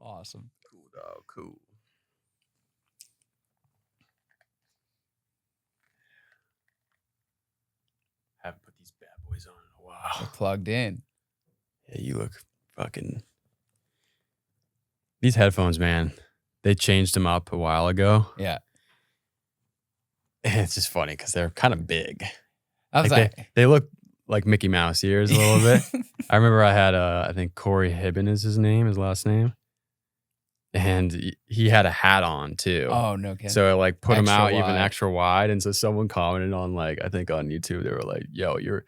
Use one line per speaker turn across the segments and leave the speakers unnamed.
Awesome.
Cool, dog. Cool. Haven't put these bad boys on in a while.
They're plugged in.
Yeah, you look fucking. These headphones, man, they changed them up a while ago.
Yeah.
And it's just funny because they're kind of big.
I was
they look like Mickey Mouse ears a little bit. I remember I had, I think Corey Hibben is his last name. And he had a hat on too.
Oh, no kidding.
So it like put him out
Extra
even
wide.
extra wide. And so someone commented on like, I think on YouTube, they were like, yo, your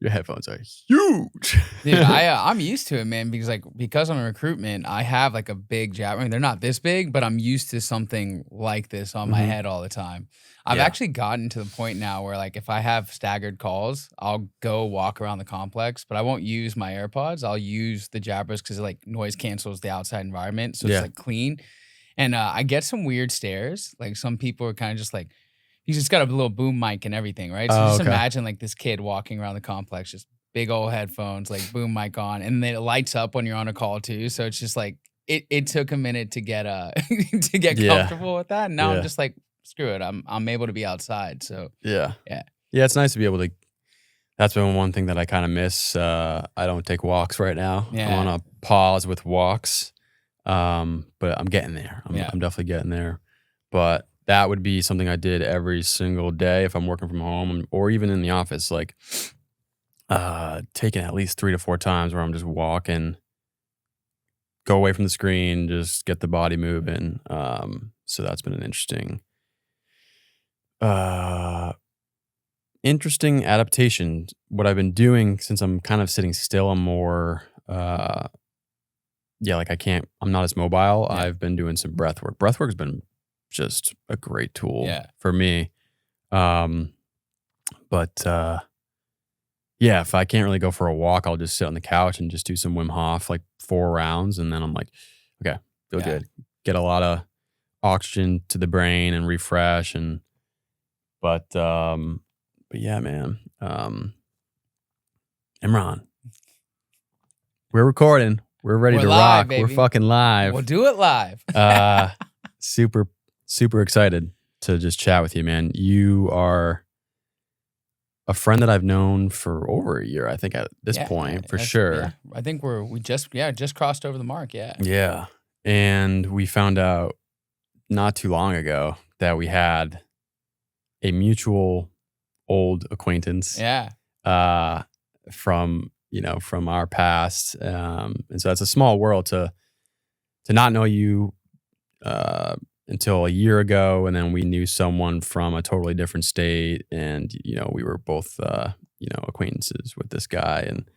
headphones are huge.
Dude, I'm used to it, man, because I'm in recruitment, I have like a big jab. I mean, they're not this big, but I'm used to something like this on my head all the time. I've actually gotten to the point now where like if I have staggered calls, I'll go walk around the complex, but I won't use my AirPods. I'll use the jabbers because it like noise cancels the outside environment, so it's like clean. And I get some weird stares. Like some people are kind of just like, he's just got a little boom mic and everything, right? So just imagine like this kid walking around the complex, just big old headphones, like boom mic on, and then it lights up when you're on a call too. So it's just like it took a minute to get to get comfortable with that. And now I'm just like, screw it. I'm able to be outside. So yeah.
It's nice to be able to. That's been one thing that I kind of miss. I don't take walks right now.
Yeah.
I'm on a pause with walks, but I'm getting there. I'm definitely getting there. But that would be something I did every single day if I'm working from home or even in the office. Like taking at least 3 to 4 times where I'm just walking, go away from the screen, just get the body moving. So that's been an interesting adaptation. What I've been doing since I'm kind of sitting still, I'm more like I'm not as mobile. I've been doing some breath work. Breath work has been just a great tool for me. But if I can't really go for a walk, I'll just sit on the couch and just do some Wim Hof, like 4 rounds. And then I'm like, okay, feel good. Get a lot of oxygen to the brain and refresh. But yeah, man. Imran, we're recording. We're ready to
live,
rock.
baby.
We're fucking live.
We'll do it live.
Super excited to just chat with you, man. You are a friend that I've known for over a year, I think, at this point, for sure.
Yeah. I think we just crossed over the mark. Yeah.
Yeah. And we found out not too long ago that we had a mutual old acquaintance.
Yeah.
From our past. And so it's a small world to not know you until a year ago, and then we knew someone from a totally different state, and we were both acquaintances with this guy, and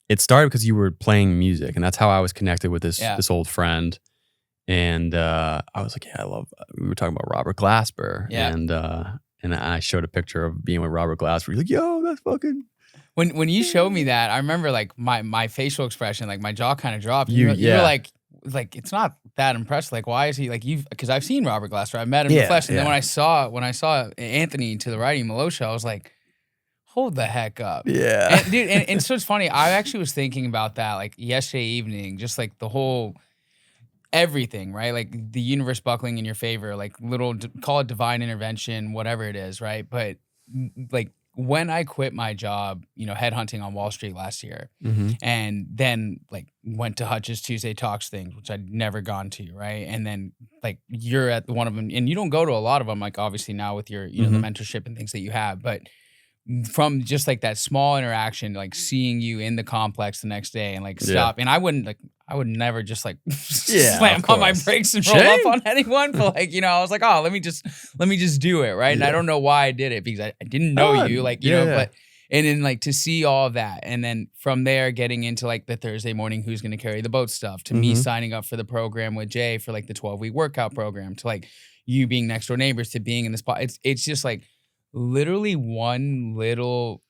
it started because you were playing music, and that's how I was connected with this old friend. And I was like, we were talking about Robert Glasper, and I showed a picture of being with Robert Glasper. He's like, yo, that's fucking.
When you showed me that, I remember like my facial expression, like my jaw kind of dropped. You were like it's not that impressive. Like, why is he like you? Because I've seen Robert Glasper, I've met him in the flesh, and then when I saw Anthony to the right, Malosha, I was like, hold the heck up, and, dude. And so it's funny. I actually was thinking about that like yesterday evening, just like the whole everything, right? Like the universe buckling in your favor, like call it divine intervention, whatever it is, right? But like when I quit my job, headhunting on Wall Street last year, and then like went to Hutch's Tuesday Talks things, which I'd never gone to, right? And then like you're at one of them, and you don't go to a lot of them, like obviously now with your, the mentorship and things that you have, but from just like that small interaction, like seeing you in the complex the next day and like stop, and I would never just like slam on my brakes and roll up on anyone. But like, I was like, oh, let me just do it. Right. And I don't know why I did it because I didn't know you, like, but, and then like to see all of that. And then from there getting into like the Thursday morning, who's going to carry the boat stuff, to me signing up for the program with Jay for like the 12-week workout program, to like you being next door neighbors, to being in the spot. It's just like literally one little,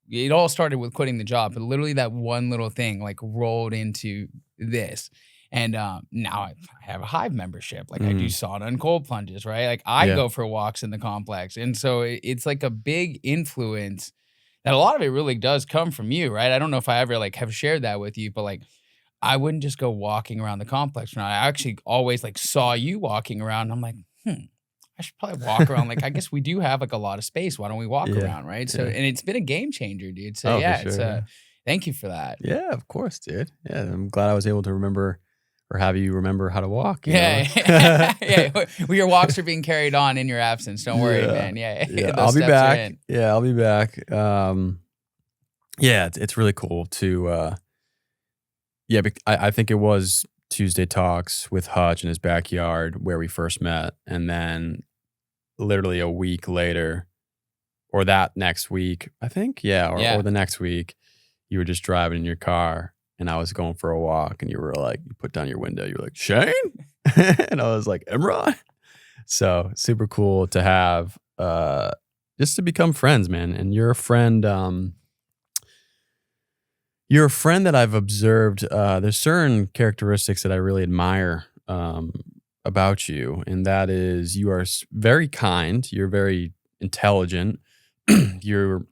it all started with quitting the job, but literally that one little thing like rolled into this. And now I have a Hive membership. Like I do sauna and cold plunges, right? Like I go for walks in the complex. And so it's like a big influence that a lot of it really does come from you, right? I don't know if I ever like have shared that with you, but like I wouldn't just go walking around the complex. I actually always like saw you walking around. I'm like, I should probably walk around. Like, I guess we do have like a lot of space. Why don't we walk around, right? So, and it's been a game changer, dude. So yeah,
for sure,
thank you for that.
Yeah, of course, dude. Yeah, I'm glad I was able to remember or have you remember how to walk.
Yeah. Well, your walks are being carried on in your absence. Don't worry, man. Yeah.
I'll be back. Yeah, I'll be back. Yeah, it's really cool to, I think it was Tuesday Talks with Hutch in his backyard where we first met. And then literally a week later, or that next week, I think, or the next week, you were just driving in your car and I was going for a walk and you were like, you put down your window, you were like, Shane? And I was like, Imran. So super cool to have, just to become friends, man. And you're a friend, that I've observed. There's certain characteristics that I really admire about you, and that is you are very kind, you're very intelligent, you're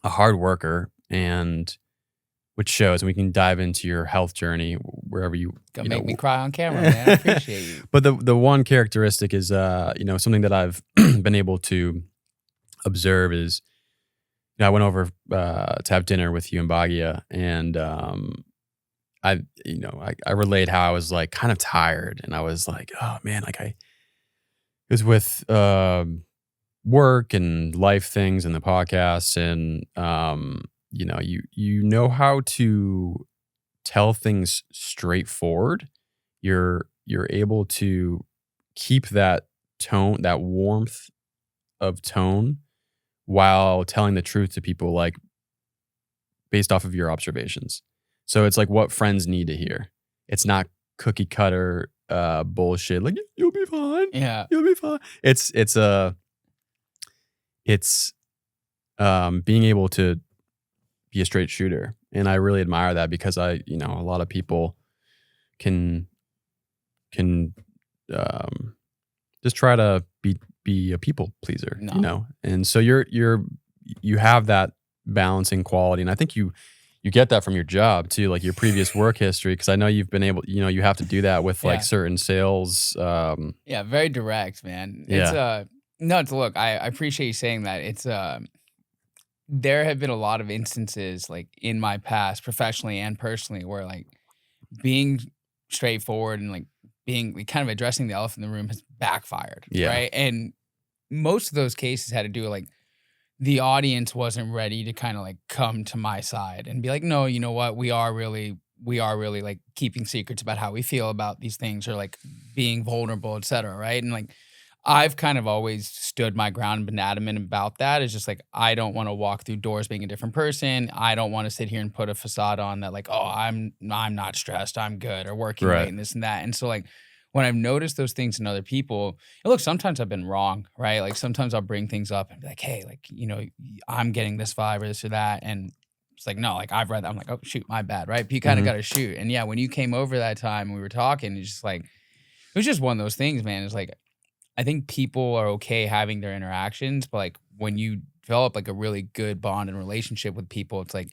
a hard worker, and which shows. And we can dive into your health journey wherever you.
Gonna make me cry on camera, man. I appreciate you.
But the one characteristic is, something that I've been able to observe is. I went over to have dinner with you in Baguia, and I relayed how I was like kind of tired, and I was like, oh man, like it was with work and life things and the podcast, and you know how to tell things straightforward. You're able to keep that tone, that warmth of tone, while telling the truth to people, like based off of your observations. So it's like what friends need to hear. It's not cookie cutter bullshit. Like you'll be fine.
Yeah,
you'll be fine. It's being able to be a straight shooter, and I really admire that because a lot of people can just try to be a people pleaser, and so you have that balancing quality, and I think you get that from your job too, like your previous work history, because I know you've been able, you have to do that with like certain sales.
Very direct, man. It's look, I appreciate you saying that. It's there have been a lot of instances like in my past, professionally and personally, where like being straightforward and like being like, kind of addressing the elephant in the room has backfired, right? And most of those cases had to do with like the audience wasn't ready to kind of like come to my side and be like, no, you know what, we are really like keeping secrets about how we feel about these things, or like being vulnerable, et cetera, right? And like I've kind of always stood my ground and been adamant about that. It's just like, I don't want to walk through doors being a different person. I don't want to sit here and put a facade on that like, oh, I'm not stressed, I'm good, or working late and this and that. And so like when I've noticed those things in other people, look, sometimes I've been wrong, right? Like sometimes I'll bring things up and be like, hey, like, I'm getting this vibe or this or that. And it's like, no, like I've read that. I'm like, oh, shoot, my bad, right? But you kind of got to shoot. And yeah, when you came over that time and we were talking, it's just like, it was just one of those things, man. It's like, I think people are okay having their interactions, but like when you develop like a really good bond and relationship with people, it's like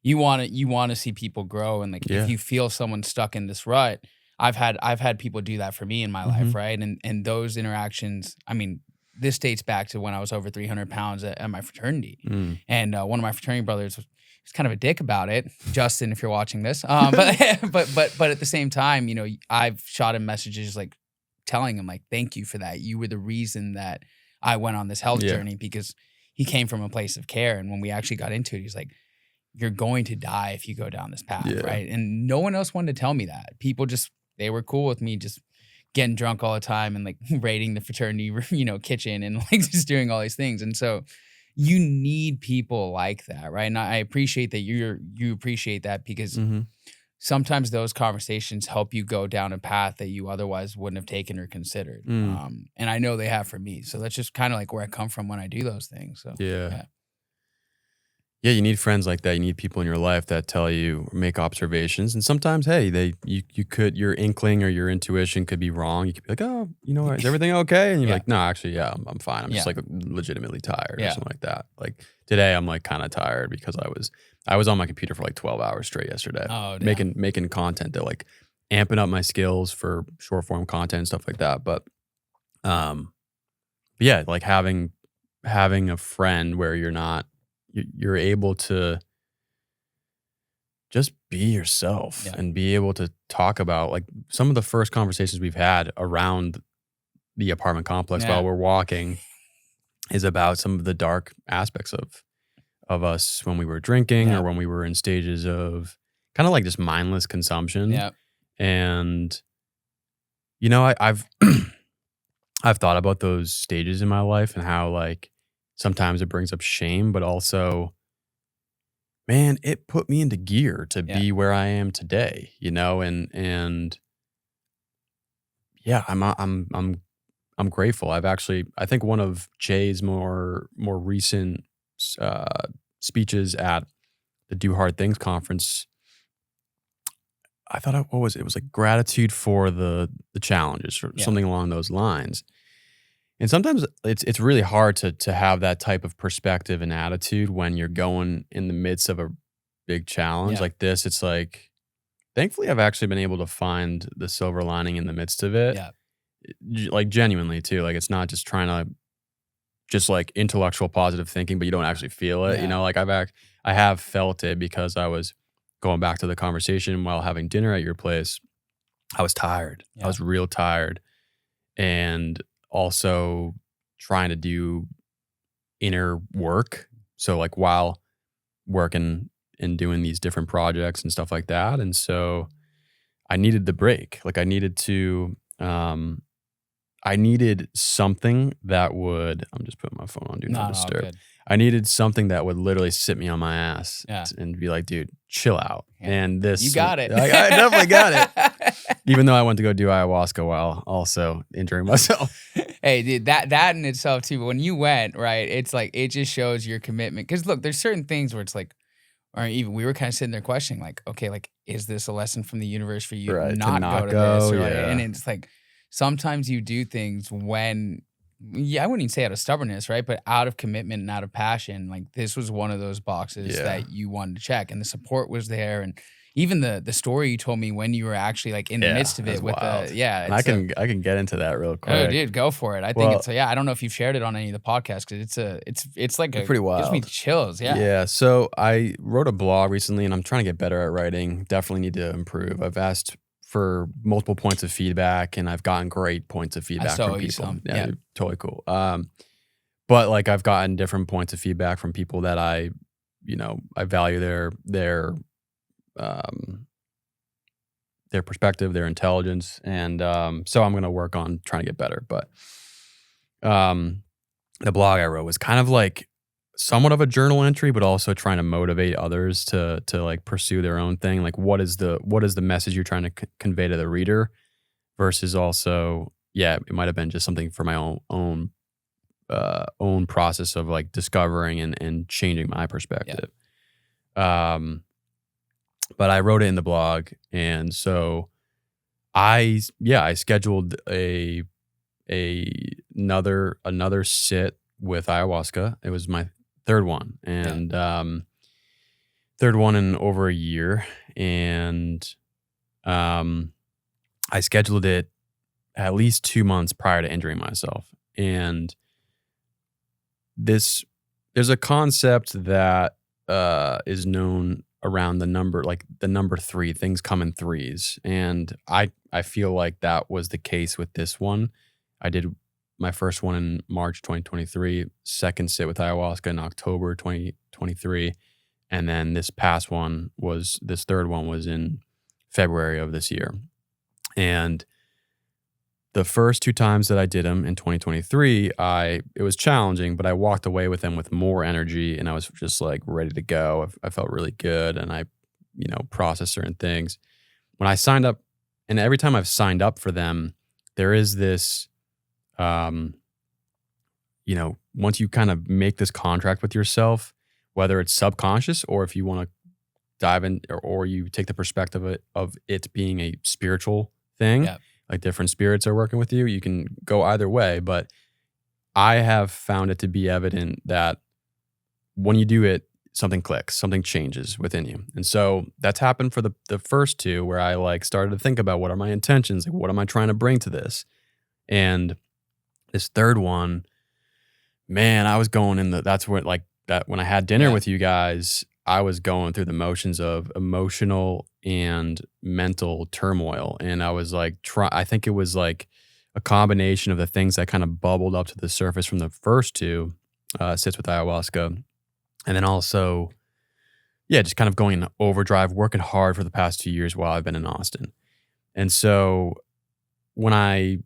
you want to see people grow. And like if you feel someone stuck in this rut, I've had people do that for me in my life, right? And those interactions, I mean, this dates back to when I was over 300 pounds at my fraternity, and one of my fraternity brothers was kind of a dick about it. Justin, if you're watching this, but at the same time, I've shot him messages like telling him like, thank you for that. You were the reason that I went on this health journey, because he came from a place of care. And when we actually got into it, he's like, you're going to die if you go down this path, right? And no one else wanted to tell me that. People they were cool with me just getting drunk all the time and like raiding the fraternity, kitchen and like just doing all these things. And so you need people like that, right? And I appreciate that you appreciate that, because sometimes those conversations help you go down a path that you otherwise wouldn't have taken or considered. And I know they have for me. So that's just kind of like where I come from when I do those things. So
Yeah, you need friends like that. You need people in your life that tell you, make observations. And sometimes, hey, your inkling or your intuition could be wrong. You could be like, oh, is everything okay? And you're like, no, actually, I'm fine. I'm just like legitimately tired or something like that. Like today, I'm like kind of tired because I was on my computer for like 12 hours straight yesterday, making content that like amping up my skills for short form content and stuff like that. But yeah, like having a friend where you're able to just be yourself and be able to talk about like some of the first conversations we've had around the apartment complex while we're walking is about some of the dark aspects of us when we were drinking or when we were in stages of kind of like just mindless consumption.
Yeah.
And, you know, I've I've thought about those stages in my life and how like sometimes it brings up shame, but also, man, it put me into gear to be where I am today, you know, and yeah, I'm grateful. I think one of Jay's more recent speeches at the Do Hard Things conference, I thought, what was it? It was like gratitude for the challenges or something along those lines. And sometimes it's really hard to have that type of perspective and attitude when you're going in the midst of a big challenge like this. It's like, thankfully, I've actually been able to find the silver lining in the midst of it.
Yeah.
Like genuinely too. Like it's not just trying to just like intellectual positive thinking, but you don't actually feel it. You know, like I have felt it because I was going back to the conversation while having dinner at your place. I was tired. I was real tired. And also trying to do inner work. So like while working and doing these different projects and stuff like that. And so I needed the break. Like I needed something that would, I'm just putting my phone on Do Not Disturb. Good. I needed something that would literally sit me on my ass and be like, dude, chill out. Yeah. And this,
you got it.
I definitely got it. Even though I went to go do ayahuasca while also injuring myself.
Hey, dude, that in itself too. When you went, right, it's like, it just shows your commitment. Because look, there's certain things where it's like, or even we were kind of sitting there questioning, like, okay, like, is this a lesson from the universe for you to not go to this? Right? And it's like, sometimes you do things when, I wouldn't even say out of stubbornness, right? But out of commitment and out of passion. Like this was one of those boxes that you wanted to check, and the support was there, and even the story you told me when you were actually like in the midst of it with wild.
And I can get into that real quick.
Oh, dude, go for it. I think it's I don't know if you've shared it on any of the podcasts because it's like
pretty wild.
Gives me chills.
Yeah. So I wrote a blog recently, and I'm trying to get better at writing. Definitely need to improve. I've asked for multiple points of feedback, and I've gotten great points of feedback from people. Yeah, totally cool. But like I've gotten different points of feedback from people that I value their perspective, their intelligence, and so I'm gonna work on trying to get better. But the blog I wrote was kind of like somewhat of a journal entry, but also trying to motivate others to like pursue their own thing. Like what is the message you're trying to convey to the reader, versus also, it might have been just something for my own process of like discovering and changing my perspective. But I wrote it in the blog, and so I scheduled another sit with ayahuasca. It was my third one, and third one in over a year, and I scheduled it at least 2 months prior to injuring myself. And there's a concept that is known around the number 3. Things come in threes, and I feel like that was the case with this one. I did my first one in March 2023, second sit with ayahuasca in October 2023, and then this third one was in February of this year. And the first 2 times that I did them in 2023, it was challenging, but I walked away with them with more energy, and I was just like ready to go. I felt really good, and I, processed certain things. When I signed up, and every time I've signed up for them, there is this, once you kind of make this contract with yourself, whether it's subconscious or if you want to dive in, or you take the perspective of it being a spiritual thing. Like different spirits are working with you. You can go either way, but I have found it to be evident that when you do it something clicks, something changes within you. And so that's happened for the first two, where I like started to think about what are my intentions? Like, what am I trying to bring to this? And this third one, man, I was going in that's what like that when I had dinner with you guys, I was going through the motions of emotional and mental turmoil. And I was like, I think it was like a combination of the things that kind of bubbled up to the surface from the first two, sits with ayahuasca. And then also, just kind of going in overdrive, working hard for the past 2 years while I've been in Austin. And so when I,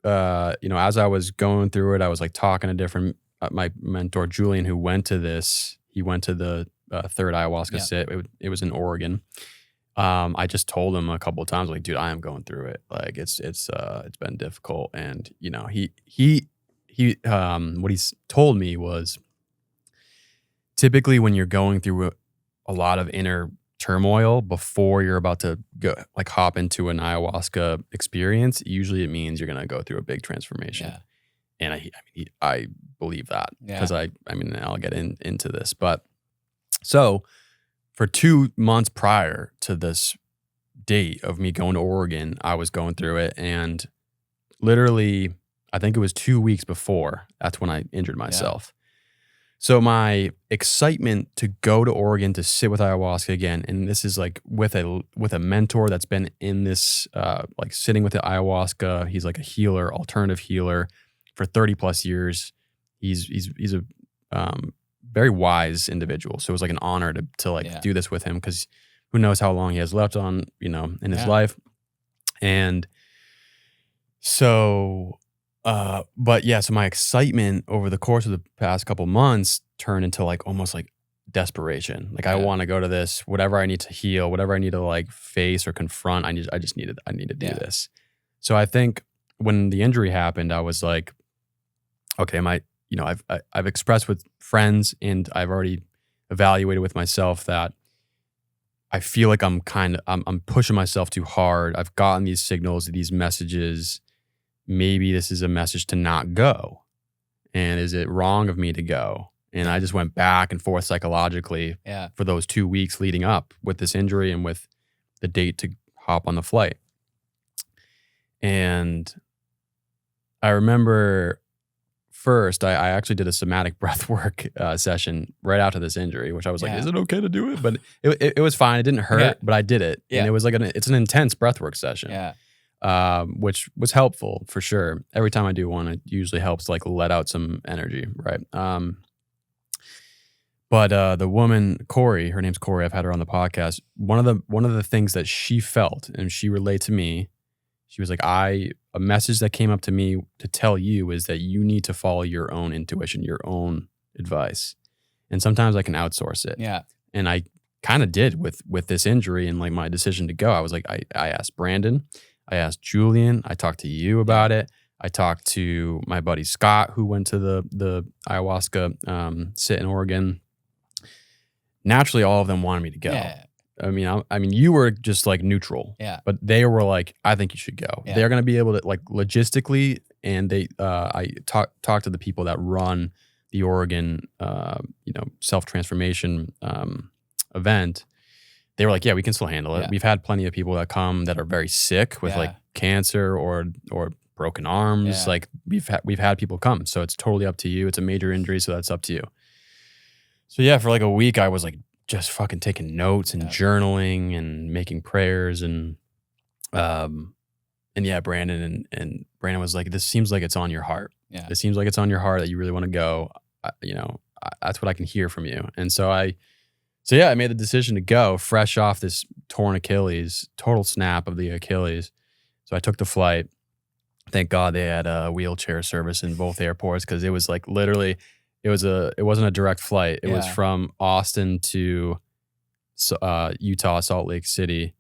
as I was going through it, I was like talking to different, my mentor, Julian, who went to this, he went to the third ayahuasca sit. It was in Oregon. I just told him a couple of times, like, dude, I am going through it. Like it's been difficult. And he what he's told me was, typically when you're going through a lot of inner turmoil before you're about to go like hop into an ayahuasca experience, usually it means you're going to go through a big transformation. Yeah. And I believe that because I'll get into this, but so for 2 months prior to this date of me going to Oregon, I was going through it, and literally, I think it was 2 weeks before, that's when I injured myself. Yeah. So my excitement to go to Oregon to sit with ayahuasca again, and this is like with a mentor that's been in this, like sitting with the ayahuasca. He's like a healer, alternative healer for 30 plus years. He's a very wise individual. So it was like an honor to do this with him, because who knows how long he has left on, in his life. And so, so my excitement over the course of the past couple months turned into like almost like desperation. Like I want to go to this, whatever I need to heal, whatever I need to like face or confront. I need to do this. So I think when the injury happened, I was like, okay, I've expressed with friends, and I've already evaluated with myself that I feel like I'm pushing myself too hard. I've gotten these signals, these messages. Maybe this is a message to not go. And is it wrong of me to go? And I just went back and forth psychologically for those 2 weeks leading up with this injury and with the date to hop on the flight. And I remember first, I actually did a somatic breath work session right after this injury, which I was like, is it okay to do it? But it was fine. It didn't hurt, but I did it. Yeah. And it was like it's an intense breath work session. Yeah. Which was helpful for sure. Every time I do one, it usually helps like let out some energy, right? But the woman, Corey, her name's Corey, I've had her on the podcast. One of the things that she felt, and she relayed to me, she was like, a message that came up to me to tell you is that you need to follow your own intuition, your own advice. And sometimes I can outsource it. Yeah. And I kind of did with this injury and like my decision to go. I was like, I asked Brandon, I asked Julian, I talked to you about it. I talked to my buddy Scott, who went to the ayahuasca sit in Oregon. Naturally, all of them wanted me to go. Yeah. I mean, you were just like neutral, but they were like, I think you should go. Yeah. They're going to be able to like logistically, and I talked to the people that run the Oregon, self-transformation event. They were like, yeah, we can still handle it. Yeah. We've had plenty of people that come that are very sick with like cancer or broken arms. Yeah. Like we've had people come, so it's totally up to you. It's a major injury, so that's up to you. So yeah, for like a week, I was like just fucking taking notes and journaling and making prayers and Brandon and Brandon was like, this seems like it's on your heart. Yeah. It seems like it's on your heart that you really want to go. That's what I can hear from you. And so I made the decision to go fresh off this torn Achilles, total snap of the Achilles. So I took the flight. Thank God they had a wheelchair service in both airports, because it was like literally, it wasn't a direct flight. It was from Austin to Utah, Salt Lake City,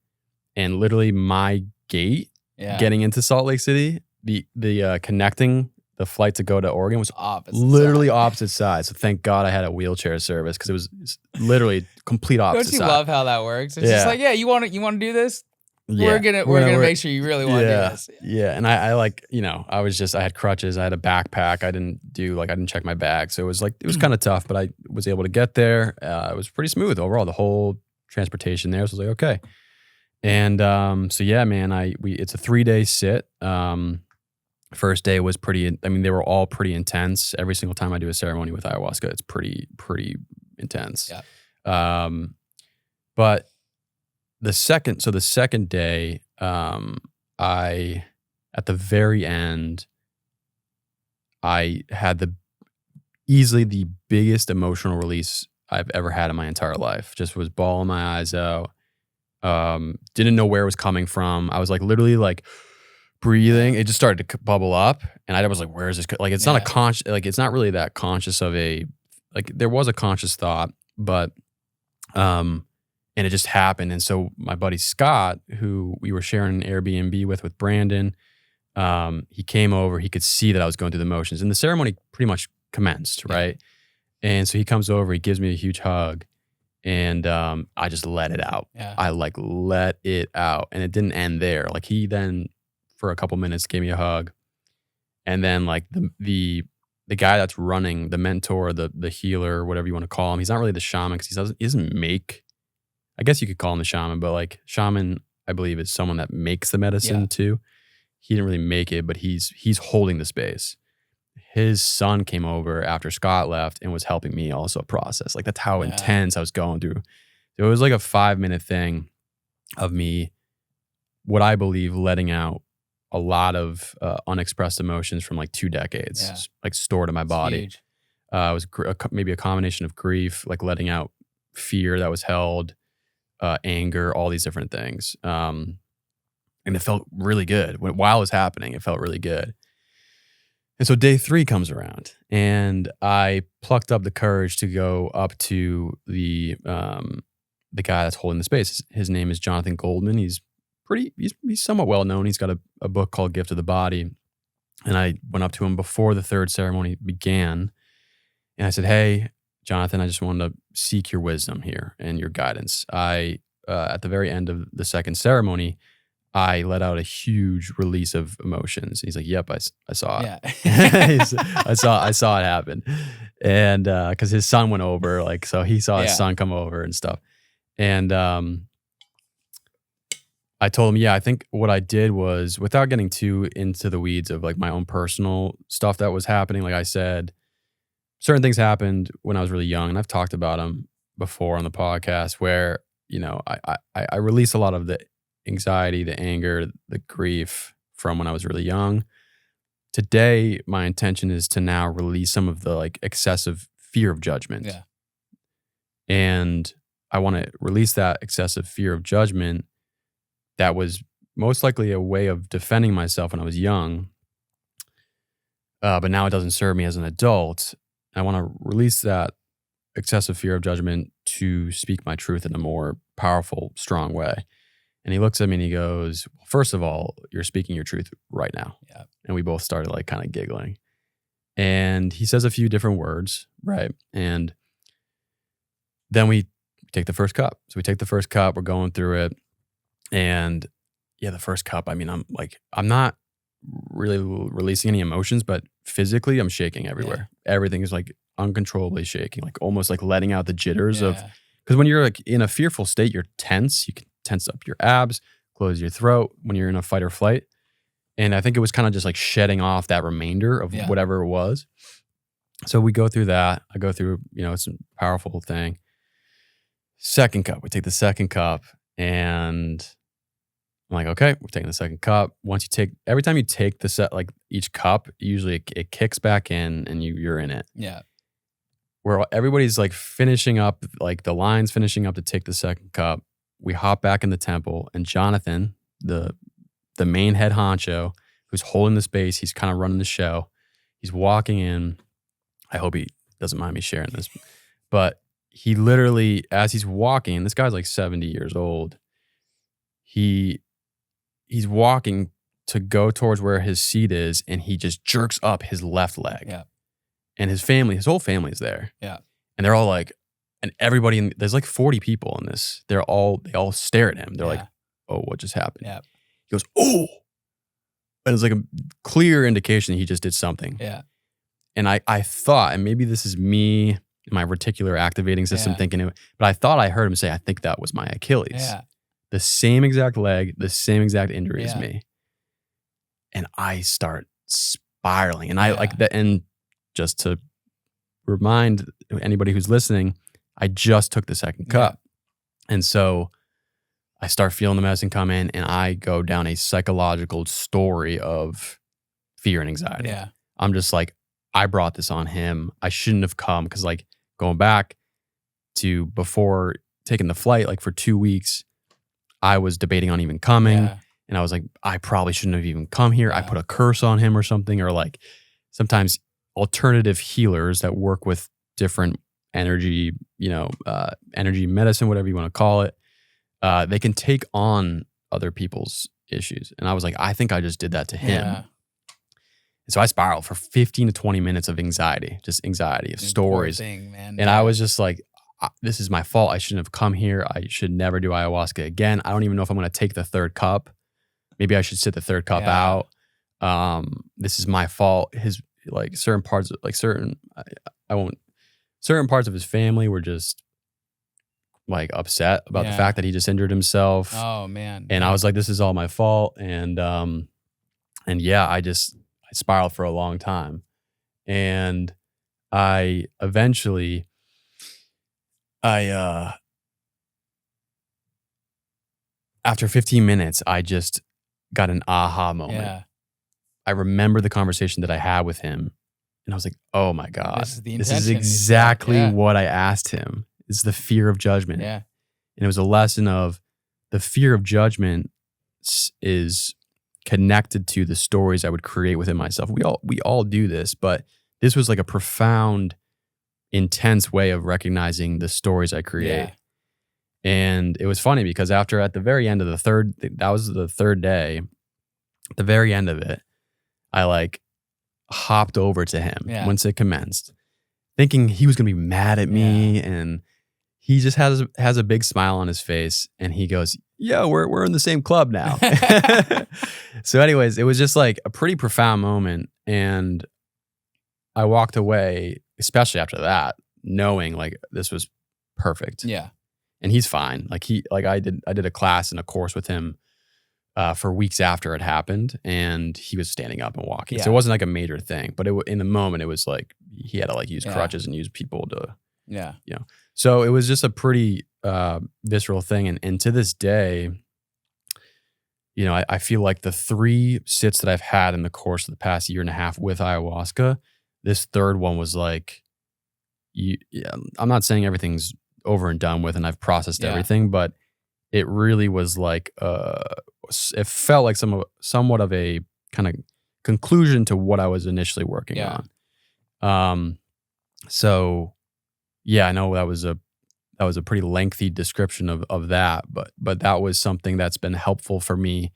and literally my gate getting into Salt Lake City, the connecting the flight to go to Oregon was opposite sides. So thank God I had a wheelchair service, because it was literally complete opposite side.
Don't you love how that works? It's just like, you want to do this? we're gonna make sure you really want to do this.
Yeah. And I like, I had crutches, I had a backpack, I didn't check my bag. So it was kind of tough, but I was able to get there. It was pretty smooth overall, the whole transportation there. So I was like, okay. And so yeah, man, it's a 3-day sit. First day was they were all pretty intense. Every single time I do a ceremony with ayahuasca, it's pretty intense.
Yeah.
But the second day, at the very end, I had easily the biggest emotional release I've ever had in my entire life. Just was bawling my eyes out. Didn't know where it was coming from. I was like literally like breathing. It just started to bubble up, and I was like, "Where is this?" Like, it's not it's not really that conscious of there was a conscious thought, but and it just happened. And so my buddy Scott, who we were sharing an Airbnb with Brandon, he came over. He could see that I was going through the motions, and the ceremony pretty much commenced, right? And so he comes over. He gives me a huge hug. And I just let it out.
Yeah.
I let it out, and it didn't end there. Like he then, for a couple minutes, gave me a hug, and then like the guy that's running, the mentor, the healer, whatever you want to call him, he's not really the shaman because he doesn't make. I guess you could call him the shaman, but like shaman, I believe is someone that makes the medicine too. He didn't really make it, but he's holding the space. His son came over after Scott left and was helping me also process. Like that's how intense I was going through. It was like a 5-minute thing of me, what I believe, letting out a lot of unexpressed emotions from like 2 decades, like stored in my body.
Huge.
It was maybe a combination of grief, like letting out fear that was held, anger, all these different things. And it felt really good. While it was happening, it felt really good. And so day 3 comes around, and I plucked up the courage to go up to the guy that's holding the space. His name is Jonathan Goldman. He's somewhat well known. He's got a book called Gift of the Body. And I went up to him before the 3rd ceremony began, and I said, "Hey, Jonathan, I just wanted to seek your wisdom here and your guidance." At the very end of the 2nd ceremony, I let out a huge release of emotions. He's like, "Yep, I saw it."
Yeah.
I saw it happen. And because his son went over, like, so he saw his son come over and stuff. And I told him, I think what I did was, without getting too into the weeds of like my own personal stuff that was happening, like I said, certain things happened when I was really young, and I've talked about them before on the podcast, where I released a lot of the anxiety, the anger, the grief from when I was really young. Today, my intention is to now release some of the like excessive fear of judgment.
Yeah.
And I want to release that excessive fear of judgment that was most likely a way of defending myself when I was young. But now it doesn't serve me as an adult. I want to release that excessive fear of judgment to speak my truth in a more powerful, strong way. And he looks at me and he goes, "Well, first of all, you're speaking your truth right now."
Yeah.
And we both started like kind of giggling. And he says a few different words, right? And then we take the first cup. So we take the first cup, we're going through it. And the first cup, I mean, I'm not really releasing any emotions, but physically I'm shaking everywhere. Yeah. Everything is like uncontrollably shaking, like almost like letting out the jitters of, because when you're like in a fearful state, you're tense. You can tense up your abs, close your throat when you're in a fight or flight. And I think it was kind of just like shedding off that remainder of whatever it was. So we go through that. I go through, it's a powerful thing. Second cup, we take the second cup, and I'm like, okay, we're taking the second cup. Every time you take the set, like each cup, usually it kicks back in and you're in it.
Yeah.
Where everybody's like finishing up, like the line's finishing up to take the second cup. We hop back in the temple, and Jonathan, the main head honcho, who's holding the space, he's kind of running the show. He's walking in. I hope he doesn't mind me sharing this, but he literally, as he's walking, this guy's like 70 years old. He's walking to go towards where his seat is, and he just jerks up his left leg.
Yeah.
And his whole family's there.
Yeah.
And they're all like, and everybody, there's like 40 people in this. They all stare at him. They're like, oh, what just happened?
Yeah.
He goes, oh. And it was like a clear indication that he just did something.
Yeah.
And I thought, and maybe this is me, my reticular activating system thinking it, but I thought I heard him say, I think that was my Achilles.
Yeah.
The same exact leg, the same exact injury as me. And I start spiraling. And I like that. And just to remind anybody who's listening, I just took the second cup. And so I start feeling the medicine come in, and I go down a psychological story of fear and anxiety.
Yeah.
I'm just like, I brought this on him. I shouldn't have come, because like going back to before taking the flight, like for 2 weeks, I was debating on even coming.
Yeah.
And I was like, I probably shouldn't have even come here. I put a curse on him or something. Or like sometimes alternative healers that work with different energy, energy medicine, whatever you want to call it, they can take on other people's issues. And I was like, I think I just did that to him. Yeah. And so I spiraled for 15 to 20 minutes of anxiety, just anxiety of stories.
Thing, man.
And I was just like, this is my fault. I shouldn't have come here. I should never do ayahuasca again. I don't even know if I'm going to take the third cup. Maybe I should sit the third cup out. This is my fault. His like certain parts, like certain parts of his family were just like upset about the fact that he just injured himself.
Oh man.
And I was like, this is all my fault. And yeah, I spiraled for a long time. And I eventually, after 15 minutes, I just got an aha moment.
Yeah.
I remember the conversation that I had with him, and I was like, oh my God,
this is
exactly what I asked him. It's the fear of judgment.
Yeah.
And it was a lesson of the fear of judgment is connected to the stories I would create within myself. We all do this, but this was like a profound, intense way of recognizing the stories I create.
Yeah.
And it was funny because at the very end of that was the third day, at the very end of it, I like hopped over to him once it commenced, thinking he was going to be mad at me. And he just has a big smile on his face, and he goes, yeah, we're in the same club now. So anyways, it was just like a pretty profound moment. And I walked away, especially after that, knowing like this was perfect.
Yeah.
And he's fine. Like I did a class and a course with him for weeks after it happened, and he was standing up and walking. Yeah. So it wasn't like a major thing, but in the moment, it was like he had to like use crutches and use people to, So it was just a pretty visceral thing. And to this day, I feel like the 3 sits that I've had in the course of the past year and a half with ayahuasca, this third one was like, I'm not saying everything's over and done with and I've processed everything, but it really was like, it felt like somewhat of a kind of conclusion to what I was initially working on. So yeah, I know that was a pretty lengthy description of that, but that was something that's been helpful for me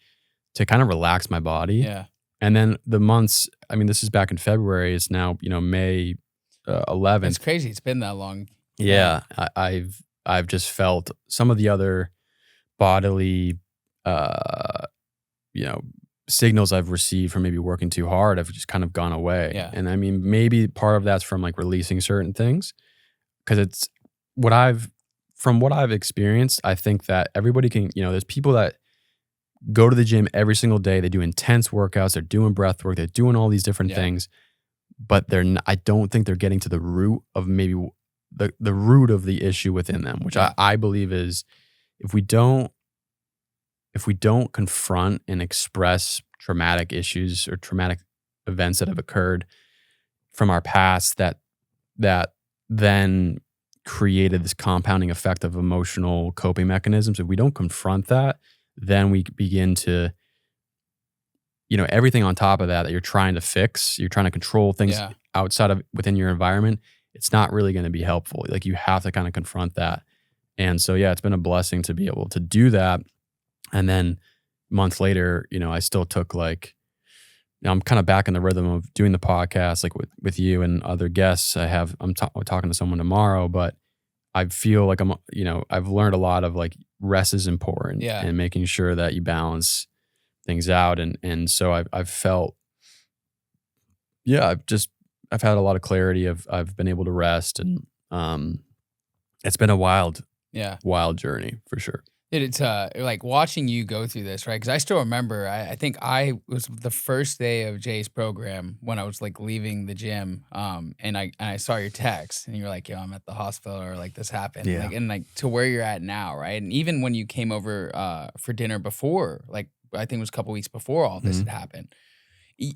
to kind of relax my body.
Yeah.
And then the months, I mean, this is back in February. It's now, May 11th.
It's crazy. It's been that long.
Yeah. I've just felt some of the other bodily, signals I've received from maybe working too hard have just kind of gone away.
Yeah.
And I mean, maybe part of that's from like releasing certain things, because it's from what I've experienced, I think that everybody can, there's people that go to the gym every single day. They do intense workouts. They're doing breath work. They're doing all these different things, but I don't think they're getting to the root of maybe the root of the issue within them, which I believe is if we don't confront and express traumatic issues or traumatic events that have occurred from our past that then created this compounding effect of emotional coping mechanisms. If we don't confront that, then we begin to, everything on top of that you're trying to fix, you're trying to control things within your environment. It's not really going to be helpful. Like you have to kind of confront that. And so, it's been a blessing to be able to do that. And then months later, I still took I'm kind of back in the rhythm of doing the podcast, like with you and other guests. I'm talking to someone tomorrow, but I feel like I've learned a lot of like rest is important and making sure that you balance things out. And so I've felt, I've had a lot of clarity. I've been able to rest, and it's been a wild journey for sure.
It's like watching you go through this, right? Because I still remember, I think I was the first day of Jay's program when I was like leaving the gym, and I saw your text, and you were like, "Yo, I'm at the hospital," or like this happened, like to where you're at now, right? And even when you came over for dinner before, like I think it was a couple weeks before all this had happened,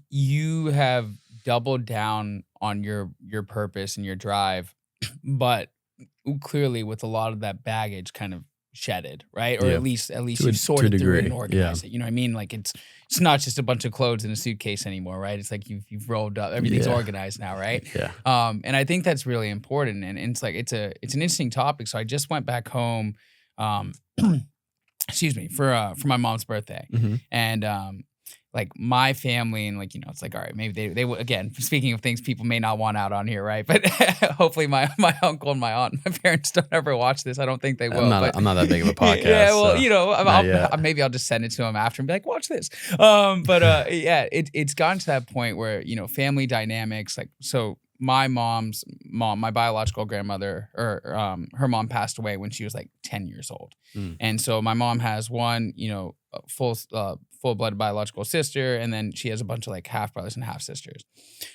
you have doubled down on your purpose and your drive, but clearly with a lot of that baggage kind of shedded, right? Or at least you've sorted through it and organized it. You know what I mean? Like it's not just a bunch of clothes in a suitcase anymore, right? It's like you've rolled up, everything's organized now, right?
Yeah.
And I think that's really important. And it's like it's an interesting topic. So I just went back home, excuse me, for my mom's birthday, and like my family and like, you know, it's like, all right, maybe they again, speaking of things people may not want out on here, right? But hopefully my uncle and my aunt, my parents don't ever watch this. I don't think they will.
I'm not that big of a podcast.
Yeah, well, you know, maybe I'll just send it to them after and be like, watch this. It's gotten to that point where, you know, family dynamics, like, so my mom's mom, my biological grandmother, her mom passed away when she was like 10 years old. And so my mom has one, you know, full-blooded biological sister, and then she has a bunch of like half brothers and half sisters.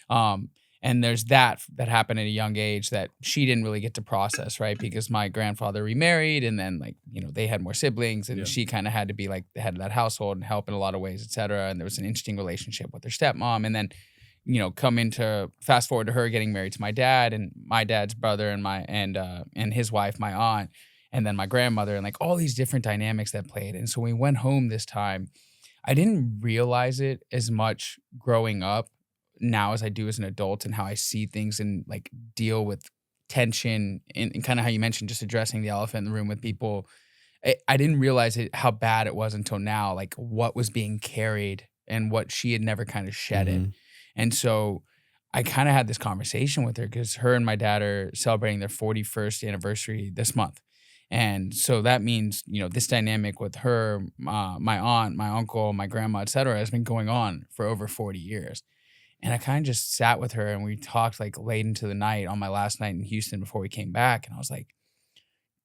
And there's that happened at a young age that she didn't really get to process, right? Because my grandfather remarried, and then like, you know, they had more siblings, and she kind of had to be like the head of that household and help in a lot of ways, et cetera. And there was an interesting relationship with her stepmom. And then, you know, fast forward to her getting married to my dad, and my dad's brother and his wife, my aunt, and then my grandmother, and like all these different dynamics that played. And so when we went home this time, I didn't realize it as much growing up now as I do as an adult, and how I see things and like deal with tension and kind of how you mentioned just addressing the elephant in the room with people. I didn't realize how bad it was until now, like what was being carried and what she had never kind of shedded. And so I kind of had this conversation with her because her and my dad are celebrating their 41st anniversary this month. And so that means, you know, this dynamic with her, my aunt, my uncle, my grandma, et cetera, has been going on for over 40 years. And I kind of just sat with her and we talked like late into the night on my last night in Houston before we came back. And I was like,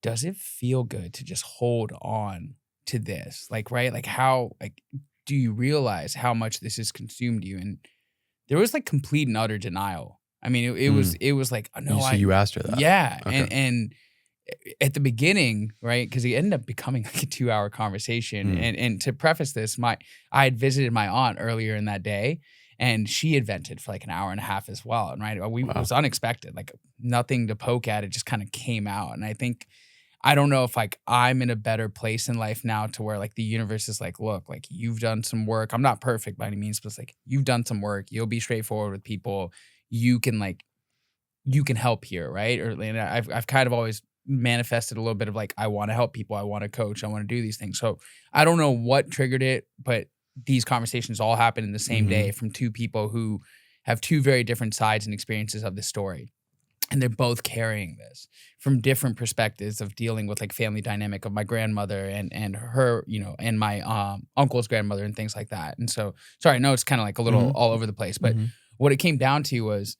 does it feel good to just hold on to this? Like, right? Like do you realize how much this has consumed you? And there was like complete and utter denial. I mean, it was like, no,
you asked her that.
Yeah.
Okay.
And at the beginning, right? Because it ended up becoming like a 2-hour conversation. And to preface this, I had visited my aunt earlier in that day, and she had vented for like an hour and a half as well. And right, it was unexpected, like nothing to poke at. It just kind of came out. And I don't know if like I'm in a better place in life now to where like the universe is like, look, like you've done some work. I'm not perfect by any means, but it's like you've done some work. You'll be straightforward with people. You can help here, right? And I've kind of always manifested a little bit of like, I want to help people. I want to coach. I want to do these things. So I don't know what triggered it, but these conversations all happen in the same day from two people who have two very different sides and experiences of this story. And they're both carrying this from different perspectives of dealing with like family dynamic of my grandmother and her, you know, and my uncle's grandmother and things like that. And so, sorry, I know it's kind of like a little all over the place, but what it came down to was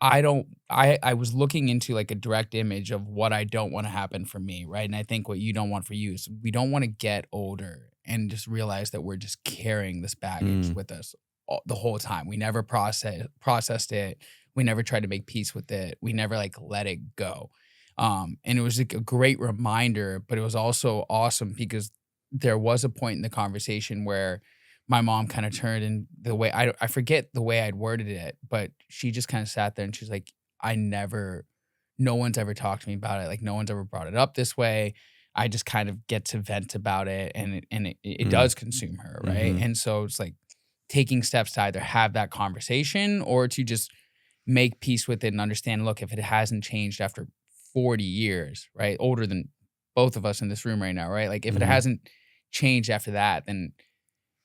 I was looking into like a direct image of what I don't want to happen for me, right? And I think what you don't want for you is we don't want to get older and just realize that we're just carrying this baggage with us the whole time. We never processed it. We never tried to make peace with it. We never like let it go. And it was like a great reminder, but it was also awesome because there was a point in the conversation where my mom kind of turned, and the way I forget the way I'd worded it, but she just kind of sat there and she's like, no one's ever talked to me about it. Like no one's ever brought it up this way. I just kind of get to vent about it, and it does consume her, right? And so it's like taking steps to either have that conversation or to just make peace with it and understand, look, if it hasn't changed after 40 years, right? Older than both of us in this room right now, right? Like if it hasn't changed after that, then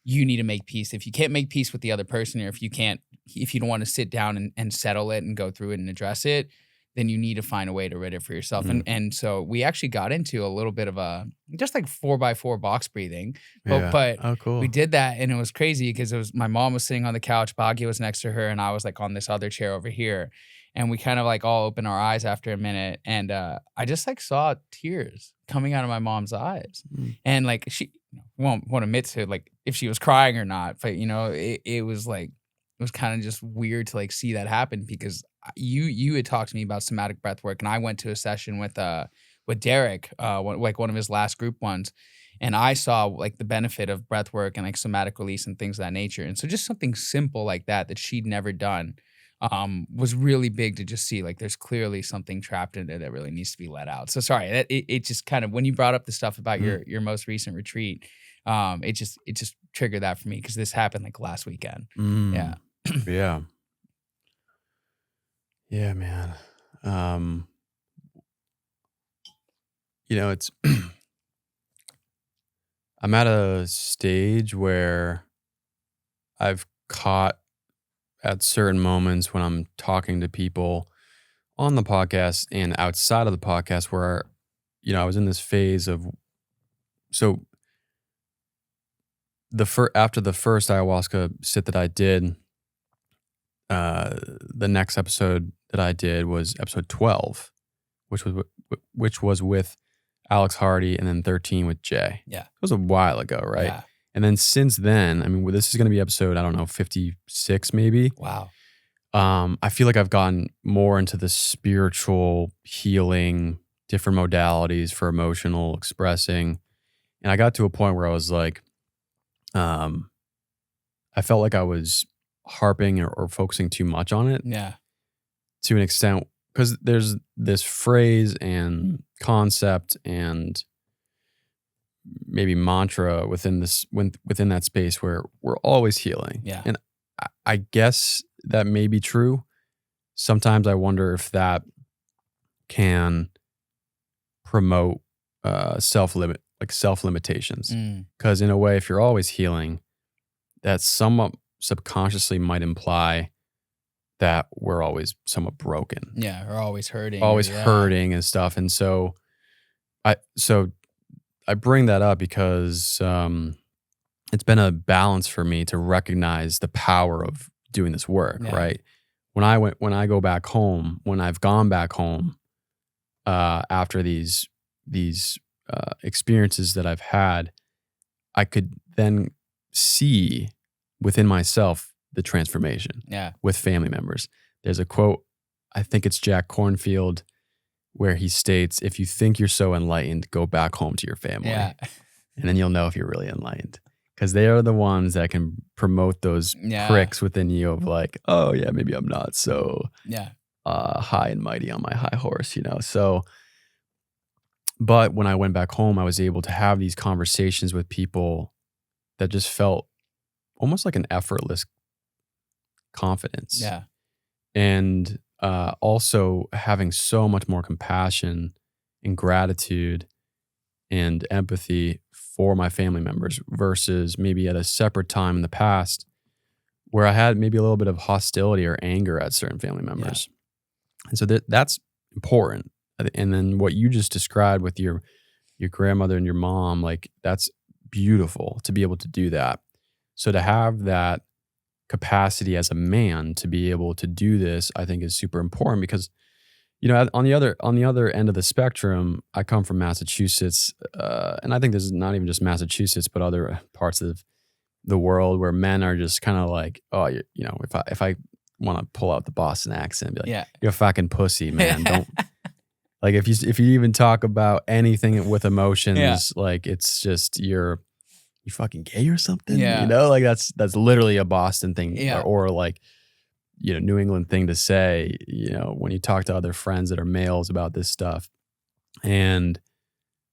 you need to make peace. If you can't make peace with the other person, or if you don't want to sit down and settle it and go through it and address it, then you need to find a way to rid it for yourself. And so we actually got into a little bit of a just like 4x4 box breathing. But
oh, cool.
we did that, and it was crazy because it was my mom was sitting on the couch, Baggy was next to her, and I was like on this other chair over here. And we kind of like all opened our eyes after a minute, and I just like saw tears coming out of my mom's eyes. And like she won't admit to like if she was crying or not, but you know, it was like it was kind of just weird to like see that happen because you had talked to me about somatic breath work, and I went to a session with Derek, like one of his last group ones, and I saw like the benefit of breath work and like somatic release and things of that nature. And so just something simple like that she'd never done was really big to just see like there's clearly something trapped in there that really needs to be let out. So sorry, it just kind of when you brought up the stuff about your most recent retreat, it just triggered that for me because this happened like last weekend. Yeah.
Yeah, man. You know, it's I'm at a stage where I've caught at certain moments when I'm talking to people on the podcast and outside of the podcast where, you know, I was in this phase of, so after the first ayahuasca sit that I did, the next episode that I did was episode 12, which was with Alex Hardy, and then 13 with Jay.
Yeah.
It was a while ago, right?
Yeah.
And then since then, I mean, this is going to be episode, I don't know, 56 maybe.
Wow.
I feel like I've gotten more into the spiritual healing, different modalities for emotional expressing. And I got to a point where I was like, I felt like I was harping or focusing too much on it.
Yeah.
To an extent, because there's this phrase and concept and maybe mantra within that space where we're always healing.
Yeah.
And I guess that may be true. Sometimes I wonder if that can promote self limitations. Because in a way, if you're always healing, that somewhat subconsciously might imply that we're always somewhat broken.
Yeah, we're always hurting.
Hurting and stuff. And so I bring that up because it's been a balance for me to recognize the power of doing this work, right? When I go back home, when I've gone back home after these experiences that I've had, I could then see within myself the transformation with family members. There's a quote, I think it's Jack Kornfield, where he states, if you think you're so enlightened, go back home to your family. Yeah. And then you'll know if you're really enlightened. Because they are the ones that can promote those pricks within you of like, oh yeah, maybe I'm not so high and mighty on my high horse, you know? So, but when I went back home, I was able to have these conversations with people that just felt almost like an effortless confidence.
Yeah.
And also having so much more compassion and gratitude and empathy for my family members versus maybe at a separate time in the past where I had maybe a little bit of hostility or anger at certain family members. And so that's important. And then what you just described with your grandmother and your mom, like that's beautiful to be able to do that. So to have that capacity as a man to be able to do this, I think is super important because, you know, on the other end of the spectrum, I come from Massachusetts, and I think this is not even just Massachusetts, but other parts of the world where men are just kind of like, oh, you know, if I want to pull out the Boston accent, be like, you're a fucking pussy, man. Don't like if you even talk about anything with emotions, like it's just you fucking gay or something, you know, like that's literally a Boston thing, or like, you know, New England thing to say, you know, when you talk to other friends that are males about this stuff. And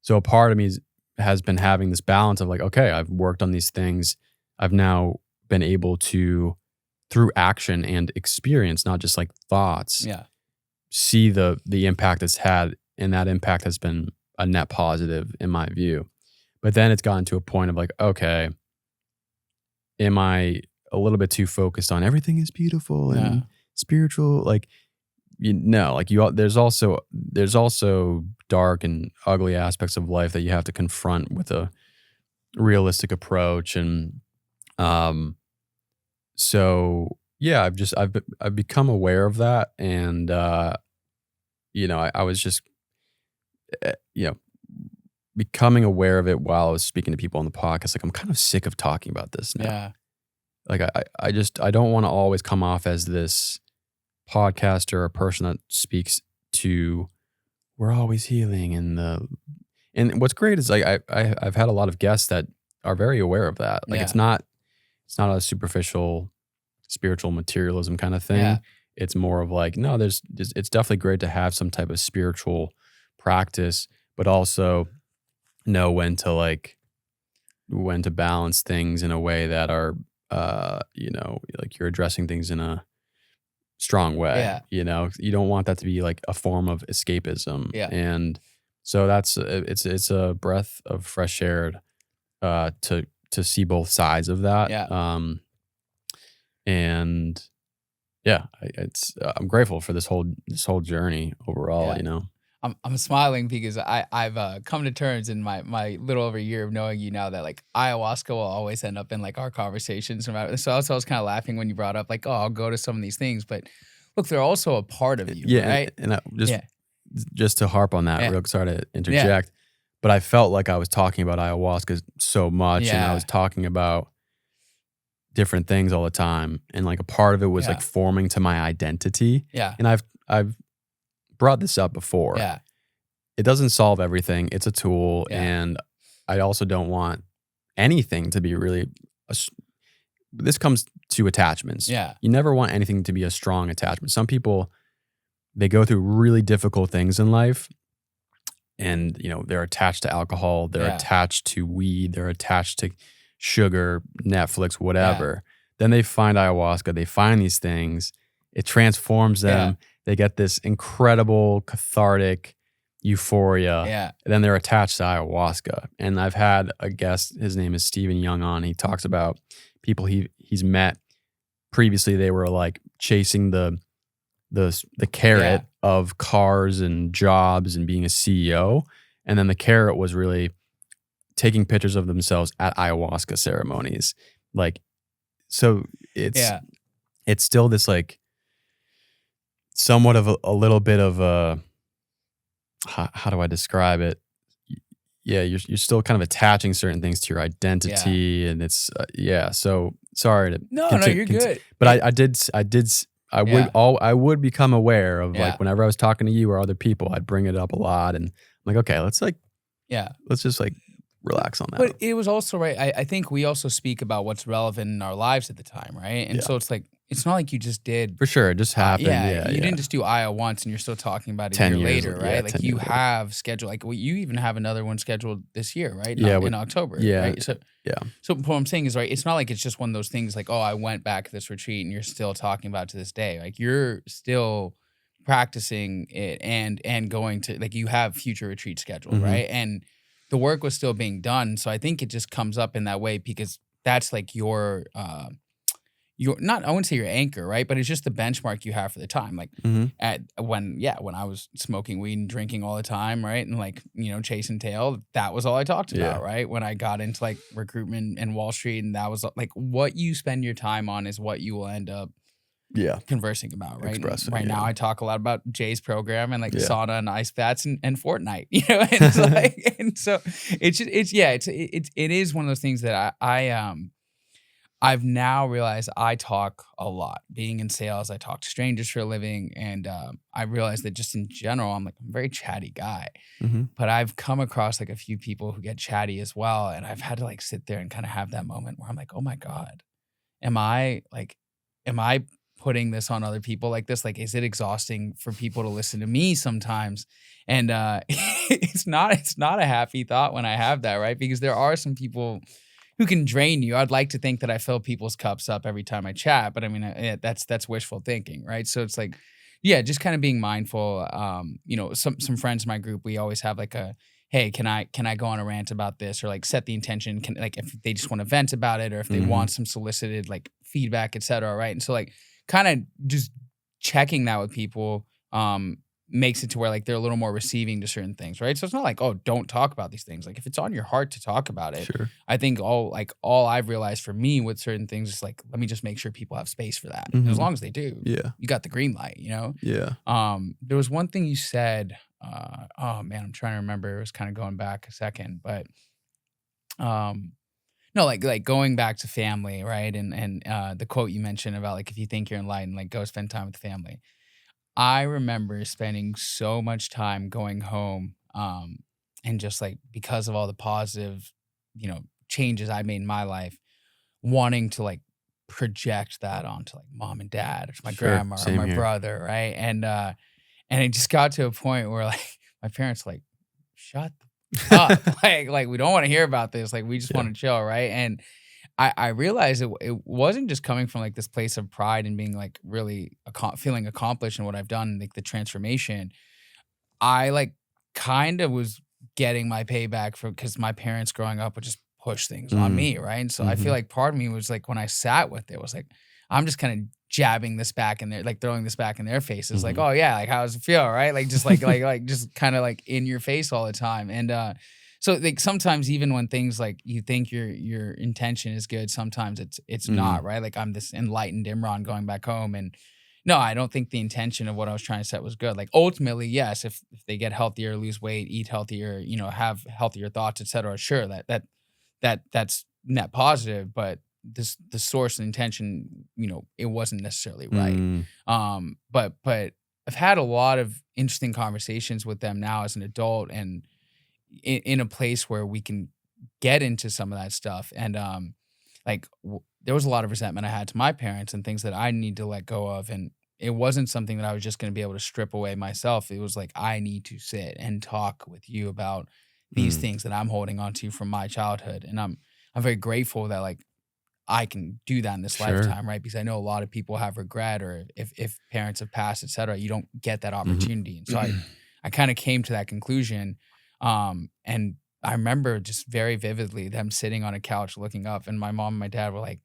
so a part of me has been having this balance of like, okay, I've worked on these things. I've now been able to, through action and experience, not just like thoughts, see the impact it's had. And that impact has been a net positive in my view. But then it's gotten to a point of like, okay, am I a little bit too focused on everything is beautiful and spiritual? Like there's also dark and ugly aspects of life that you have to confront with a realistic approach. And so yeah, I've become aware of that. And I was just becoming aware of it while I was speaking to people on the podcast. Like, I'm kind of sick of talking about this now.
Yeah.
Like, I don't want to always come off as this podcaster or person that speaks to, we're always healing. And what's great is like, I've had a lot of guests that are very aware of that. Like, it's not a superficial spiritual materialism kind of thing.
Yeah.
It's more of like, no, it's definitely great to have some type of spiritual practice, but also know when to balance things in a way that are, like you're addressing things in a strong way.
Yeah.
You don't want that to be like a form of escapism.
Yeah.
And so it's a breath of fresh air to see both sides of that.
Yeah.
And yeah, I'm grateful for this whole journey overall.
Yeah. I'm smiling because I've come to terms in my little over a year of knowing you now that like ayahuasca will always end up in like our conversations. So I was kind of laughing when you brought up like, oh, I'll go to some of these things, but look, they're also a part of you, right?
And just to harp on that, real sorry to interject,
Yeah.
but I felt like I was talking about ayahuasca so much, and I was talking about different things all the time, and like a part of it was like forming to my identity.
Yeah.
And I've brought this up before.
Yeah.
It doesn't solve everything. It's a tool.
Yeah.
And I also don't want anything to be really, this comes to attachments.
Yeah.
You never want anything to be a strong attachment. Some people, they go through really difficult things in life, and they're attached to alcohol. They're attached to weed. They're attached to sugar, Netflix, whatever. Then they find ayahuasca. They find these things. It transforms them. They get this incredible cathartic euphoria.
Yeah.
And then they're attached to ayahuasca. And I've had a guest, his name is Stephen Young, on. He talks about people he's met previously. They were like chasing the carrot of cars and jobs and being a CEO. And then the carrot was really taking pictures of themselves at ayahuasca ceremonies. Like, so it's still this like somewhat of a little bit of a, how do I describe it? Yeah, you're still kind of attaching certain things to your identity, and it's So sorry to
you're good.
But I would become aware of like whenever I was talking to you or other people, I'd bring it up a lot, and I'm like, okay, let's just like relax on that.
But it was also right. I think we also speak about what's relevant in our lives at the time, right? And so it's like, it's not like you just did.
For sure, it just happened.
You didn't just do Aya once and you're still talking about it a year later, right? Like you have scheduled, like you even have another one scheduled this year, right? In October, right? So what I'm saying is, right, it's not like it's just one of those things like, oh, I went back to this retreat and you're still talking about it to this day. Like you're still practicing it and going to, like, you have future retreats scheduled, right? And the work was still being done. So I think it just comes up in that way because that's like your not, I wouldn't say your anchor, right? But it's just the benchmark you have for the time. Like when I was smoking weed and drinking all the time, right? And like, chasing tail, that was all I talked about, right? When I got into like recruitment and Wall Street, and that was like what you spend your time on is what you will end up conversing about, right? Now I talk a lot about Jay's program and like sauna and ice baths and Fortnite, and it's like, and so it is one of those things that I've now realized I talk a lot. Being in sales, I talk to strangers for a living, and I realized that just in general, I'm a very chatty guy. But I've come across like a few people who get chatty as well, and I've had to like sit there and kind of have that moment where I'm like, oh my God, am I putting this on other people like this? Like, is it exhausting for people to listen to me sometimes? And it's not a happy thought when I have that, right? Because there are some people who can drain you. I'd like to think that I fill people's cups up every time I chat, but I mean, that's wishful thinking, right? So it's like, just kind of being mindful. Some friends in my group, we always have like a, hey, can I go on a rant about this, or like set the intention, like if they just want to vent about it, or if they want some solicited like feedback, et cetera, right? And so like kind of just checking that with people makes it to where like they're a little more receiving to certain things, right? So it's not like, oh, don't talk about these things. Like if it's on your heart to talk about it,
Sure.
I think all I've realized for me with certain things is like, let me just make sure people have space for that.
Mhm.
As long as they do,
Yeah.
you got the green light, you know?
Yeah.
There was one thing you said, oh man, I'm trying to remember. It was kind of going back a second, but no, like going back to family, right? And the quote you mentioned about like if you think you're enlightened, like go spend time with the family. I remember spending so much time going home, and just like because of all the positive, changes I made in my life, wanting to like project that onto like mom and dad or my
Sure.
grandma or
Same
my
here.
brother, right? And it just got to a point where like my parents were like, shut up. like we don't want to hear about this. Like we just
Yeah.
want to chill, right? And I realized it wasn't just coming from like this place of pride and being like really feeling accomplished in what I've done, like the transformation. I like kind of was getting my payback for because my parents growing up would just push things on me, right? And so I feel like part of me was like when I sat with it was like I'm just kind of jabbing this back in there, like throwing this back in their faces, like oh yeah, like how does it feel, right? Like just like just kind of like in your face all the time, and so like sometimes even when things like you think your intention is good, sometimes it's not, right? Like I'm this enlightened Imran going back home and no, I don't think the intention of what I was trying to set was good. Like ultimately, yes, if they get healthier, lose weight, eat healthier, have healthier thoughts, etc. Sure, that's net positive, but the source and intention, it wasn't necessarily right. But I've had a lot of interesting conversations with them now as an adult and in a place where we can get into some of that stuff. And there was a lot of resentment I had to my parents and things that I need to let go of. And it wasn't something that I was just going to be able to strip away myself. It was like, I need to sit and talk with you about these things that I'm holding on to from my childhood. And I'm very grateful that like I can do that in this lifetime, right? Because I know a lot of people have regret or if parents have passed, et cetera, you don't get that opportunity. And so I kind of came to that conclusion. And I remember just very vividly them sitting on a couch looking up and my mom and my dad were like,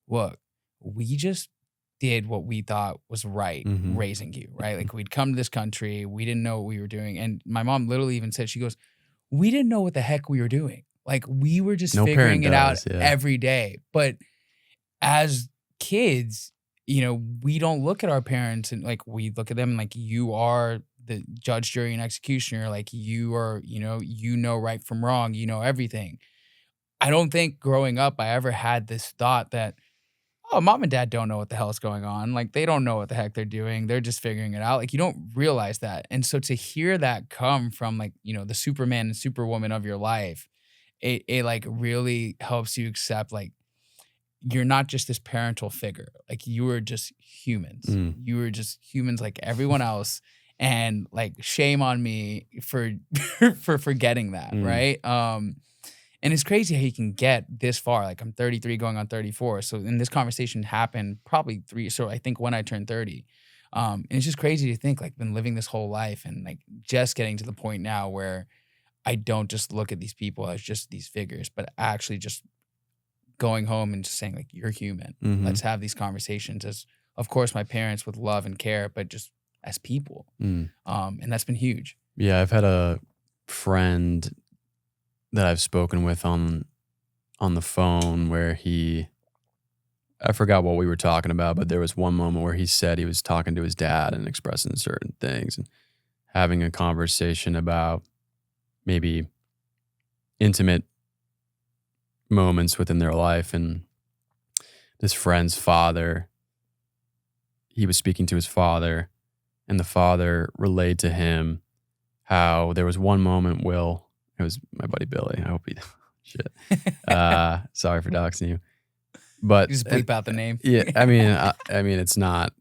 look, we just did what we thought was right raising you, right? Like we'd come to this country, we didn't know what we were doing. And my mom literally even said, she goes, we didn't know what the heck we were doing. Like we were just figuring it out every day. But as kids, we don't look at our parents and like we look at them like you are the judge, jury, and executioner. Like you are, right from wrong, everything. I don't think growing up I ever had this thought that, oh, mom and dad don't know what the hell is going on. Like they don't know what the heck they're doing. They're just figuring it out. Like you don't realize that. And so to hear that come from like, the Superman and Superwoman of your life, it like really helps you accept like you're not just this parental figure. Like you were just humans. You were just humans like everyone else. And like shame on me for for forgetting that, right? And it's crazy how you can get this far. Like I'm 33 going on 34. So and this conversation happened probably I think when I turned 30. And it's just crazy to think like been living this whole life and like just getting to the point now where I don't just look at these people as just these figures, but actually just going home and just saying like, you're human. Let's have these conversations as, of course, my parents with love and care, but just as people. And that's been huge.
Yeah. I've had a friend that I've spoken with on the phone where I forgot what we were talking about, but there was one moment where he said he was talking to his dad and expressing certain things and having a conversation about maybe intimate moments within their life. And this friend's father, he was speaking to his father and the father relayed to him how there was one moment, it was my buddy Billy. I hope he shit. Sorry for doxing you. But
you just bleep out the name.
Yeah, I mean, it's not.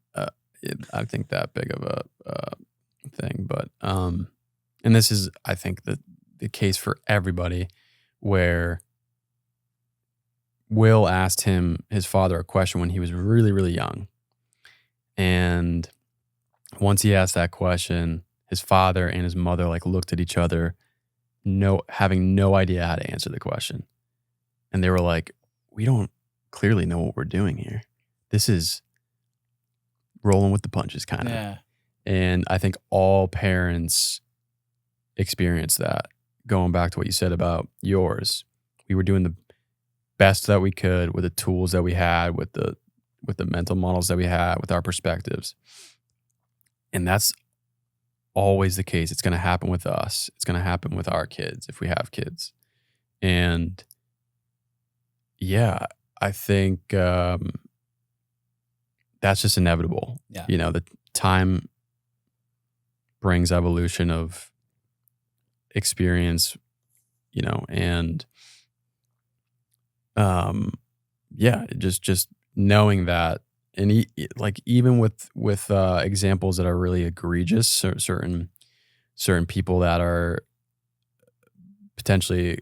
I think that big of a thing, but and this is, I think, the case for everybody, where Will asked his father a question when he was really, really young, and once he asked that question, his father and his mother like looked at each other, having no idea how to answer the question. And they were like, we don't clearly know what we're doing here. This is rolling with the punches kind of.
Yeah.
And I think all parents experience that. Going back to what you said about yours, we were doing the best that we could with the tools that we had, with the mental models that we had, with our perspectives. And that's always the case. It's going to happen with us. It's going to happen with our kids if we have kids. And yeah, I think that's just inevitable.
Yeah.
The time brings evolution of experience, and just knowing that, and even with examples that are really egregious, certain people that are potentially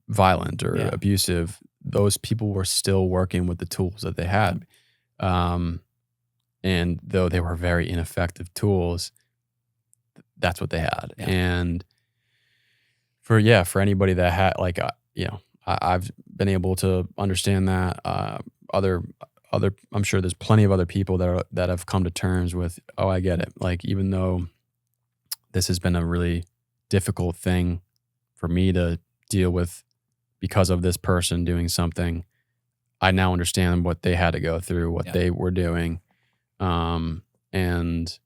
violent or abusive, those people were still working with the tools that they had, and though they were very ineffective tools, that's what they had. And for anybody that had I've been able to understand that. Other, I'm sure there's plenty of other people that have come to terms with, oh, I get it. Like, even though this has been a really difficult thing for me to deal with because of this person doing something, I now understand what they had to go through, what they were doing. And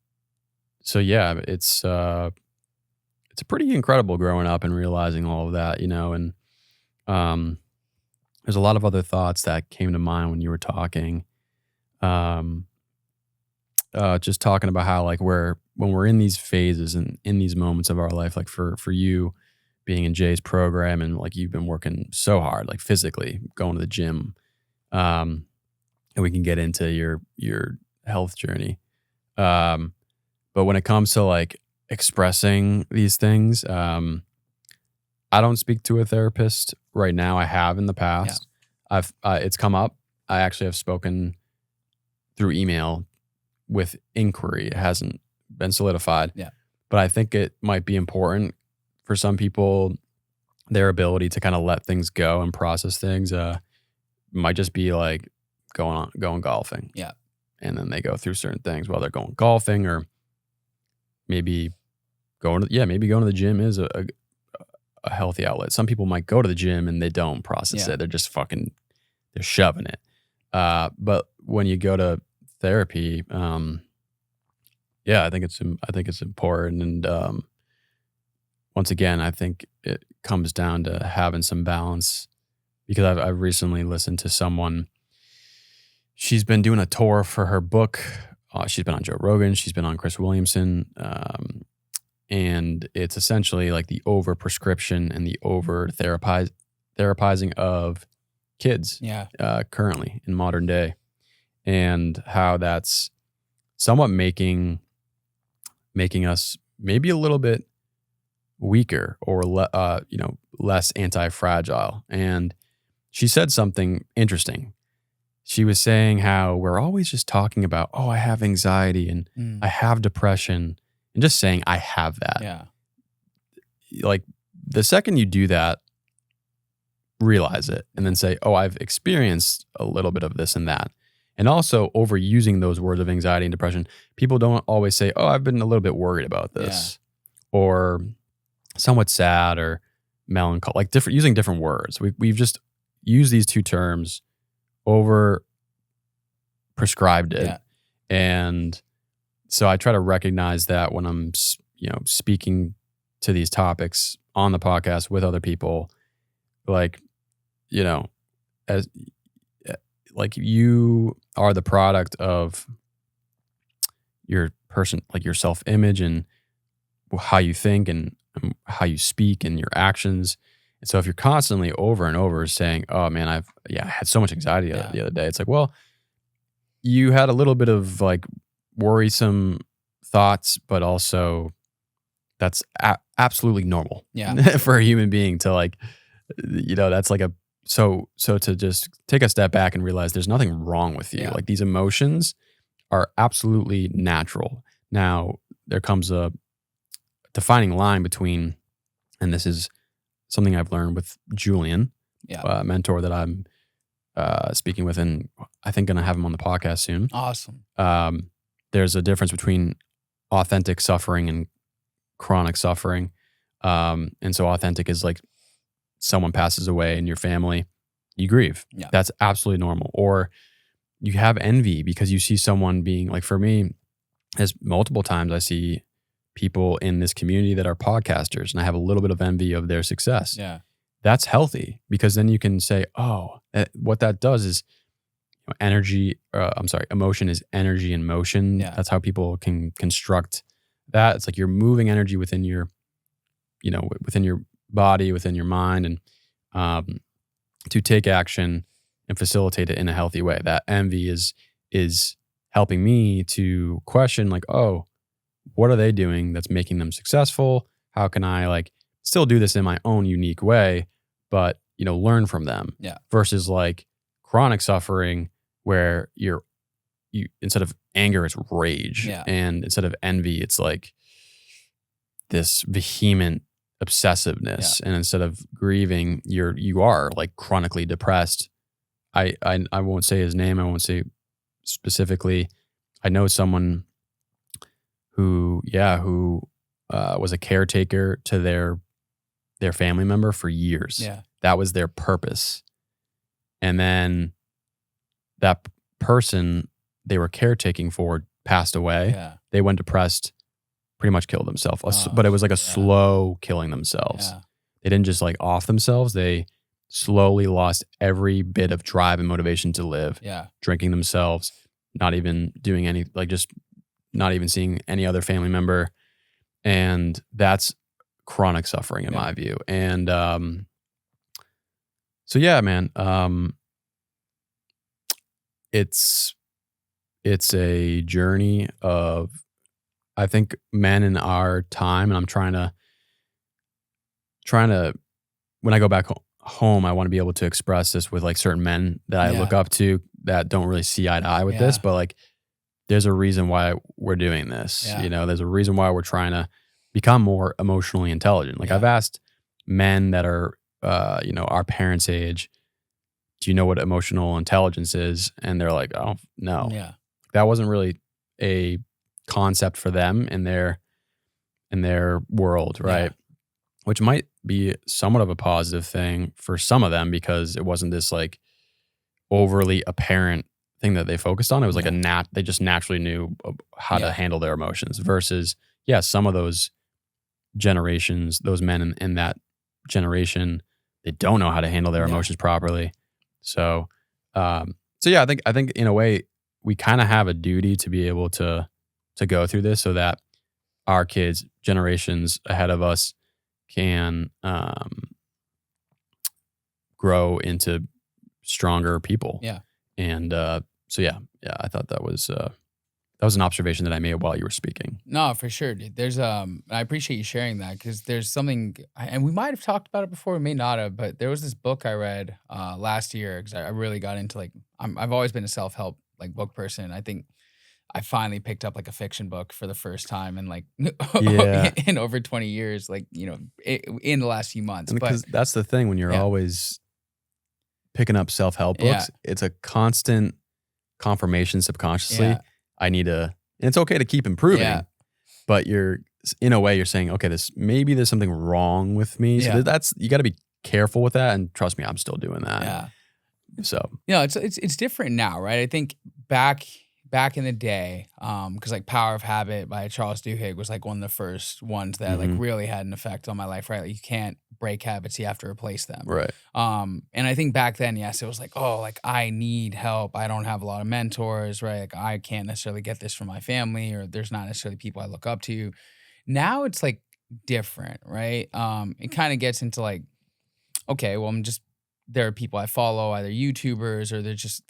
so, yeah, it's pretty incredible growing up and realizing all of that, and there's a lot of other thoughts that came to mind when you were talking. Just talking about how, like, when we're in these phases and in these moments of our life, like for you being in Jay's program, and like you've been working so hard, like physically going to the gym, and we can get into your health journey. But when it comes to like expressing these things, I don't speak to a therapist right now. I have in the past. Yeah. It's come up. I actually have spoken through email with inquiry. It hasn't been solidified.
Yeah.
But I think it might be important for some people, their ability to kind of let things go and process things might just be like going golfing.
Yeah.
And then they go through certain things while they're going golfing, or maybe going to the gym is a healthy outlet. Some people might go to the gym and they don't process it. They're just they're shoving it. But when you go to therapy, I think it's important. And once again, I think it comes down to having some balance, because I've recently listened to someone. She's been doing a tour for her book. She's been on Joe Rogan. She's been on Chris Williamson. And it's essentially like the over prescription and the over therapizing of kids currently in modern day, and how that's somewhat making us maybe a little bit weaker or less anti-fragile. And she said something interesting. She was saying how we're always just talking about, oh, I have anxiety and I have depression. And just saying, I have that.
Yeah.
Like, the second you do that, realize it, and then say, oh, I've experienced a little bit of this and that. And also, overusing those words of anxiety and depression, people don't always say, oh, I've been a little bit worried about this, or somewhat sad or melancholy, like using different words. We've just used these two terms, over prescribed it. And so I try to recognize that when I'm, speaking to these topics on the podcast with other people, like, as like you are the product of your person, like your self-image and how you think and how you speak and your actions. And so if you're constantly over and over saying, oh man, I had so much anxiety the other day. It's like, well, you had a little bit of like worrisome thoughts, but also that's absolutely normal for a human being to like, that's like so to just take a step back and realize there's nothing wrong with you. Like, these emotions are absolutely natural. Now, there comes a defining line between, and this is something I've learned with Julian, a mentor that I'm speaking with, and I think going to have him on the podcast soon.
Awesome.
There's a difference between authentic suffering and chronic suffering. And so authentic is like someone passes away in your family, you grieve.
Yeah.
That's absolutely normal. Or you have envy because you see someone being like, for me, as multiple times I see people in this community that are podcasters and I have a little bit of envy of their success.
Yeah.
That's healthy because then you can say, oh, what that does is emotion is energy in motion.
Yeah.
That's how people can construct that. It's like you're moving energy within your, within your body, within your mind, and to take action and facilitate it in a healthy way. That envy is helping me to question like, oh, what are they doing that's making them successful? How can I like still do this in my own unique way, but learn from them?
Yeah.
Versus like chronic suffering where you instead of anger, it's rage.
Yeah.
And instead of envy, it's like this vehement obsessiveness.
Yeah.
And instead of grieving, you are like chronically depressed. I won't say his name. I won't say specifically. I know someone who was a caretaker to their family member for years.
Yeah.
That was their purpose. And then that person they were caretaking for passed away.
Yeah.
They went depressed, pretty much killed themselves. But it was like a slow killing themselves.
Yeah.
They didn't just like off themselves. They slowly lost every bit of drive and motivation to live.
Yeah.
Drinking themselves, not even doing any, like just not even seeing any other family member. And that's chronic suffering in my view. And so yeah, man, it's a journey of, I think, men in our time, and I'm trying to when I go back home, I want to be able to express this with like certain men that I look up to that don't really see eye to eye with this, but like there's a reason why we're doing this.
Yeah.
There's a reason why we're trying to become more emotionally intelligent. Like I've asked men that are our parents' age, do you know what emotional intelligence is? And they're like, oh no.
Yeah.
That wasn't really a concept for them in their world, right?
Yeah.
Which might be somewhat of a positive thing for some of them because it wasn't this like overly apparent thing that they focused on. It was like they just naturally knew how to handle their emotions versus, some of those generations, those men in that generation, they don't know how to handle their emotions properly. So, I think in a way we kind of have a duty to be able to go through this so that our kids, generations ahead of us, can grow into stronger people.
Yeah.
And I thought that was an observation that I made while you were speaking.
No, for sure, dude. There's I appreciate you sharing that because there's something, and we might have talked about it before, we may not have, but there was this book I read last year because I really got into like I've always been a self-help like book person. I think I finally picked up like a fiction book for the first time in like in over 20 years, like in the last few months.
Because that's the thing when you're always picking up self-help books, it's a constant confirmation subconsciously.
Yeah.
I need to, and it's okay to keep improving, but you're in a way you're saying, okay, maybe there's something wrong with me. So you got to be careful with that. And trust me, I'm still doing that.
Yeah.
So,
it's different now, right? I think back in the day, because like Power of Habit by Charles Duhigg was like one of the first ones that like really had an effect on my life, right? Like you can't break habits, you have to replace them.
Right.
And I think back then, yes, it was like, oh, like I need help. I don't have a lot of mentors, right? Like I can't necessarily get this from my family, or there's not necessarily people I look up to. Now it's like different, right? It kind of gets into like, okay, well, there are people I follow, either YouTubers or they're just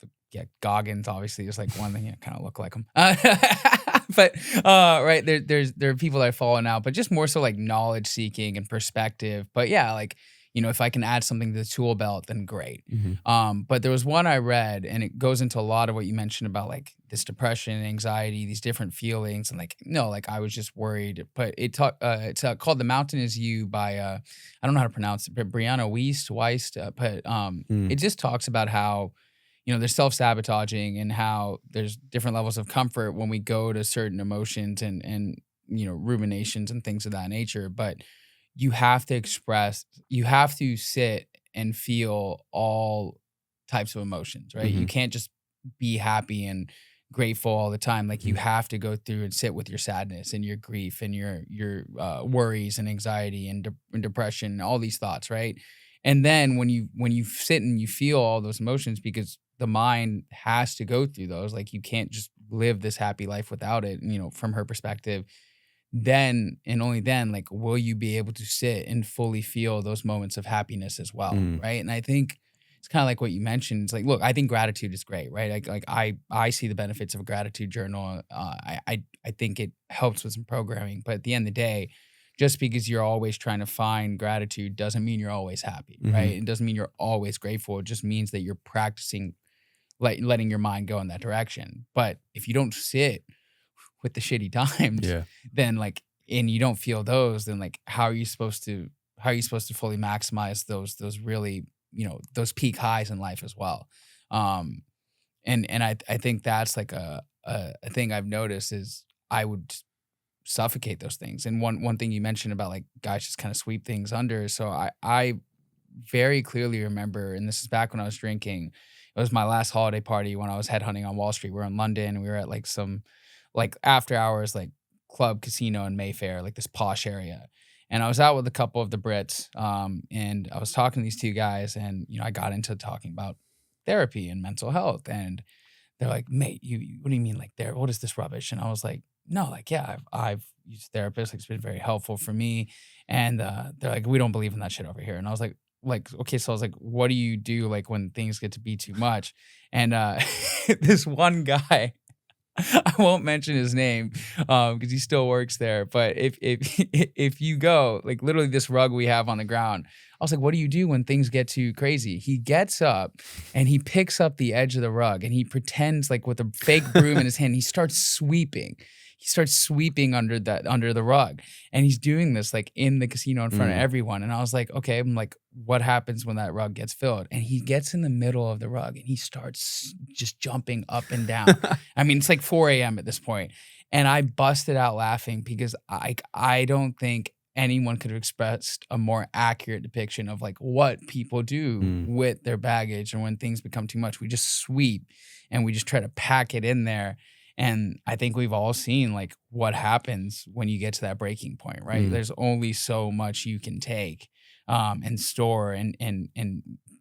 Goggins, obviously, is like one thing. Kind of look like him, but right there are people that I follow now, but just more so like knowledge seeking and perspective. But like if I can add something to the tool belt, then great. But there was one I read, and it goes into a lot of what you mentioned about like this depression, anxiety, these different feelings, and like I was just worried. But it's called "The Mountain Is You" by I don't know how to pronounce it, but Brianna Wiest. But it just talks about how there's self-sabotaging and how there's different levels of comfort when we go to certain emotions and ruminations and things of that nature. But you have to sit and feel all types of emotions, right? You can't just be happy and grateful all the time. Like you have to go through and sit with your sadness and your grief and your worries and anxiety and depression and all these thoughts, right? And then when you sit and you feel all those emotions, because the mind has to go through those, like you can't just live this happy life without it, from her perspective, then and only then, like, will you be able to sit and fully feel those moments of happiness as well, right? And I think it's kind of like what you mentioned. It's like, look, I think gratitude is great, right? I see the benefits of a gratitude journal. I think it helps with some programming, but at the end of the day, just because you're always trying to find gratitude doesn't mean you're always happy, right? It doesn't mean you're always grateful. It just means that you're practicing letting your mind go in that direction. But if you don't sit with the shitty times, then and you don't feel those, then how are you supposed to fully maximize those really, those peak highs in life as well? And I think that's like a thing I've noticed is I would suffocate those things. And one thing you mentioned about like guys just kind of sweep things under. So I very clearly remember, and this is back when I was drinking. It was my last holiday party when I was headhunting on Wall Street. We were in London. We were at like some after hours club casino in Mayfair, like this posh area. And I was out with a couple of the Brits, and I was talking to these two guys, and I got into talking about therapy and mental health, and they're like, "Mate, what do you mean what is this rubbish?" And I was like, "No, yeah, I've used therapists. It's been very helpful for me." And they're like, "We don't believe in that shit over here." And I was like, okay, so I was like, "What do you do when things get to be too much?" And this one guy, I won't mention his name because he still works there. But if you go, literally this rug we have on the ground, I was like, "What do you do when things get too crazy?" He gets up and he picks up the edge of the rug and he pretends with a fake broom in his hand. He starts sweeping. He starts sweeping under the rug, and he's doing this in the casino in front of everyone. And I was like, okay, I'm like, what happens when that rug gets filled? And he gets in the middle of the rug and he starts just jumping up and down. I mean, it's 4 a.m. at this point. And I busted out laughing because I don't think anyone could have expressed a more accurate depiction of what people do with their baggage. And when things become too much, we just sweep and we just try to pack it in there. And I think we've all seen what happens when you get to that breaking point, right? There's only so much you can take and store and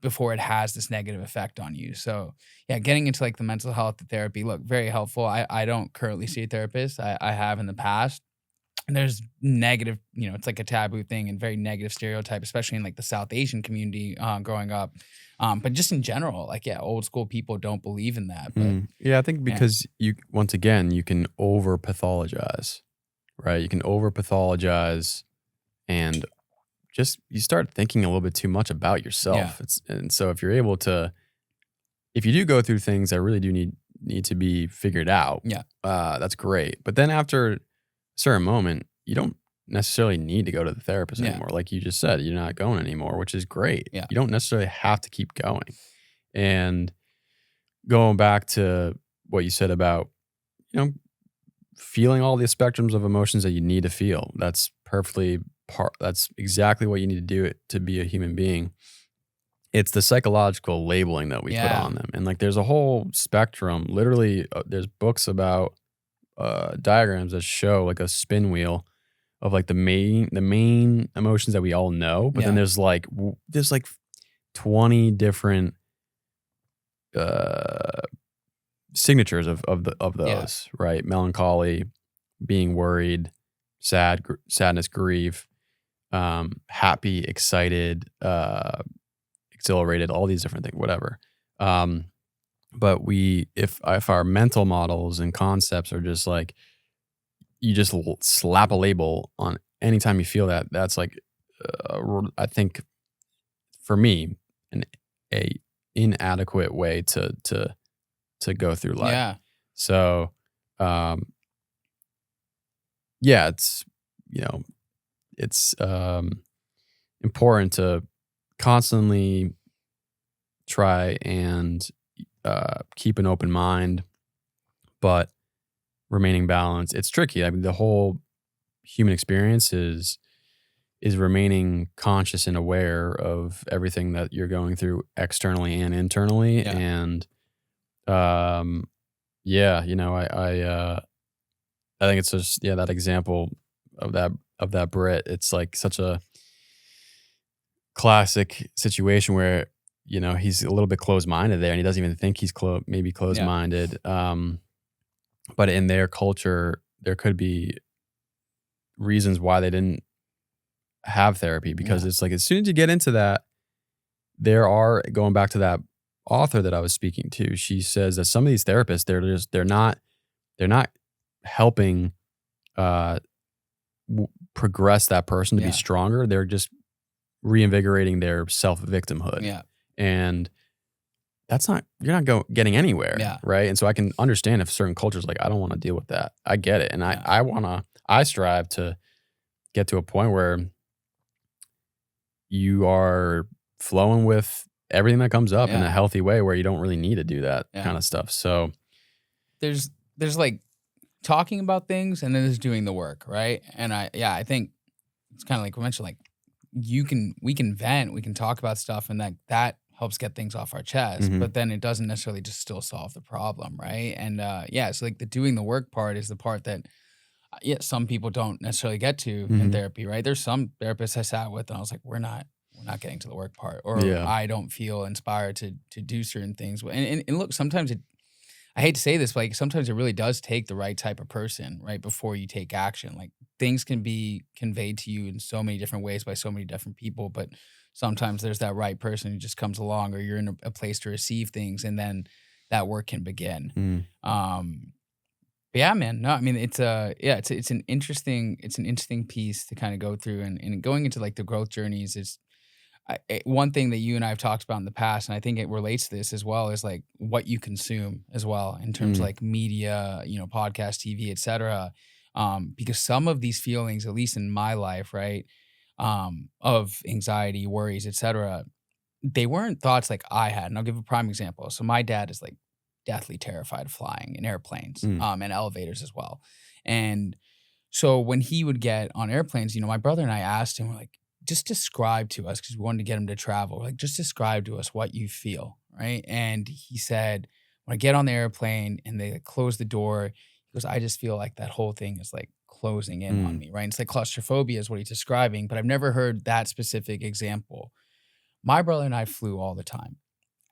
before it has this negative effect on you. So yeah, getting into the mental health therapy, look, very helpful. I don't currently see a therapist. I have in the past. And there's negative, it's a taboo thing and very negative stereotype, especially in the South Asian community growing up. But just in general, old school people don't believe in that. But
yeah, I think because you can over pathologize, right? You can over pathologize and just you start thinking a little bit too much about yourself. And so if you're able to, if you do go through things that really do need to be figured out, that's great. But then after a certain moment, you don't necessarily need to go to the therapist anymore. Like you just said, you're not going anymore, which is great. You don't necessarily have to keep going. And going back to what you said about, feeling all the spectrums of emotions that you need to feel, that's that's exactly what you need to do to be a human being. It's the psychological labeling that we put on them. And there's a whole spectrum. Literally, there's books about diagrams that show a spin wheel of the main emotions that we all know, but then there's 20 different signatures of those, right? Melancholy, being worried, sadness, grief, happy, excited, exhilarated, all these different things, whatever. But if our mental models and concepts are just you just slap a label on anytime you feel that, that's I think for me a inadequate way to go through life.
Yeah.
So it's important to constantly try and keep an open mind, but remaining balanced. It's tricky. I mean, the whole human experience is remaining conscious and aware of everything that you're going through externally and internally.
Yeah.
And, you know, I think it's just, that example of that Brit. It's like such a classic situation where, you know, he's a little bit closed-minded there and he doesn't even think he's maybe closed-minded. But in their culture, there could be reasons why they didn't have therapy, because it's like, as soon as you get into that, going back to that author that I was speaking to, she says that some of these therapists, they're not helping progress that person to be stronger. They're just reinvigorating their self-victimhood.
Yeah.
And you're not getting anywhere. Right. And so I can understand if certain cultures like, I don't want to deal with that. I get it. And I strive to get to a point where you are flowing with everything that comes up in a healthy way, where you don't really need to do that kind of stuff. So
there's like talking about things, and then there's doing the work. Right. And I think it's kind of like we mentioned, like we can vent, we can talk about stuff, and that helps get things off our chest, but then it doesn't necessarily just still solve the problem. Right. And so like the doing the work part is the part that some people don't necessarily get to in therapy, right? There's some therapists I sat with and I was like, we're not getting to the work part, or I don't feel inspired to do certain things. And look, sometimes I hate to say this, but like sometimes it really does take the right type of person, right, before you take action. Like things can be conveyed to you in so many different ways by so many different people, but sometimes there's that right person who just comes along, or you're in a place to receive things, and then that work can begin. But yeah, man. No, I mean it's an interesting piece to kind of go through, and going into like the growth journeys is one thing that you and I have talked about in the past, and I think it relates to this as well, is like what you consume as well in terms of like media, you know, podcast, TV, etc. Because some of these feelings, at least in my life, right, of anxiety, worries, etc., they weren't thoughts like I had. And I'll give a prime example. So my dad is like deathly terrified of flying in airplanes, and elevators as well. And so when he would get on airplanes, you know, my brother and I asked him, we're like, just describe to us, because we wanted to get him to travel. We're like, just describe to us what you feel, right? And he said, when I get on the airplane and they like, close the door, he goes, I just feel like that whole thing is like closing in on me, right? And it's like claustrophobia is what he's describing, but I've never heard that specific example. My brother and I flew all the time.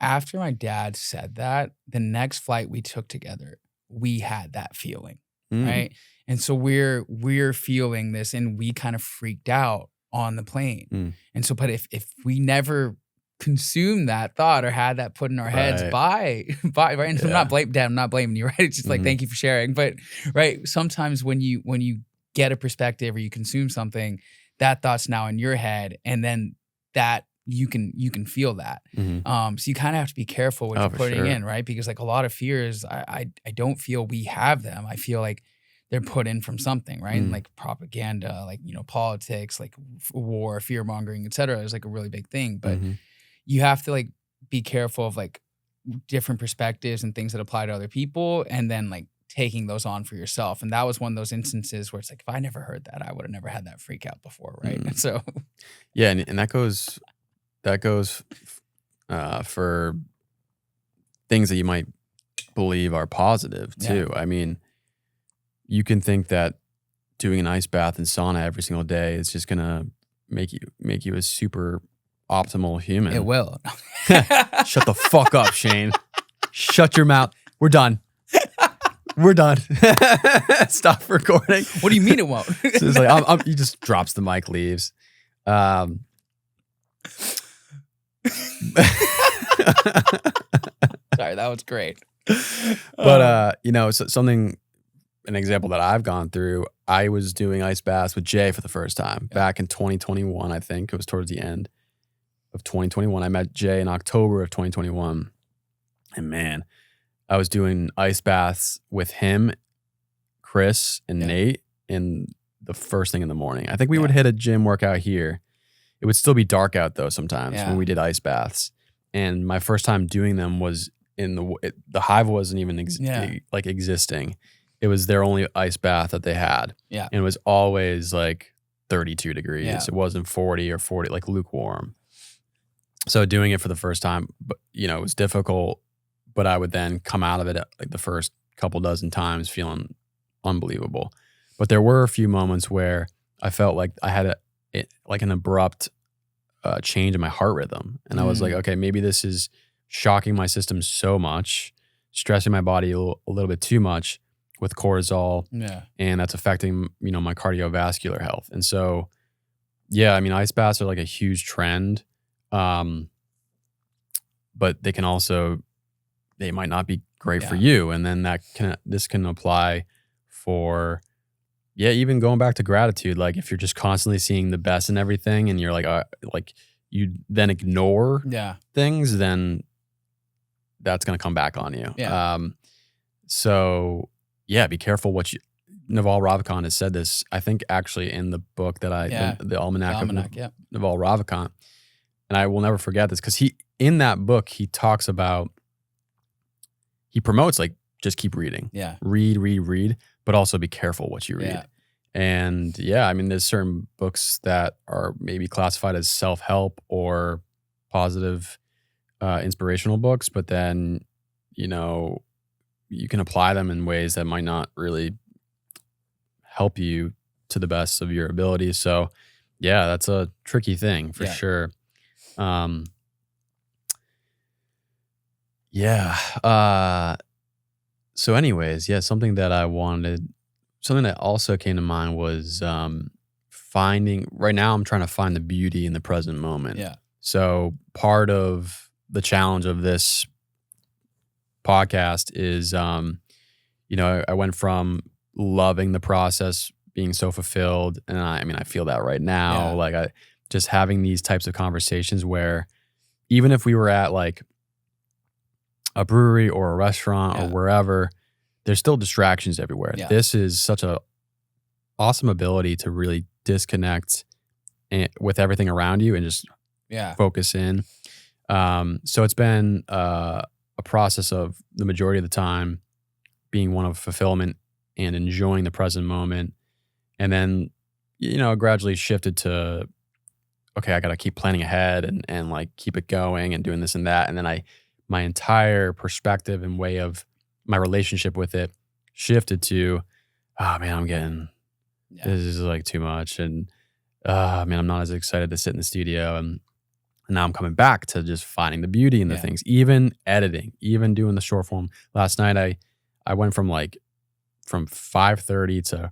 After my dad said that, the next flight we took together, we had that feeling, right? And so we're feeling this, and we kind of freaked out on the plane. And so, but if we never consumed that thought or had that put in our heads by right, and so I'm not blaming you, right? It's just like, thank you for sharing. But right, sometimes when you get a perspective or you consume something, that thought's now in your head, and then that you can feel that. So you kind of have to be careful what you're putting in, right? Because like a lot of fears, I don't feel we have them. I feel like they're put in from something, right? And like propaganda, like, you know, politics, like war, fear mongering, et cetera, is like a really big thing. But you have to like be careful of like different perspectives and things that apply to other people, and then like taking those on for yourself. And that was one of those instances where it's like, if I never heard that, I would have never had that freak out before, right? So
yeah, and that goes for things that you might believe are positive too. I mean, you can think that doing an ice bath and sauna every single day is just gonna make you a super optimal human.
It will.
Shut the fuck up, Shane. Shut your mouth. We're done. We're done. Stop recording.
What do you mean it won't?
So it's like he just drops the mic, leaves.
Sorry, that was great.
But you know, an example that I've gone through, I was doing ice baths with Jay for the first time back in 2021. I think it was towards the end of 2021. I met Jay in October of 2021, and man, I was doing ice baths with him, Chris, and Nate in the first thing in the morning. I think we would hit a gym workout here. It would still be dark out though sometimes when we did ice baths. And my first time doing them was in the hive wasn't even existing. it was their only ice bath that they had.
Yeah.
And it was always like 32 degrees.
Yeah.
It wasn't 40 or 40, like lukewarm. So doing it for the first time, but it was difficult, but I would then come out of it like the first couple dozen times feeling unbelievable. But there were a few moments where I felt like I had an abrupt change in my heart rhythm. And I was like, okay, maybe this is shocking my system so much, stressing my body a little bit too much with cortisol.
Yeah.
And that's affecting, my cardiovascular health. And so, yeah, I mean, ice baths are like a huge trend. But they can also, they might not be great for you. And then this can apply for, even going back to gratitude. Like if you're just constantly seeing the best in everything and you're like you then ignore things, then that's going to come back on you.
Yeah.
So yeah, be careful what Naval Ravikant has said this, I think actually in the book that the Almanac of Naval Ravikant. And I will never forget this because in that book, he talks about, he promotes like, just keep reading.
Yeah.
Read, but also be careful what you read.
Yeah.
And I mean, there's certain books that are maybe classified as self-help or positive, inspirational books, but then, you can apply them in ways that might not really help you to the best of your ability. So yeah, that's a tricky thing for sure. So anyways, something that also came to mind was right now I'm trying to find the beauty in the present moment.
Yeah.
So part of the challenge of this podcast is, I went from loving the process, being so fulfilled. And I feel that right now, like I just having these types of conversations where even if we were at like a brewery or a restaurant or wherever, there's still distractions everywhere.
Yeah.
This is such a awesome ability to really disconnect with everything around you and just focus in. So it's been a process of the majority of the time being one of fulfillment and enjoying the present moment. And then, gradually shifted to, okay, I got to keep planning ahead and like keep it going and doing this and that. And then my entire perspective and way of my relationship with it shifted to, oh man, this is like too much. And man, I'm not as excited to sit in the studio. And now I'm coming back to just finding the beauty in the things, even editing, even doing the short form. Last night, I went from 5:30 to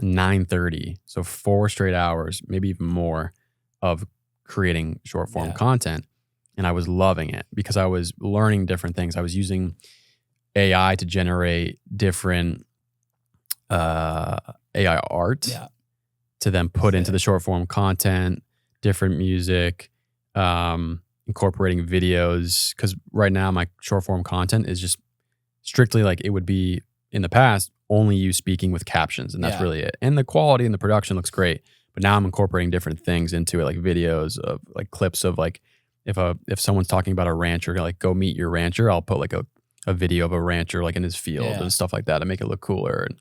9:30. So 4 straight hours, maybe even more, of creating short form content. And I was loving it because I was learning different things. I was using AI to generate different AI art to then put into the short form content, different music, incorporating videos. Because right now my short form content is just strictly like it would be in the past, only you speaking with captions, and that's really it. And the quality and the production looks great. But now I'm incorporating different things into it, like videos of like clips of like if someone's talking about a rancher, like go meet your rancher, I'll put like a video of a rancher like in his field and stuff like that to make it look cooler and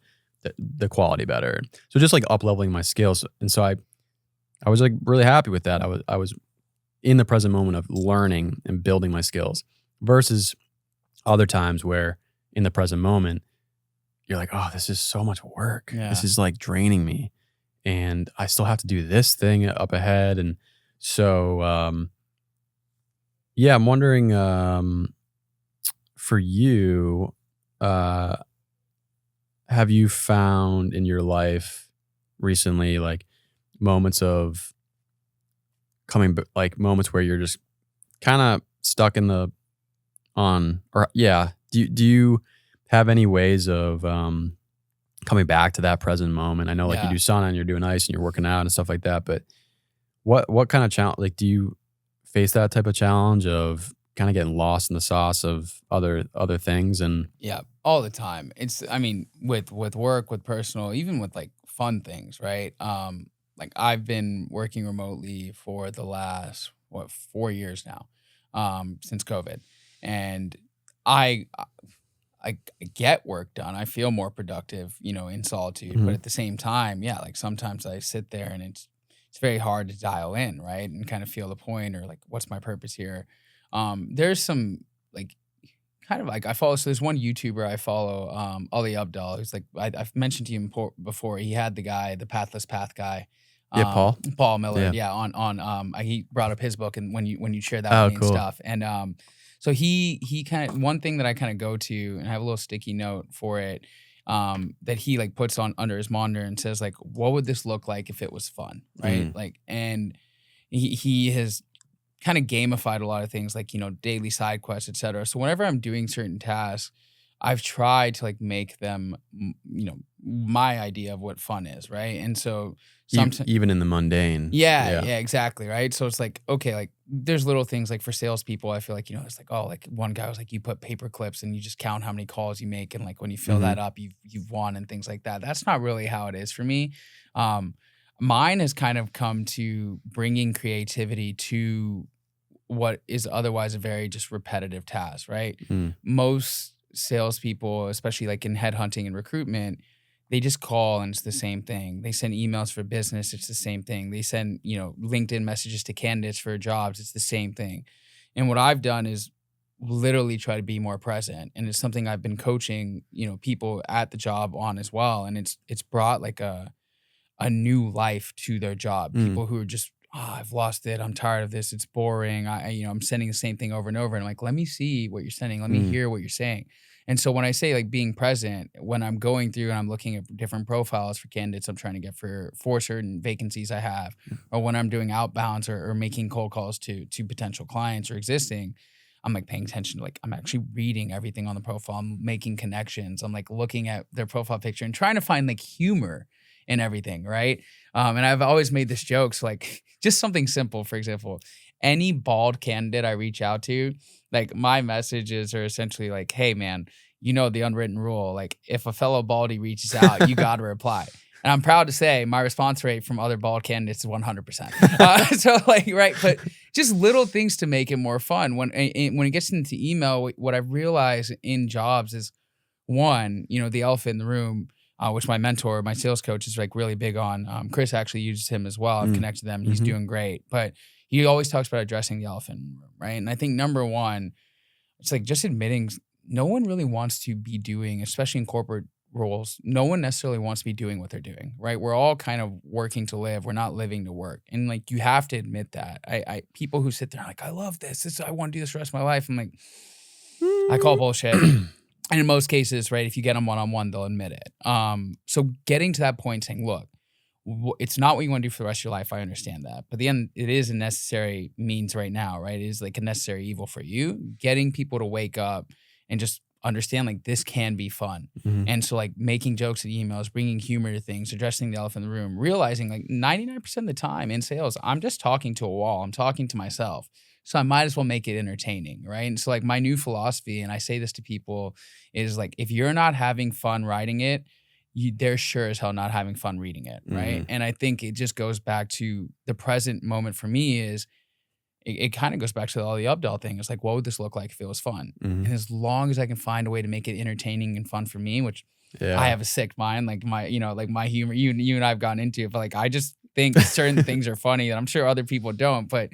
the quality better. So just like up leveling my skills. And so I was like really happy with that. I was in the present moment of learning and building my skills versus other times where in the present moment you're like, oh, this is so much work. This is like draining me. And I still have to do this thing up ahead. And so, I'm wondering, for you, have you found in your life recently, like moments of moments where you're just kind of stuck in do you have any ways of, coming back to that present moment? I know like you do sauna and you're doing ice and you're working out and stuff like that, but what kind of challenge, like do you face that type of challenge of kind of getting lost in the sauce of other things? And
all the time. It's, with work, with personal, even with like fun things, right? Like I've been working remotely for the last 4 years now, since COVID. And I I get work done. I feel more productive, in solitude.
Mhm.
But at the same time, yeah, like sometimes I sit there and it's very hard to dial in, right? And kind of feel the point or like what's my purpose here. There's some like kind of like I follow. So there's one YouTuber I follow, Ali Abdaal, who's like I've mentioned to you before. He had the Pathless Path guy,
Yeah, Paul.
Paul Millard.
Yeah.
Yeah, on he brought up his book and when you shared that
Oh,
with me and
cool.
stuff. And so he kind of one thing that I kind of go to and I have a little sticky note for it. That he like puts on under his monitor and says like, what would this look like if it was fun, right?
Mm.
Like, and he has kind of gamified a lot of things like, daily side quests, et cetera. So whenever I'm doing certain tasks, I've tried to like make them, my idea of what fun is, right? And so sometimes
Even in the mundane.
yeah, exactly, right? So it's like, okay, like there's little things like for salespeople, I feel like, it's like, oh, like one guy was like, you put paper clips and you just count how many calls you make. And like when you fill that up, you've won and things like that. That's not really how it is for me. Mine has kind of come to bringing creativity to what is otherwise a very just repetitive task, right?
Mm.
Most salespeople, especially like in headhunting and recruitment, they just call and it's the same thing. They send emails for business, it's the same thing. They send, LinkedIn messages to candidates for jobs, it's the same thing. And what I've done is literally try to be more present. And it's something I've been coaching, people at the job on as well. And it's brought like a new life to their job.
Mm.
People who are just, I've lost it. I'm tired of this. It's boring. I'm sending the same thing over and over. And I'm like, let me see what you're sending. Let me hear what you're saying. And so when I say like being present, when I'm going through and I'm looking at different profiles for candidates I'm trying to get for certain vacancies I have, or when I'm doing outbounds or making cold calls to potential clients or existing, I'm like paying attention to like, I'm actually reading everything on the profile. I'm making connections. I'm like looking at their profile picture and trying to find like humor in everything, right? And I've always made this joke. So like just something simple, for example, any bald candidate I reach out to, like my messages are essentially like, hey man, the unwritten rule, like if a fellow baldy reaches out, you got to reply. And I'm proud to say my response rate from other bald candidates is 100%. So like, right. But just little things to make it more fun. When it gets into email, what I've realized in jobs is one, the elephant in the room, which my mentor, my sales coach is like really big on. Chris actually uses him as well. I've connected them. He's doing great. But he always talks about addressing the elephant in the room, right? And I think number one, it's like just admitting no one really wants to be doing, especially in corporate roles, no one necessarily wants to be doing what they're doing, right? We're all kind of working to live. We're not living to work. And like you have to admit that. I people who sit there like, I love this. I want to do this the rest of my life. I'm like, I call bullshit. And in most cases, right, if you get them one-on-one, they'll admit it. So getting to that point saying, look, it's not what you want to do for the rest of your life. I understand that. But at the end, it is a necessary means right now, right? It is like a necessary evil for you. Getting people to wake up and just understand like this can be fun. And so like making jokes in emails, bringing humor to things, addressing the elephant in the room, realizing like 99% of the time in sales, I'm just talking to a wall. I'm talking to myself. So I might as well make it entertaining, right? And so like my new philosophy, and I say this to people, is like if you're not having fun writing it, they're sure as hell not having fun reading it, right? And I think it just goes back to the present moment for me is it kind of goes back to all the Abdaal thing. It's like, what would this look like if it was fun? And as long as I can find a way to make it entertaining and fun for me, which I have a sick mind, like my, like my humor, you and I've gotten into it, but like I just think certain things are funny that I'm sure other people don't, but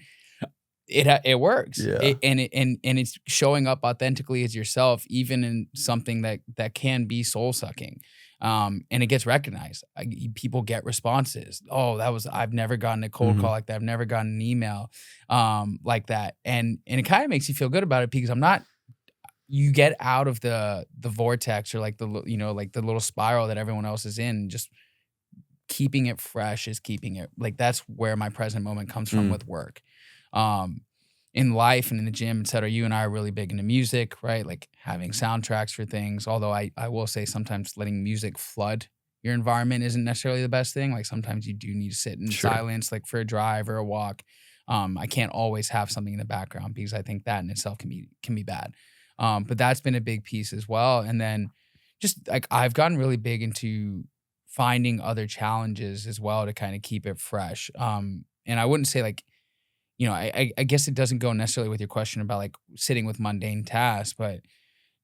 it works.
Yeah.
And it's showing up authentically as yourself, even in something that can be soul sucking. And it gets recognized. People get responses. Oh, I've never gotten a cold call like that. I've never gotten an email like that. And it kind of makes you feel good about it because you get out of the vortex or like like the little spiral that everyone else is in. Just keeping it fresh is keeping it like that's where my present moment comes from with work. In life and in the gym, et cetera, you and I are really big into music, right? Like having soundtracks for things. Although I will say sometimes letting music flood your environment isn't necessarily the best thing. Like sometimes you do need to sit in silence, like for a drive or a walk. I can't always have something in the background because I think that in itself can be bad. But that's been a big piece as well. And then just like I've gotten really big into finding other challenges as well to kind of keep it fresh. And I wouldn't say like, I guess it doesn't go necessarily with your question about like sitting with mundane tasks, but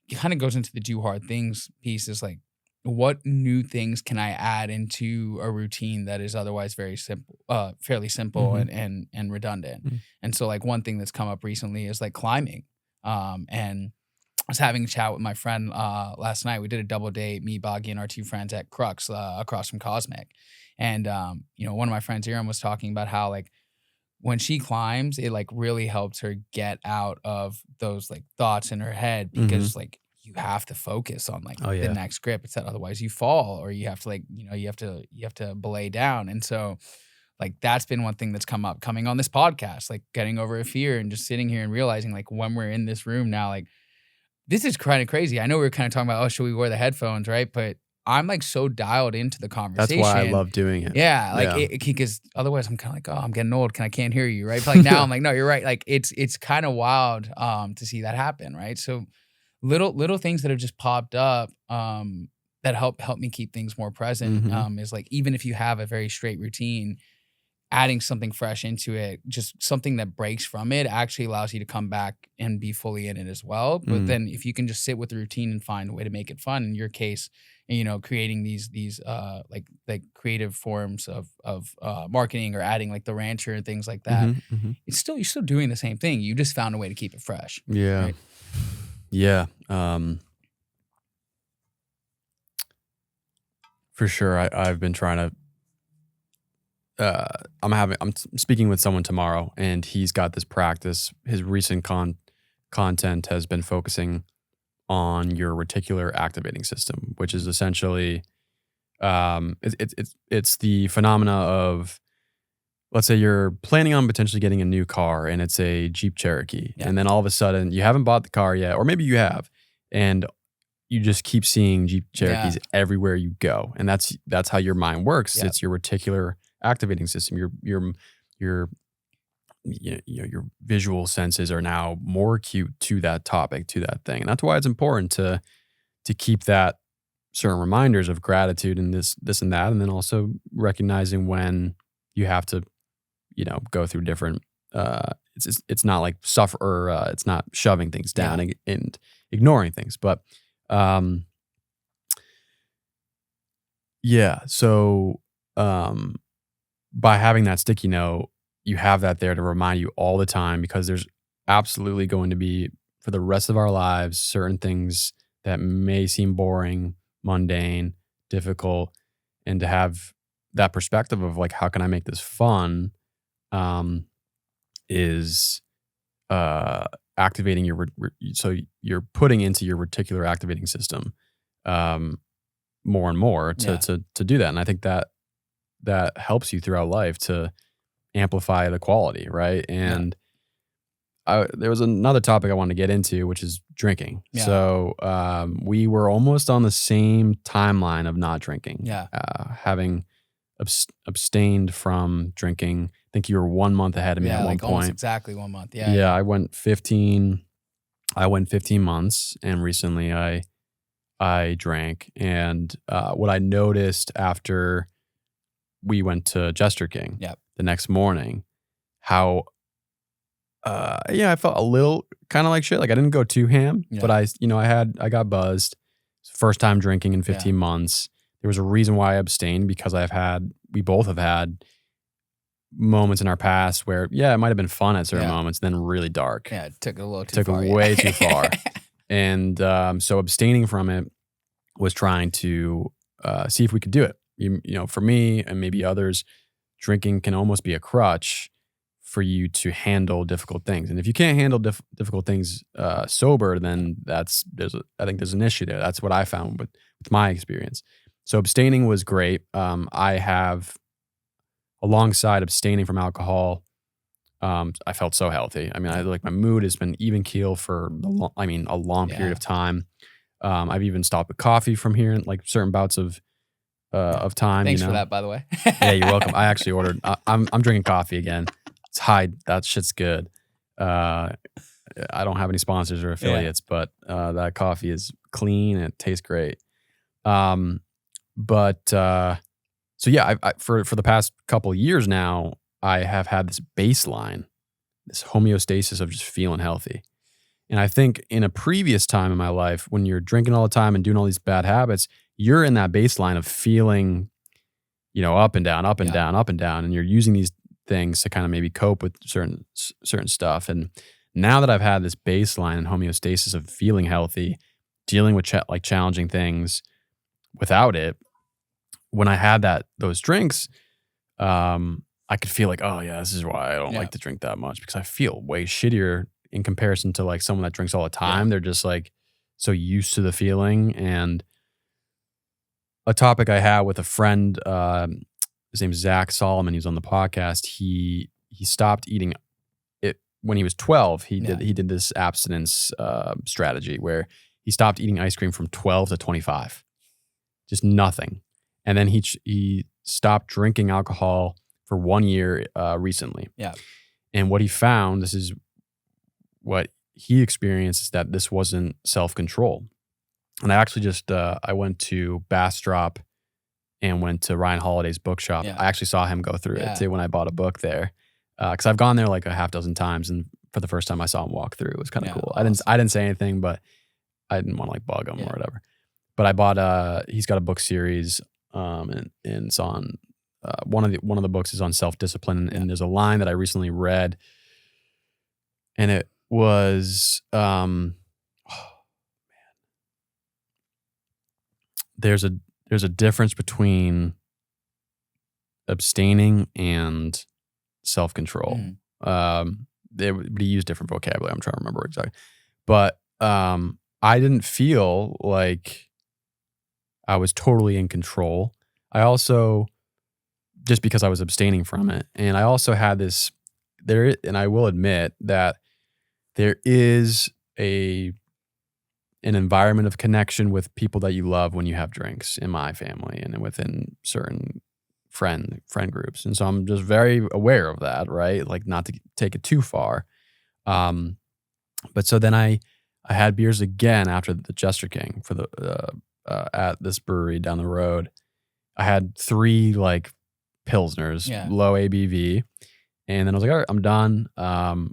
it kind of goes into the do hard things piece, is like, what new things can I add into a routine that is otherwise very simple, fairly simple and redundant? And so like one thing that's come up recently is like climbing. And I was having a chat with my friend last night. We did a double date, me, Boggy, and our two friends at Crux across from Cosmic. And one of my friends, Imran, was talking about how like when she climbs, it like really helps her get out of those like thoughts in her head, because like you have to focus on like the next grip. It's that otherwise you fall, or you have to like, you have to belay down. And so like that's been one thing that's come up coming on this podcast, like getting over a fear and just sitting here and realizing like when we're in this room now, like this is kind of crazy. I know we were kind of talking about, oh, should we wear the headphones, right? But I'm like so dialed into the conversation.
That's why I love doing it.
Yeah, like because otherwise I'm kind of like, oh, I'm getting old. I can't hear you, right? But like now I'm like, no, you're right. Like it's kind of wild to see that happen, right? So little things that have just popped up that help me keep things more present is like, even if you have a very straight routine, adding something fresh into it, just something that breaks from it, actually allows you to come back and be fully in it as well. But then if you can just sit with the routine and find a way to make it fun, in your case, creating these like creative forms of marketing, or adding like the rancher and things like that, you're still doing the same thing. You just found a way to keep it fresh.
Yeah.
Right?
Yeah. For sure. I've been trying to, I'm speaking with someone tomorrow, and he's got this practice. His recent content has been focusing on your reticular activating system, which is essentially, it's the phenomena of, let's say you're planning on potentially getting a new car, and it's a Jeep Cherokee. Yeah. And then all of a sudden you haven't bought the car yet, or maybe you have, and you just keep seeing Jeep Cherokees everywhere you go. And that's how your mind works. It's your reticular activating system. Your visual senses are now more acute to that topic, to that thing. And that's why it's important to keep that certain reminders of gratitude and this and that, and then also recognizing when you have to, go through different, it's not like suffer, or it's not shoving things down and ignoring things. But so by having that sticky note, you have that there to remind you all the time, because there's absolutely going to be, for the rest of our lives, certain things that may seem boring, mundane, difficult, and to have that perspective of like, how can I make this fun, is activating so you're putting into your reticular activating system more and more to do that. And I think that helps you throughout life to amplify the quality, right? And there was another topic I wanted to get into, which is drinking. Yeah. So we were almost on the same timeline of not drinking. Yeah. Having abstained from drinking. I think you were 1 month ahead of me at one point.
Almost exactly 1 month. Yeah.
Yeah. I went 15 months, and recently I drank. And what I noticed after we went to Jester King the next morning, how I felt a little kind of like shit. Like I didn't go too ham, but I got buzzed. First time drinking in 15 months. There was a reason why I abstained, because we both have had moments in our past where, it might have been fun at certain moments, then really dark.
Yeah, it took it a little too far.
Took it way too far. And so abstaining from it was trying to see if we could do it. For me and maybe others, drinking can almost be a crutch for you to handle difficult things. And if you can't handle difficult things sober, then I think there's an issue there. That's what I found with my experience. So abstaining was great. I have, alongside abstaining from alcohol, I felt so healthy. I mean, my mood has been even keel for a long period of time. I've even stopped with coffee from here, like certain bouts of time.
Thanks for that, by the way.
Yeah, you're welcome. I actually ordered. I'm drinking coffee again. It's high. That shit's good. I don't have any sponsors or affiliates, but that coffee is clean and it tastes great. For the past couple of years now, I have had this baseline, this homeostasis of just feeling healthy. And I think in a previous time in my life, when you're drinking all the time and doing all these bad habits, you're in that baseline of feeling, up and down, up and down, up and down. And you're using these things to kind of maybe cope with certain stuff. And now that I've had this baseline and homeostasis of feeling healthy, dealing with challenging things without it, when I had those drinks, I could feel like, oh yeah, this is why I don't like to drink that much, because I feel way shittier in comparison to like someone that drinks all the time. They're just like so used to the feeling. And a topic I had with a friend, his name is Zach Solomon. He was on the podcast. He stopped eating it when he was 12. He did this abstinence strategy where he stopped eating ice cream from 12 to 25, just nothing. And then he stopped drinking alcohol for 1 year recently. Yeah. And what he found, this is what he experienced, is that this wasn't self-control. And I actually just, I went to Bastrop and went to Ryan Holiday's bookshop. Yeah. I actually saw him go through it too when I bought a book there. Because I've gone there like a half dozen times, and for the first time I saw him walk through, it was kind of cool. Awesome. I didn't say anything, but I didn't want to like bug him or whatever. But I bought he's got a book series, and it's on one of the books is on self-discipline, and there's a line that I recently read, and it was there's a difference between abstaining and self-control. But he used different vocabulary. I'm trying to remember exactly, but I didn't feel like I was totally in control. I also, just because I was abstaining from it, and I also had this and I will admit that there is an environment of connection with people that you love when you have drinks in my family and within certain friend groups. And so I'm just very aware of that, right? Like not to take it too far. But so then I had beers again after the Jester King for the at this brewery down the road. I had 3 like Pilsners, low ABV. And then I was like, all right, I'm done.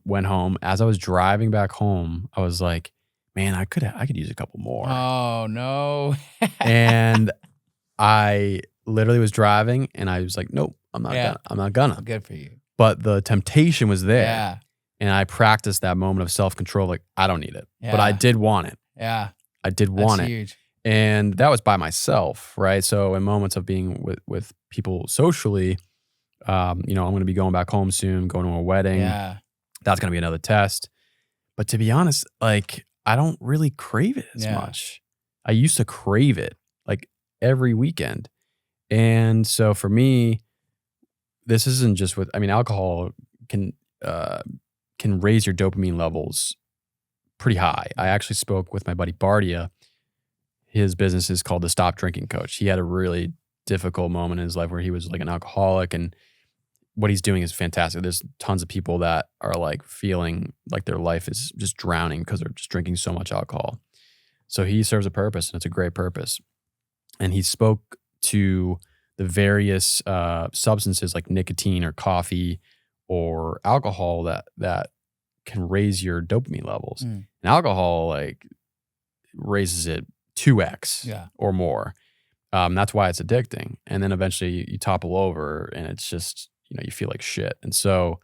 Went home. As I was driving back home, I was like, man, I could use a couple more.
Oh no.
And I literally was driving and I was like, nope, I'm not gonna.
Good for you.
But the temptation was there. Yeah. And I practiced that moment of self-control, like, I don't need it. Yeah. But I did want it.
Yeah.
I did want it.
Huge.
And that was by myself, right? So in moments of being with people socially, I'm going to be going back home soon, going to a wedding.
Yeah.
That's going to be another test. But to be honest, like, I don't really crave it as much. I used to crave it like every weekend. And so for me, this isn't just alcohol can raise your dopamine levels pretty high. I actually spoke with my buddy Bardia. His business is called the Stop Drinking Coach. He had a really difficult moment in his life where he was like an alcoholic, and what he's doing is fantastic. There's tons of people that are like feeling like their life is just drowning because they're just drinking so much alcohol. So he serves a purpose, and it's a great purpose. And he spoke to the various substances like nicotine or coffee or alcohol that can raise your dopamine levels. And alcohol like raises it 2x or more. That's why it's addicting. And then eventually you topple over and it's just, you feel like shit. And so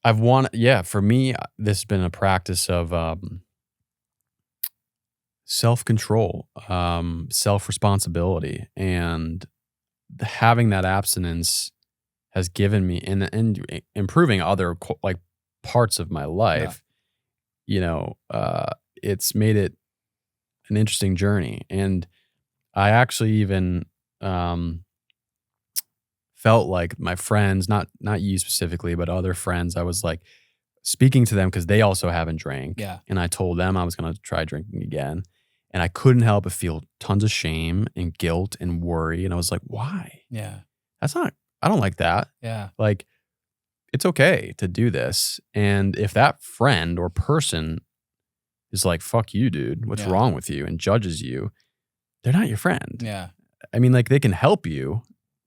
for me, this has been a practice of self-control, self-responsibility, and having that abstinence has given me, and improving other like parts of my life, it's made it an interesting journey. And I actually even felt like my friends, not you specifically, but other friends, I was like speaking to them because they also haven't drank.
Yeah.
And I told them I was going to try drinking again. And I couldn't help but feel tons of shame and guilt and worry. And I was like, why?
Yeah.
I don't like that.
Yeah.
Like, it's okay to do this. And if that friend or person is like, fuck you, dude, what's wrong with you? And judges you, they're not your friend.
Yeah.
I mean, like, they can help you,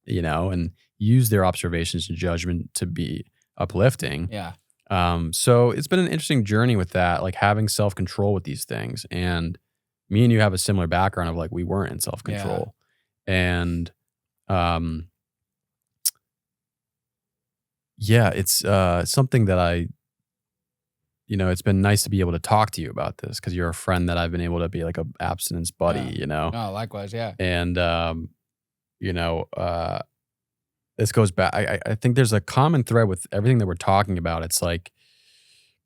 and use their observations and judgment to be uplifting.
Yeah.
So it's been an interesting journey with that, like having self-control with these things. And me and you have a similar background of like, we weren't in self-control. And, yeah, it's something that it's been nice to be able to talk to you about this because you're a friend that I've been able to be like a abstinence buddy,
Oh, likewise, yeah.
And, this goes back. I think there's a common thread with everything that we're talking about. It's like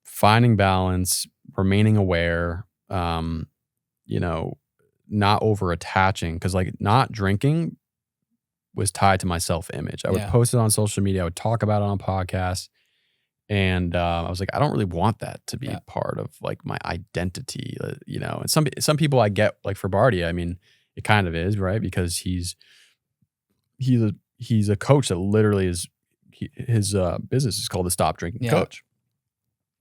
finding balance, remaining aware, not over attaching. Cause like not drinking was tied to my self-image. I would post it on social media. I would talk about it on podcasts. And I was like, I don't really want that to be part of like my identity, and some people I get like for Barty, I mean, it kind of is, right? Because he's a coach that literally his business is called the Stop Drinking Coach.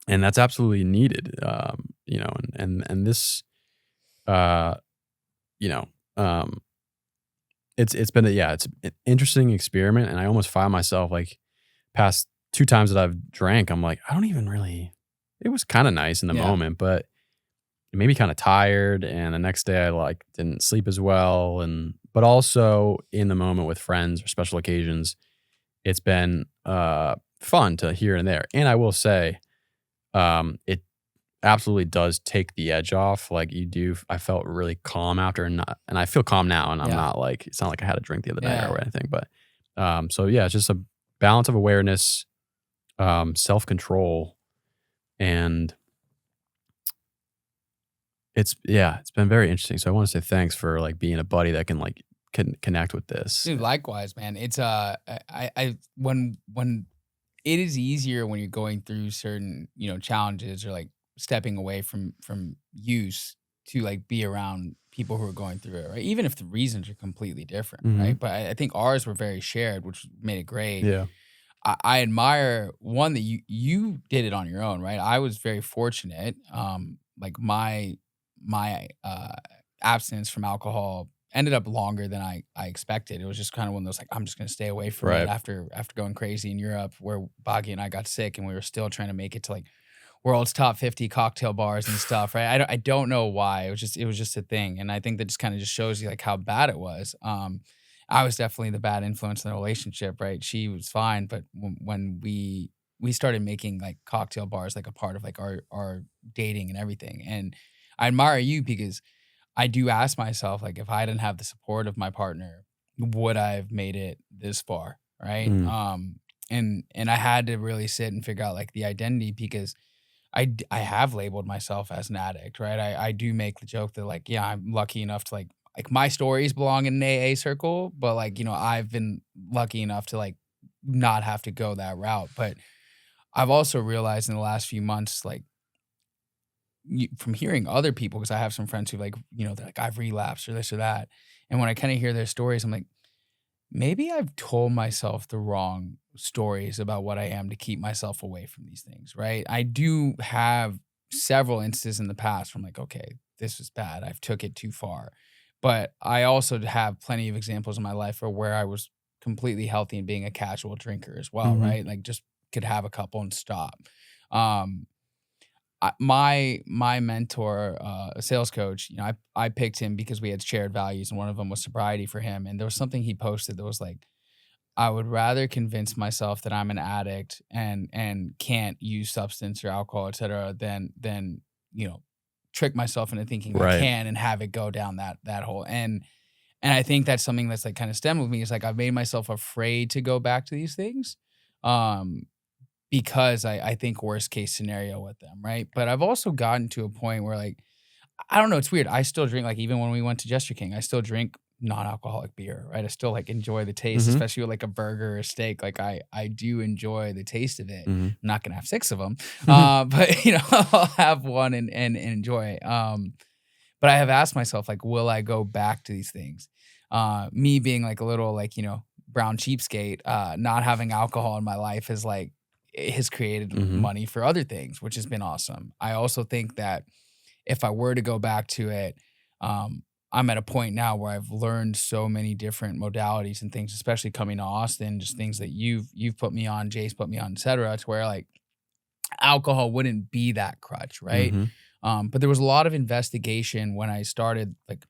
And that's absolutely needed, and this, it's been it's an interesting experiment. And I almost find myself like past 2 times that I've drank, I'm like, I don't even really, it was kind of nice in the moment, but it made me kind of tired. And the next day I like didn't sleep as well. But also in the moment with friends or special occasions, it's been fun to here and there. And I will say, it absolutely does take the edge off. Like I felt really calm after and I feel calm now. And I'm not like, it's not like I had a drink the other day or anything, but so yeah, it's just a balance of awareness, self-control, and it's been very interesting. So I want to say thanks for like being a buddy that can connect with this.
Dude, likewise, man. It's when it is easier when you're going through certain, challenges or like stepping away from use to like be around people who are going through it, right? Even if the reasons are completely different, right? But I think ours were very shared, which made it great.
Yeah.
I admire one that you did it on your own, right? I was very fortunate. Like my abstinence from alcohol ended up longer than I expected. It was just kind of one of those like, I'm just gonna stay away from it after going crazy in Europe, where Boggy and I got sick and we were still trying to make it to like world's top 50 cocktail bars and stuff, right? I don't know why. It was just a thing, and I think that just kind of just shows you like how bad it was. I was definitely the bad influence in the relationship, right? She was fine, but when we started making like cocktail bars like a part of like our dating and everything, and I admire you because I do ask myself like, if I didn't have the support of my partner, would I have made it this far, right? And I had to really sit and figure out like the identity, because I have labeled myself as an addict, right? I do make the joke that like, yeah, I'm lucky enough to like my stories belong in an AA circle, but like, I've been lucky enough to like not have to go that route. But I've also realized in the last few months, like from hearing other people, because I have some friends who like, they're like, I've relapsed or this or that. And when I kind of hear their stories, I'm like, maybe I've told myself the wrong stories about what I am to keep myself away from these things, right? I do have several instances in the past from like, okay, this was bad. I've took it too far. But I also have plenty of examples in my life where I was completely healthy and being a casual drinker as well, right? Like just could have a couple and stop. My mentor, a sales coach, I picked him because we had shared values, and one of them was sobriety for him. And there was something he posted that was like, I would rather convince myself that I'm an addict and can't use substance or alcohol, et cetera, than trick myself into thinking I can and have it go down that hole. And I think that's something that's like kind of stemmed with me. Is like I've made myself afraid to go back to these things. Because I think worst case scenario with them, right? But I've also gotten to a point where like, I don't know, it's weird. I still drink, like even when we went to Gesture King, I still drink non-alcoholic beer, right? I still like enjoy the taste, especially with like a burger or a steak. Like I do enjoy the taste of it. I'm not gonna have 6 of them, but I'll have one and enjoy it. But I have asked myself like, will I go back to these things? Me being like a little like brown cheapskate, not having alcohol in my life is like, it has created money for other things, which has been awesome. I also think that if I were to go back to it, I'm at a point now where I've learned so many different modalities and things, especially coming to Austin, just things that you've put me on, Jay's put me on, et cetera, to where like alcohol wouldn't be that crutch, right? But there was a lot of investigation when I started, like,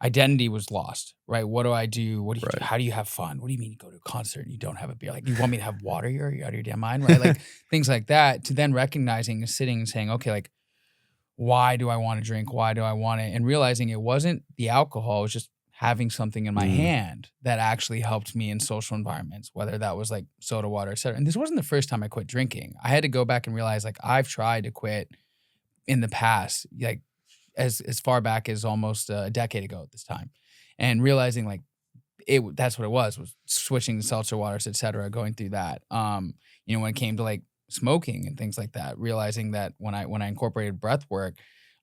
identity was lost, right? What do I do? What do you do? How do you have fun? What do you mean you go to a concert and you don't have a beer? Like, you want me to have water here? Are you out of your damn mind, right? Like, things like that, to then recognizing and sitting and saying, okay, like, why do I want to drink? Why do I want it? And realizing it wasn't the alcohol, it was just having something in my hand that actually helped me in social environments, whether that was like soda water, et cetera. And this wasn't the first time I quit drinking. I had to go back and realize, like, I've tried to quit in the past, like as far back as almost a decade ago at this time, and realizing like that's what it was switching to seltzer waters, et cetera, going through that. When it came to like smoking and things like that, realizing that when I incorporated breath work,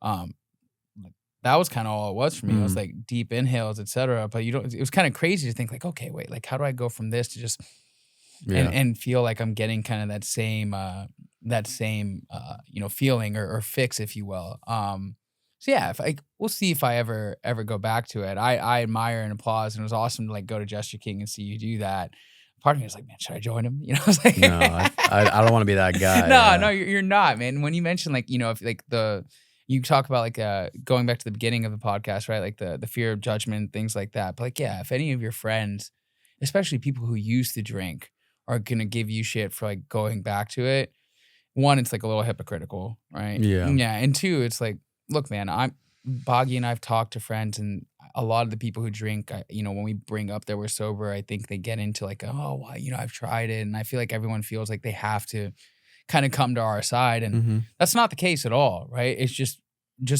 that was kind of all it was for me. It was like deep inhales, et cetera. But it was kind of crazy to think like, okay, wait, like, how do I go from this to just and feel like I'm getting kind of that same feeling or fix, if you will. So yeah, we'll see if I ever go back to it. I admire and applaud, and it was awesome to like go to Gesture King and see you do that. Part of me was like, man, should I join him? I was like,
no, I don't want to be that guy.
No, you're not, man. When you mentioned like, if like you talk about like going back to the beginning of the podcast, right? Like the fear of judgment, things like that. But like, yeah, if any of your friends, especially people who used to drink, are gonna give you shit for like going back to it, one, it's like a little hypocritical, right?
Yeah.
And two, it's like, look, man, Boggy and I've talked to friends, and a lot of the people who drink, when we bring up that we're sober, I think they get into like, oh, well, I've tried it, and I feel like everyone feels like they have to kind of come to our side, and that's not the case at all, right? It's just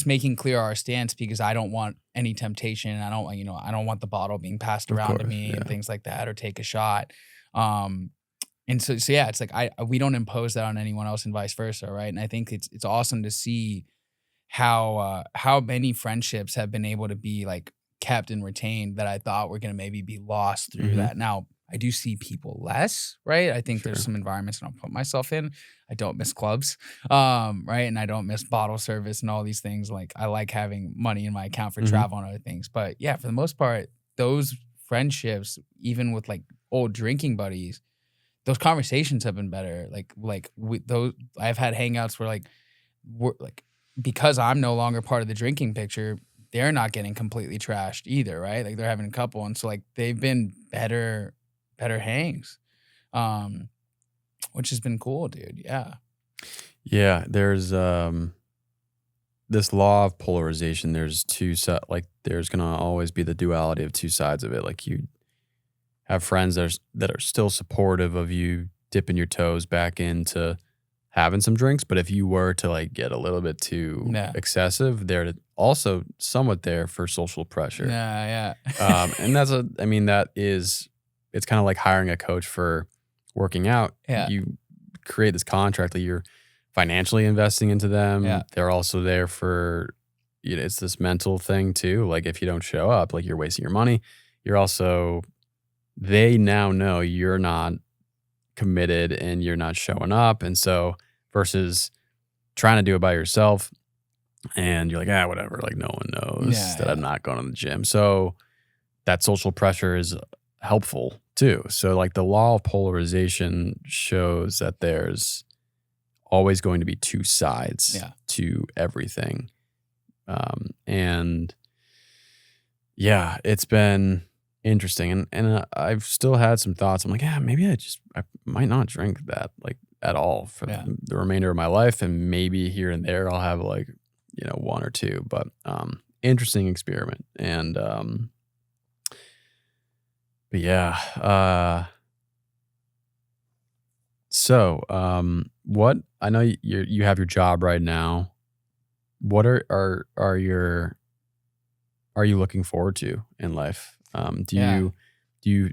making clear our stance, because I don't want any temptation, and I don't want the bottle being passed around to me and things like that, or take a shot. And so yeah, it's like we don't impose that on anyone else, and vice versa, right? And I think it's awesome to see how many friendships have been able to be like kept and retained that I thought were going to maybe be lost through that. Now, I do see people less, right? I think there's some environments that I'll put myself in. I don't miss clubs, right? And I don't miss bottle service and all these things. Like, I like having money in my account for travel and other things. But yeah, for the most part, those friendships, even with like old drinking buddies, those conversations have been better. I've had hangouts where we're like, because I'm no longer part of the drinking picture, they're not getting completely trashed either, right? Like, they're having a couple, and so like they've been better hangs, which has been cool, dude.
Yeah, there's this law of polarization. There's there's gonna always be the duality of two sides of it. Like, you have friends that are still supportive of you dipping your toes back into having some drinks, but if you were to like get a little bit too excessive, they're also somewhat there for social pressure. And it's kind of like hiring a coach for working out. You create this contract that you're financially investing into them. They're also there for, it's this mental thing too. Like, if you don't show up, like, you're wasting your money. They now know you're not committed and you're not showing up. And so, versus trying to do it by yourself and you're like, whatever, like, no one knows that I'm not going to the gym. So that social pressure is helpful too. So like, the law of polarization shows that there's always going to be two sides to everything. And yeah, it's been interesting. And I've still had some thoughts. I'm like, maybe I might not drink that like at all for the remainder of my life. And maybe here and there I'll have like, one or two, but interesting experiment. And but yeah. So what, I know you have your job right now. What are you looking forward to in life? Do you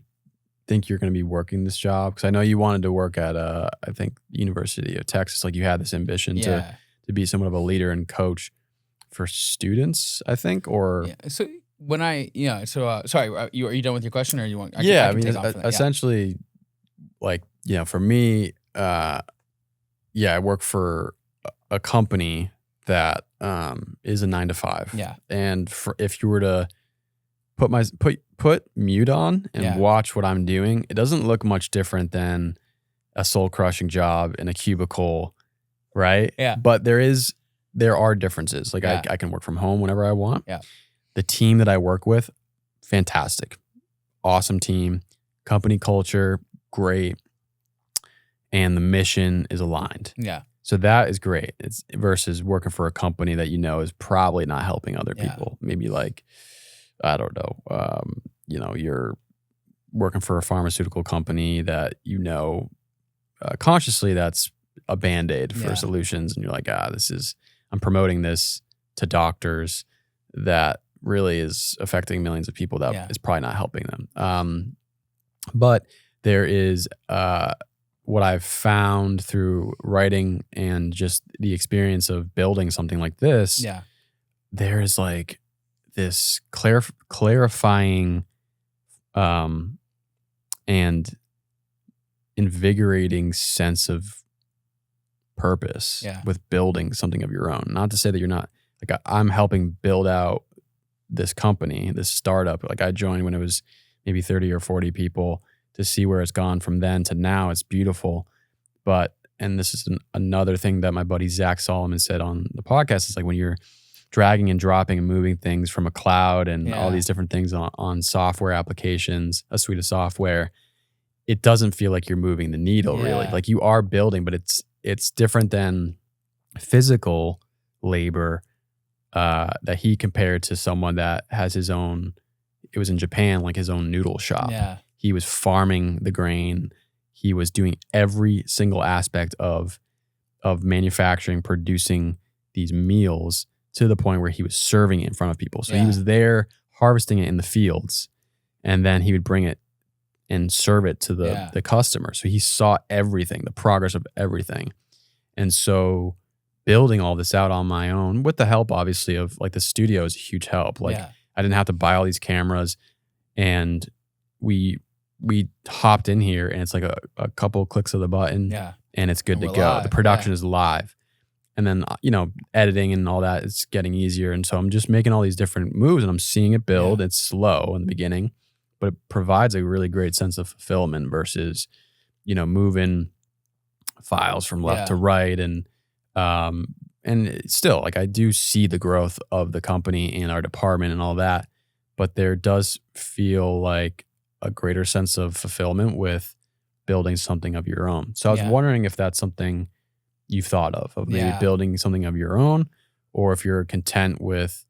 think you're going to be working this job? Because I know you wanted to work at I think University of Texas. Like, you had this ambition to be somewhat of a leader and coach for students, I think. Or
so when sorry, are you done with your question, or you want?
Essentially, like, for me, I work for a company that is a 9 to 5. And if you were to put mute on and watch what I'm doing, it doesn't look much different than a soul crushing job in a cubicle right?
Yeah.
But there are differences. Like I can work from home whenever I want.
Yeah.
The team that I work with, fantastic. Awesome team. Company culture, great. And the mission is aligned.
Yeah.
So that is great. It's versus working for a company that you know is probably not helping other people. Maybe like, I don't know, you're working for a pharmaceutical company that consciously that's a Band-Aid for solutions. And you're like, I'm promoting this to doctors that really is affecting millions of people that is probably not helping them. But there is what I've found through writing and just the experience of building something like this.
Yeah.
There's like this clarifying and invigorating sense of purpose with building something of your own. Not to say that you're not, like I'm helping build out this company, this startup. Like I joined when it was maybe 30 or 40 people to see where it's gone from then to now. It's beautiful. And this is another thing that my buddy Zach Solomon said on the podcast. It's like when you're dragging and dropping and moving things from a cloud and all these different things on software applications, a suite of software, it doesn't feel like you're moving the needle really. Like you are building, but it's different than physical labor that he compared to someone that has his own, it was in Japan, like his own noodle shop.
Yeah.
He was farming the grain. He was doing every single aspect of manufacturing, producing these meals to the point where he was serving it in front of people. So he was there harvesting it in the fields, and then he would bring it and serve it to the customer. So he saw everything, the progress of everything. And so building all this out on my own with the help, obviously, of like the studio is a huge help. Like I didn't have to buy all these cameras, and we hopped in here and it's like a couple clicks of the button and it's good to go. Live. The production is live. And then, editing and all that is getting easier. And so I'm just making all these different moves and I'm seeing it build. It's slow in the beginning, but it provides a really great sense of fulfillment versus, moving files from left to right. And still, like I do see the growth of the company and our department and all that, but there does feel like a greater sense of fulfillment with building something of your own. So I was wondering if that's something you've thought of maybe building something of your own, or if you're content with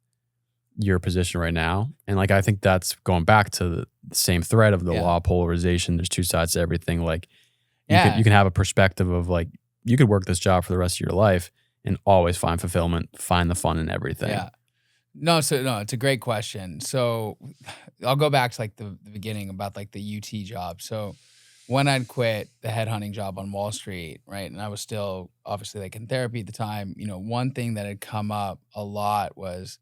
your position right now. And like, I think that's going back to the same thread of the law of polarization. There's two sides to everything. Like you can have a perspective of like, you could work this job for the rest of your life and always find fulfillment, find the fun in everything.
Yeah. No, it's a great question. So I'll go back to like the beginning about like the UT job. So when I'd quit the headhunting job on Wall Street, right, and I was still obviously like in therapy at the time, one thing that had come up a lot was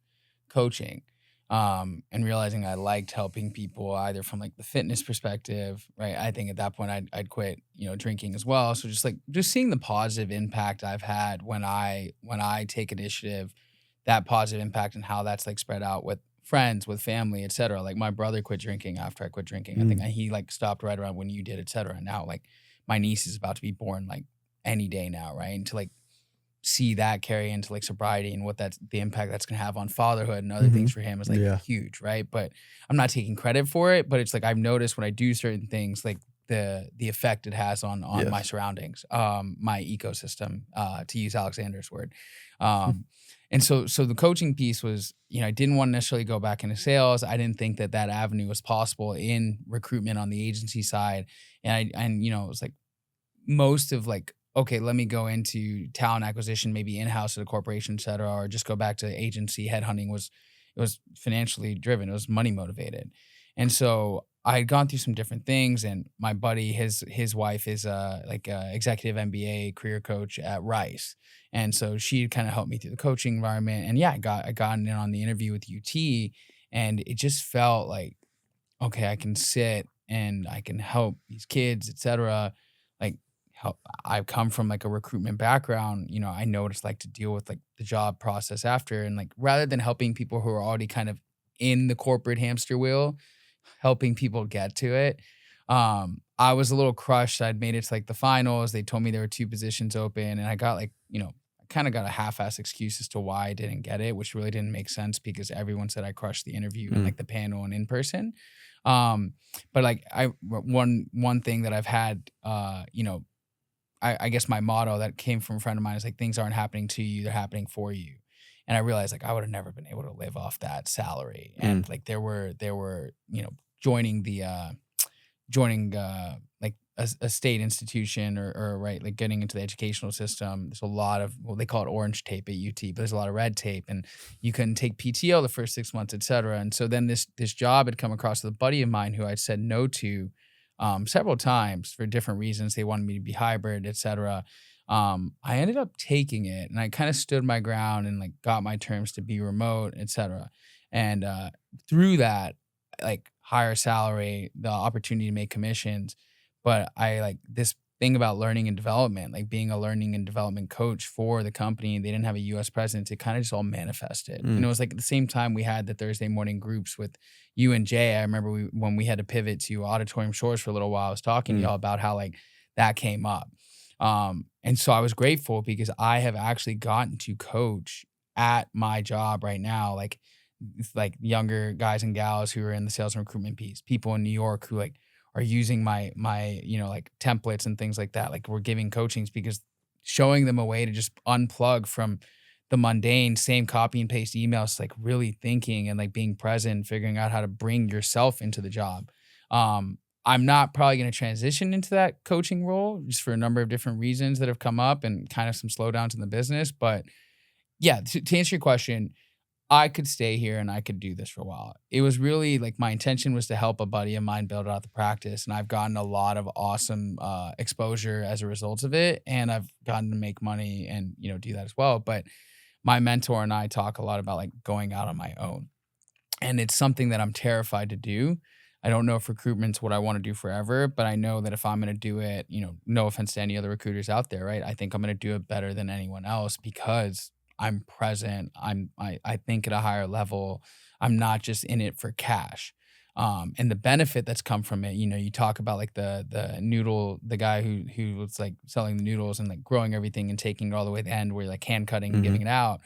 coaching, and realizing I liked helping people either from like the fitness perspective, right? I think at that point I'd quit, drinking as well. So just seeing the positive impact I've had when I take initiative, that positive impact and how that's like spread out with friends, with family, et cetera. Like my brother quit drinking after I quit drinking. I think he like stopped right around when you did, et cetera. And now like my niece is about to be born like any day now, right? And to like see that carry into like sobriety and what that's the impact that's gonna have on fatherhood and other things for him is like huge, right? But I'm not taking credit for it, but it's like I've noticed when I do certain things, like the effect it has on my surroundings, my ecosystem, to use Alexander's word. And so the coaching piece was, I didn't want to necessarily go back into sales. I didn't think that avenue was possible in recruitment on the agency side. And it was like most of like, okay, let me go into talent acquisition, maybe in-house at a corporation, et cetera, or just go back to agency. Headhunting it was financially driven. It was money motivated. And so I had gone through some different things, and my buddy, his wife is like a executive MBA career coach at Rice. And so she kind of helped me through the coaching environment. And I got in on the interview with UT, and it just felt like, okay, I can sit and I can help these kids, et cetera. Like I've come from like a recruitment background, I know what it's like to deal with like the job process after. And like, rather than helping people who are already kind of in the corporate hamster wheel, helping people get to it, I was a little crushed. I'd made it to like the finals. They told me there were 2 positions open, and I got like, I kind of got a half-ass excuse as to why I didn't get it, which really didn't make sense because everyone said I crushed the interview and like the panel and in person. But like one thing that I've had, I guess my motto that came from a friend of mine is like, things aren't happening to you, they're happening for you. And I realized like I would have never been able to live off that salary. And like there were, joining like a state institution or right, like getting into the educational system. There's a lot of, well, they call it orange tape at UT, but there's a lot of red tape, and you couldn't take PTO the first 6 months, et cetera. And so then this job had come across with a buddy of mine who I'd said no to several times for different reasons. They wanted me to be hybrid, et cetera. I ended up taking it, and I kind of stood my ground and like got my terms to be remote, et cetera. And through that, like higher salary, the opportunity to make commissions. But I like this thing about learning and development, like being a learning and development coach for the company. They didn't have a US presence. It kind of just all manifested. And it was like at the same time we had the Thursday morning groups with you and Jay. I remember when we had to pivot to Auditorium Shores for a little while, I was talking to y'all about how like that came up. And so I was grateful because I have actually gotten to coach at my job right now, like younger guys and gals who are in the sales and recruitment piece, people in New York who like are using my like templates and things like that. Like we're giving coachings because showing them a way to just unplug from the mundane same copy and paste emails, like really thinking and like being present, figuring out how to bring yourself into the job. I'm not probably going to transition into that coaching role just for a number of different reasons that have come up and kind of some slowdowns in the business. But yeah, to answer your question, I could stay here and I could do this for a while. It was really like my intention was to help a buddy of mine build out the practice. And I've gotten a lot of awesome exposure as a result of it. And I've gotten to make money and, do that as well. But my mentor and I talk a lot about like going out on my own. And it's something that I'm terrified to do. I don't know if recruitment's what I want to do forever, but I know that if I'm going to do it, no offense to any other recruiters out there, right? I think I'm going to do it better than anyone else because I'm present. I think at a higher level. I'm not just in it for cash. And the benefit that's come from it, you talk about like the guy who was like selling the noodles and like growing everything and taking it all the way to the end where you're like hand cutting and giving it out.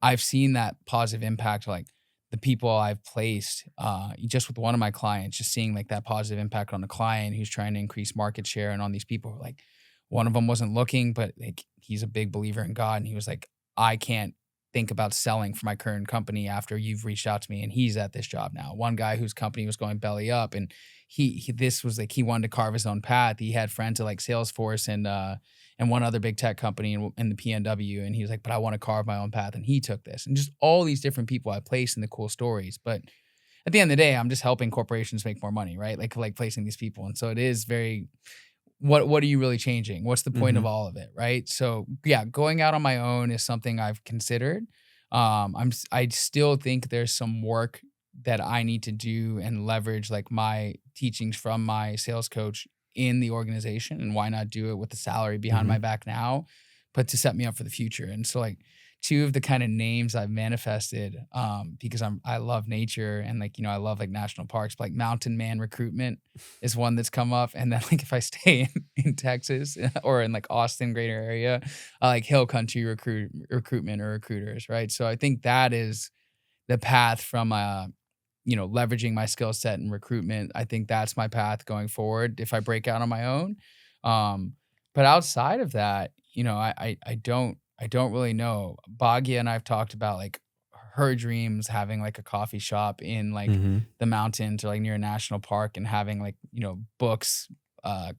I've seen that positive impact, like the people I've placed, just with one of my clients, just seeing like that positive impact on the client who's trying to increase market share and on these people. Like one of them wasn't looking, but like he's a big believer in God. And he was like, I can't think about selling for my current company after you've reached out to me, and he's at this job now. One guy whose company was going belly up, and this was like he wanted to carve his own path. He had friends at like Salesforce and one other big tech company in the PNW, and he was like, but I want to carve my own path, and he took this. And just all these different people I placed in the cool stories. But at the end of the day, I'm just helping corporations make more money, right? Like placing these people. And so it is very, what are you really changing? What's the point of all of it, right? So yeah, going out on my own is something I've considered. I still think there's some work that I need to do and leverage like my teachings from my sales coach in the organization, and why not do it with the salary behind my back now, but to set me up for the future. And so like two of the kind of names I've manifested, because I love nature and like, I love like national parks, but like mountain man recruitment is one that's come up. And then like if I stay in Texas or in like Austin greater area, like hill country recruitment or recruiters, right? So I think that is the path from leveraging my skill set in recruitment. I think that's my path going forward if I break out on my own. But outside of that, I don't really know. Bhagia and I've talked about like her dreams having like a coffee shop in like the mountains or like near a national park and having like, books,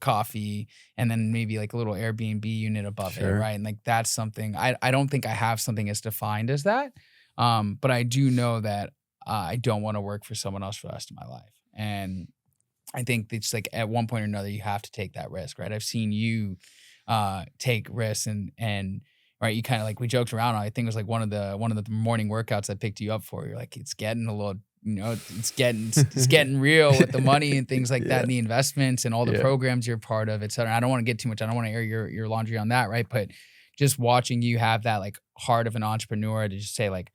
coffee, and then maybe like a little Airbnb unit above it, right? And like that's something, I don't think I have something as defined as that. But I do know that I don't want to work for someone else for the rest of my life. And I think it's like at one point or another, you have to take that risk, right? I've seen you take risks and right, you kind of like, we joked around. I think it was like one of the morning workouts I picked you up for. You're like, it's getting a little, it's getting real with the money and things like that, and the investments and all the programs you're part of, et cetera. I don't want to get too much. I don't want to air your laundry on that, right? But just watching you have that like heart of an entrepreneur to just say like,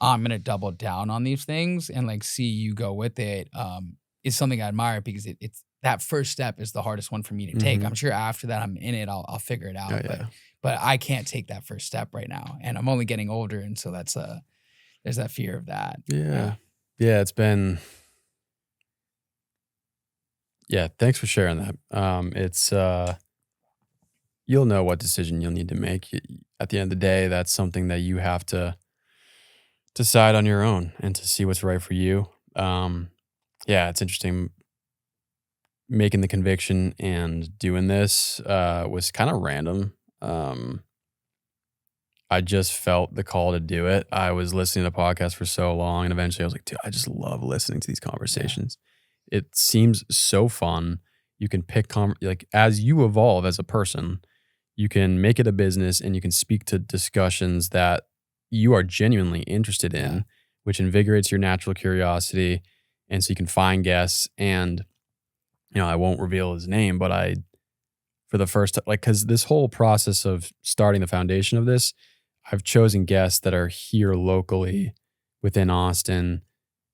I'm gonna double down on these things and like see you go with it, is something I admire because that first step is the hardest one for me to take. I'm sure after that I'm in it, I'll figure it out. But I can't take that first step right now, and I'm only getting older, and so that's there's that fear of that.
Yeah, it's been. Yeah, thanks for sharing that. It's you'll know what decision you'll need to make. At the end of the day, that's something that you have to decide on your own and to see what's right for you. It's interesting. Making the conviction and doing this was kind of random. I just felt the call to do it. I was listening to podcasts for so long, and eventually I was like, dude, I just love listening to these conversations. It seems so fun. You can pick, like, as you evolve as a person, you can make it a business and you can speak to discussions that you are genuinely interested in, which invigorates your natural curiosity. And so you can find guests, and, I won't reveal his name, but for the first, because this whole process of starting the foundation of this, I've chosen guests that are here locally within Austin,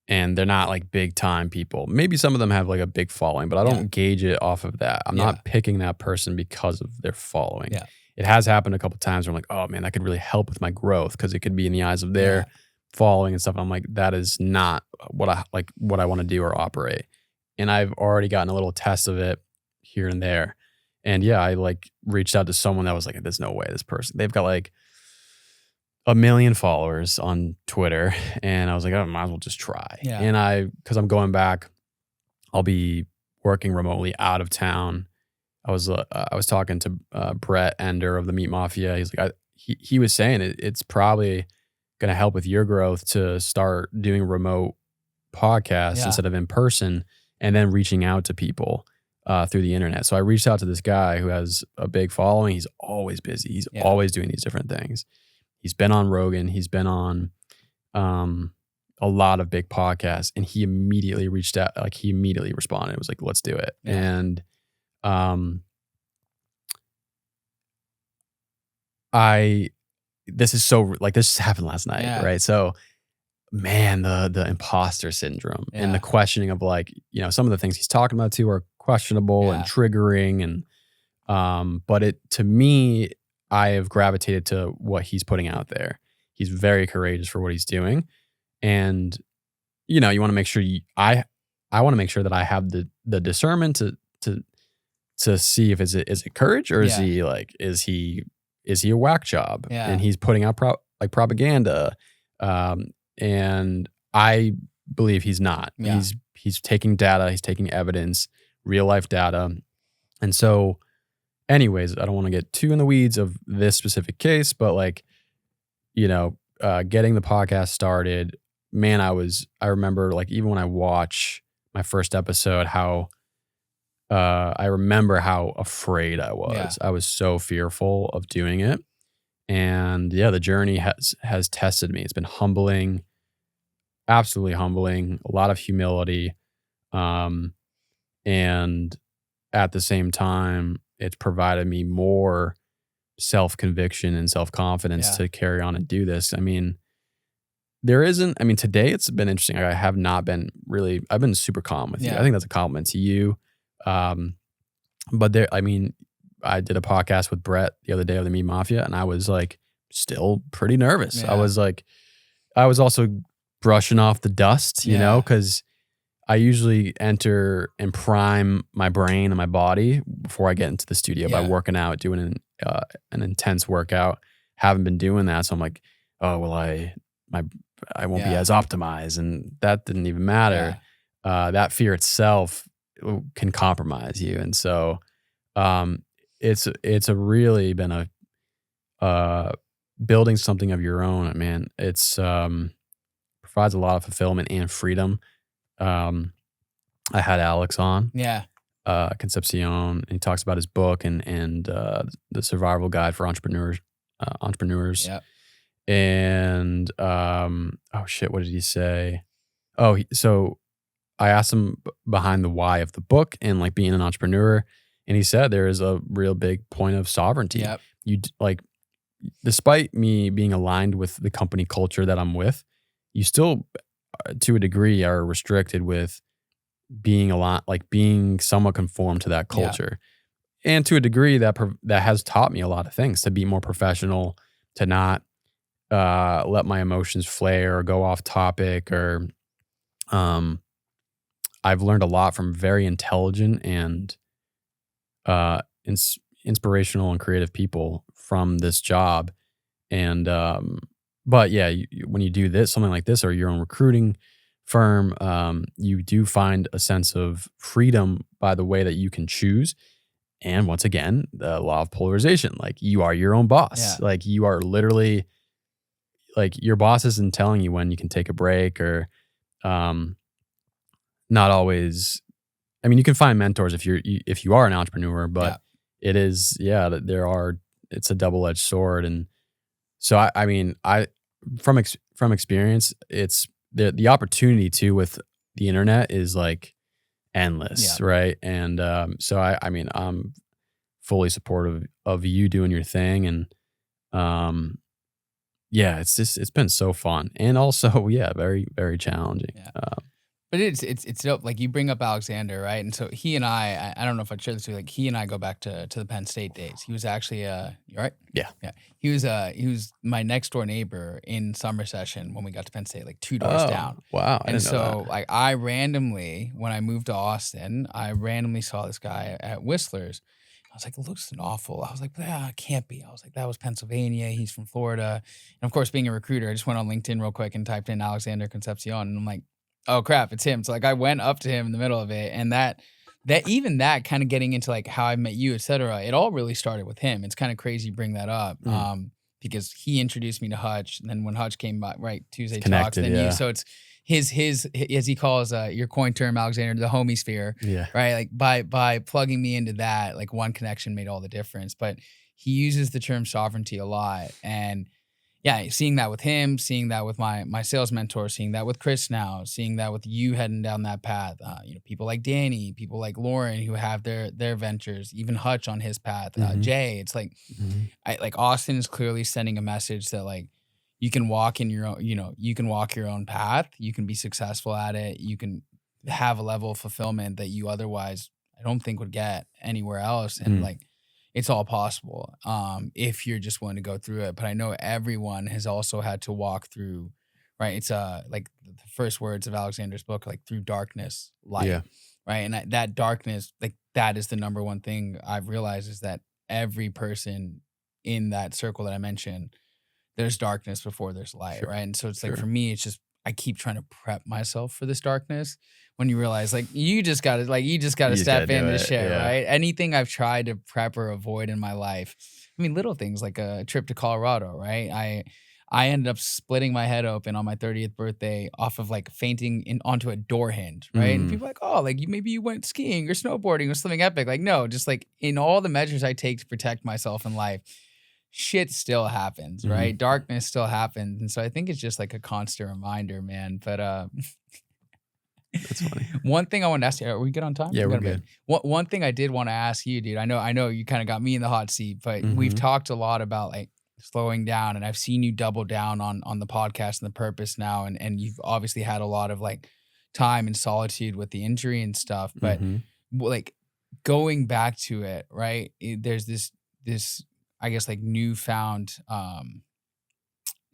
and they're not like big time people. Maybe some of them have like a big following, but I don't gauge it off of that. I'm not picking that person because of their following. It has happened a couple times where I'm like, oh man, that could really help with my growth, because it could be in the eyes of their following and stuff. And I'm like, that is not what I want to do or operate. And I've already gotten a little test of it here and there. And I like reached out to someone that was like, there's no way this person, they've got like 1 million followers on Twitter. And I was like, I might as well just try. And because I'm going back, I'll be working remotely out of town. I was talking to Brett Ender of the Meat Mafia. He's like, he was saying it's probably going to help with your growth to start doing remote podcasts instead of in person, and then reaching out to people through the internet. So I reached out to this guy who has a big following. He's always busy. He's always doing these different things. He's been on Rogan. He's been on a lot of big podcasts, and he immediately reached out. Like, he immediately responded. It was like, let's do it. And this is so, like, this just happened last night, right? So, man, the imposter syndrome and the questioning of, like, some of the things he's talking about too are questionable and triggering, and but to me, I have gravitated to what he's putting out there. He's very courageous for what he's doing, and you want to make sure I want to make sure that I have the discernment to see if is it courage, or is he a whack job, and he's putting out propaganda, and I believe he's not. He's taking data, he's taking evidence, real life data. And so anyways, I don't want to get too in the weeds of this specific case, but getting the podcast started, man, I remember, like, even when I watch my first episode, how I remember how afraid I was. I was so fearful of doing it. And the journey has tested me. It's been humbling, absolutely humbling, a lot of humility. And at the same time, it's provided me more self-conviction and self-confidence to carry on and do this. I mean, today it's been interesting. I've been super calm with you. I think that's a compliment to you. But I did a podcast with Brett the other day of the Meat Mafia, and I was like still pretty nervous. I was also brushing off the dust, because I usually enter and prime my brain and my body before I get into the studio by working out, doing an intense workout. Haven't been doing that, so I'm like, oh well, I won't be as optimized, and that didn't even matter. That fear itself can compromise you, and so it's really been a building something of your own, man. It's provides a lot of fulfillment and freedom. I had Alex on, Concepcion, and he talks about his book and the survival guide for entrepreneurs. And what did he say? So I asked him behind the why of the book and like being an entrepreneur, and he said there is a real big point of sovereignty. You despite me being aligned with the company culture that I'm with, you still, to a degree, are restricted with being somewhat conformed to that culture. And to a degree that has taught me a lot of things, to be more professional, to not let my emotions flare or go off topic, or I've learned a lot from very intelligent and inspirational and creative people from this job. And but yeah, when you do something like this, or your own recruiting firm, you do find a sense of freedom by the way that you can choose. And once again, the law of polarization, like you are your own boss. Like you are literally, like your boss isn't telling you when you can take a break, or not always. I mean, you can find mentors if you are an entrepreneur, but it is, it's a double-edged sword. And so I mean, from experience, it's the opportunity too with the internet is like endless, right? And so I mean, I'm fully supportive of you doing your thing, and it's been so fun, and also very, very challenging.
But it's dope. Like you bring up Alexander, right? And so he and I don't know if I shared this with you, like he and I go back to the Penn State days. He was actually you right?
Yeah.
He was my next door neighbor in summer session when we got to Penn State, like 2 doors down.
Wow.
And so like I randomly, when I moved to Austin, I randomly saw this guy at Whistler's. I was like, it looks awful. I was like, it can't be. I was like, that was Pennsylvania. He's from Florida. And of course, being a recruiter, I just went on LinkedIn real quick and typed in Alexander Concepcion. And I'm like, oh crap, it's him. So like I went up to him in the middle of it. And that kind of getting into like how I met you, et cetera, it all really started with him. It's kind of crazy you bring that up. Because he introduced me to Hutch. And then when Hutch came by, right, Tuesday Talks, then you. So it's his as he calls your coin term, Alexander, the homie sphere, right? Like by plugging me into that, like one connection made all the difference. But he uses the term sovereignty a lot, and seeing that with him, seeing that with my sales mentor, seeing that with Chris now, seeing that with you heading down that path. People like Danny, people like Lauren who have their ventures, even Hutch on his path, Jay. It's like like Austin is clearly sending a message that like you can walk in your own, you can walk your own path. You can be successful at it. You can have a level of fulfillment that you otherwise, I don't think, would get anywhere else. And like, it's all possible if you're just willing to go through it. But I know everyone has also had to walk through, right? It's like the first words of Alexander's book, like through darkness, light, right? And that darkness, like that is the number one thing I've realized, is that every person in that circle that I mentioned, there's darkness before there's light, right? And so it's like, for me, it's just, I keep trying to prep myself for this darkness, when you realize like you just gotta step in this shit, right? Anything I've tried to prep or avoid in my life, I mean, little things like a trip to Colorado, right? I ended up splitting my head open on my 30th birthday off of like fainting onto a door hinge, right? And people are like, oh, like maybe you went skiing or snowboarding or something epic. Like, no, just like in all the measures I take to protect myself in life, shit still happens, right? Darkness still happens. And so I think it's just like a constant reminder, man. But
that's funny.
One thing I want to ask you, are we good on time?
Yeah, we're good.
One thing I did want to ask you, dude, I know you kind of got me in the hot seat, but we've talked a lot about like slowing down, and I've seen you double down on the podcast and the purpose now. And you've obviously had a lot of like time and solitude with the injury and stuff, but like going back to it, right? There's this, I guess, like newfound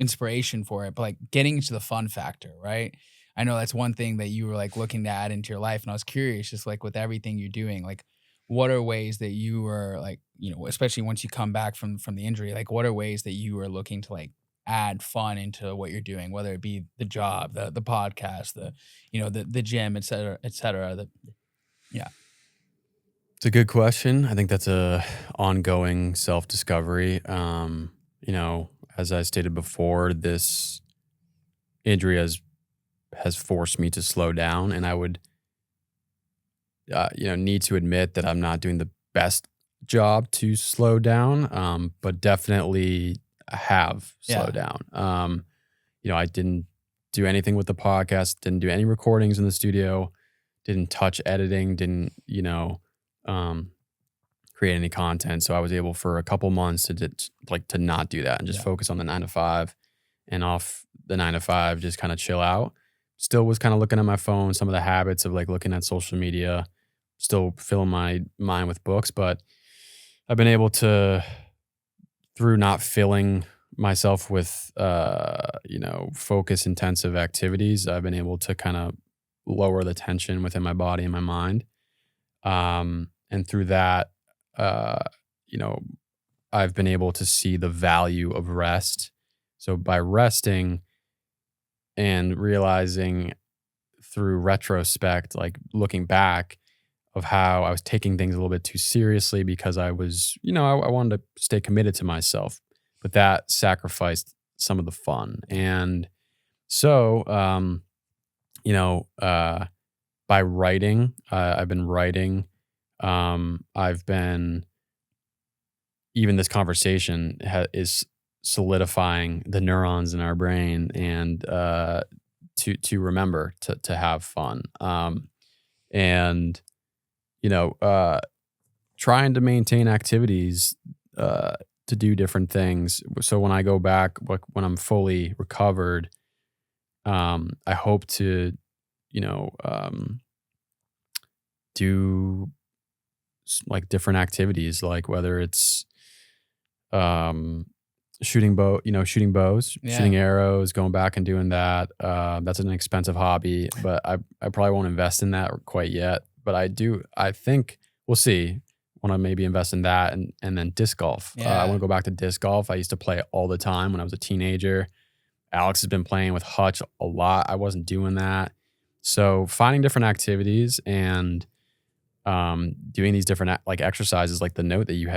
inspiration for it, but like getting into the fun factor, right? I know that's one thing that you were like looking to add into your life. And I was curious, just like with everything you're doing, like what are ways that you were like, especially once you come back from the injury, like what are ways that you are looking to like add fun into what you're doing, whether it be the job, the podcast, the gym, et cetera, et cetera.
It's a good question. I think that's a ongoing self-discovery. As I stated before, this injury has forced me to slow down, and I would, need to admit that I'm not doing the best job to slow down, but definitely have slowed down. I didn't do anything with the podcast, didn't do any recordings in the studio, didn't touch editing, didn't, create any content. So I was able for a couple months to not do that and just focus on the 9 to 5, and off the 9 to 5, just kind of chill out. still was kind of looking at my phone, some of the habits of like looking at social media, still filling my mind with books, but I've been able to, through not filling myself with, focus intensive activities, I've been able to kind of lower the tension within my body and my mind. And through that, I've been able to see the value of rest. So by resting and realizing through retrospect, like looking back of how I was taking things a little bit too seriously because I was, I wanted to stay committed to myself, but that sacrificed some of the fun. And so, by writing, I've been writing. I've been, even this conversation is solidifying the neurons in our brain and to remember to have fun. And trying to maintain activities to do different things. So when I go back, when I'm fully recovered, I hope to, do like different activities, like whether it's shooting bows, shooting arrows, going back and doing that. That's an expensive hobby, but I probably won't invest in that quite yet. But I think we'll see. Want to maybe invest in that and then disc golf. I want to go back to disc golf. I used to play it all the time when I was a teenager. Alex has been playing with Hutch a lot. I wasn't doing that. So finding different activities and doing these different like exercises, like the note that you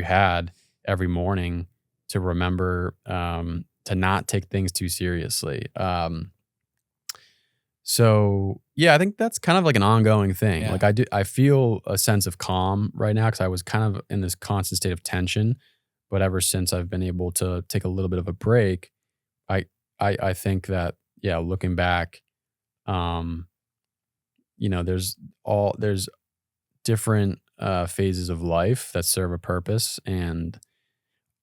had every morning to remember to not take things too seriously. So yeah, I think that's kind of like an ongoing thing. Yeah. Like I feel a sense of calm right now because I was kind of in this constant state of tension. But ever since I've been able to take a little bit of a break, I think that, looking back, there's different phases of life that serve a purpose. And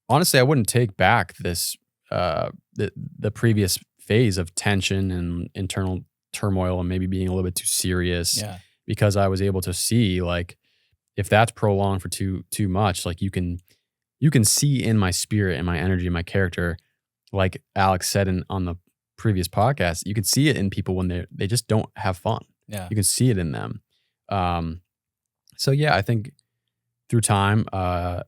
honestly, I wouldn't take back this the previous phase of tension and internal turmoil and maybe being a little bit too serious, because I was able to see, like, if that's prolonged for too much, like you can see in my spirit and my energy and my character, like Alex said on the previous podcast, you can see it in people when they just don't have fun. Yeah, you can see it in them. So I think through time, once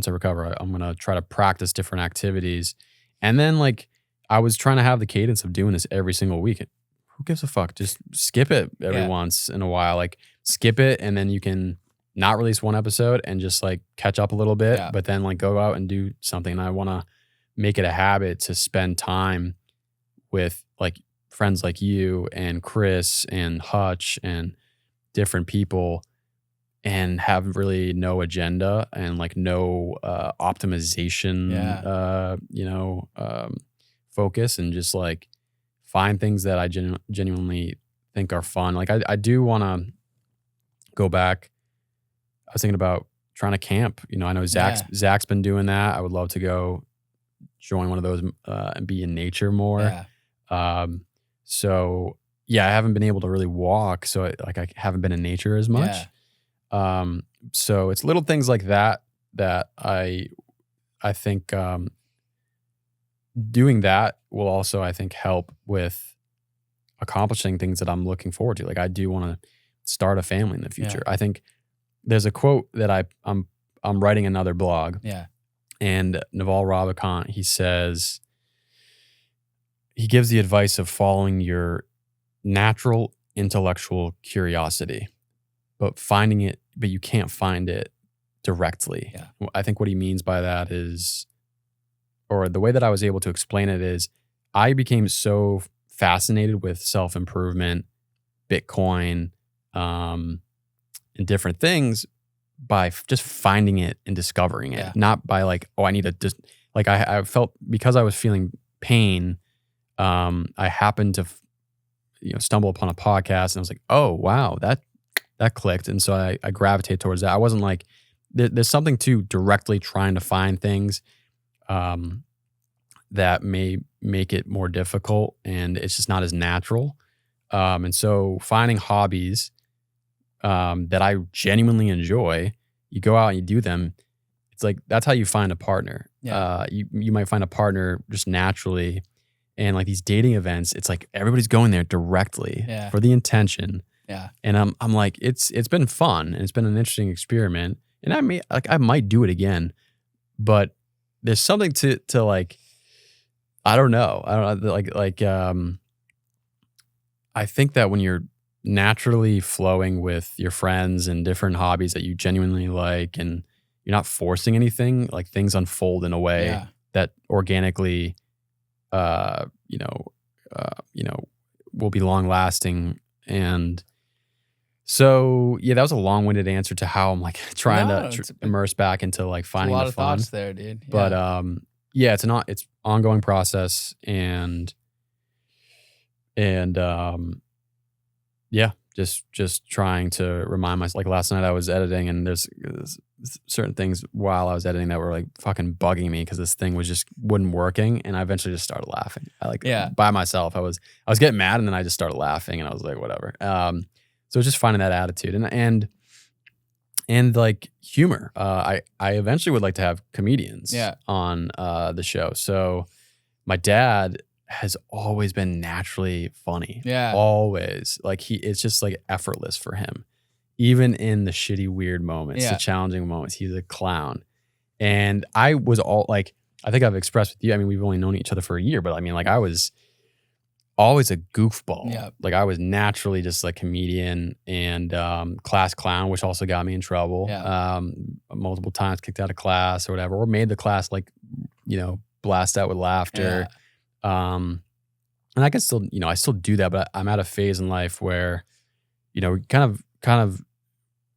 I recover, I'm gonna try to practice different activities, and then like I was trying to have the cadence of doing this every single week. Who gives a fuck? Just skip it every once in a while. Like skip it, and then you can not release one episode and just like catch up a little bit, but then like go out and do something. And I want to make it a habit to spend time with like friends like you and Chris and Hutch and different people, and have really no agenda and like no optimization, focus, and just like find things that I genuinely think are fun. Like I do want to go back. I was thinking about trying to camp. I know Zach's been doing that. I would love to go join one of those and be in nature more. So I haven't been able to really walk. So I haven't been in nature as much. So it's little things like that I think doing that will also, I think, help with accomplishing things that I'm looking forward to. Like I do want to start a family in the future. I think there's a quote that I'm writing another blog. And Naval Ravikant, he says, he gives the advice of following your natural intellectual curiosity, but you can't find it directly. I think what he means by that is, or the way that I was able to explain it is, I became so fascinated with self-improvement, Bitcoin, and different things by just finding it and discovering it, not by like, I need to just, like I felt, because I was feeling pain, I happened to stumble upon a podcast and I was like, oh wow, that clicked. And so I gravitated towards that. I wasn't like, there's something to directly trying to find things. that may make it more difficult, and it's just not as natural. And so finding hobbies that I genuinely enjoy, you go out and you do them. It's like, that's how you find a partner.
Yeah.
You might find a partner just naturally. And like these dating events, it's like everybody's going there directly for the intention.
Yeah.
And I'm like, it's been fun and it's been an interesting experiment. And I might do it again, but there's something to like, I don't know, I think that when you're naturally flowing with your friends and different hobbies that you genuinely like, and you're not forcing anything, like things unfold in a way that organically, will be long lasting. And so, that was a long-winded answer to how I'm like trying to immerse back into like finding the fun.
A lot of thoughts there, dude.
Yeah. But it's ongoing process, and just trying to remind myself. Like last night I was editing, and there's certain things while I was editing that were like fucking bugging me because this thing wasn't working, and I eventually just started laughing. By myself. I was getting mad, and then I just started laughing, and I was like, whatever. So just finding that attitude and like humor. I eventually would like to have comedians on the show. So my dad has always been naturally funny.
Yeah.
Always. Like it's just like effortless for him. Even in the shitty, weird moments, the challenging moments, he's a clown. And I was I think I've expressed with you, I mean, we've only known each other for a year, but I mean, like I was always a goofball.
Yeah.
Like I was naturally just like comedian and class clown, which also got me in trouble.
Yeah.
Multiple times kicked out of class or whatever, or made the class blast out with laughter.
Yeah.
And I can still, I still do that, but I'm at a phase in life where, we kind of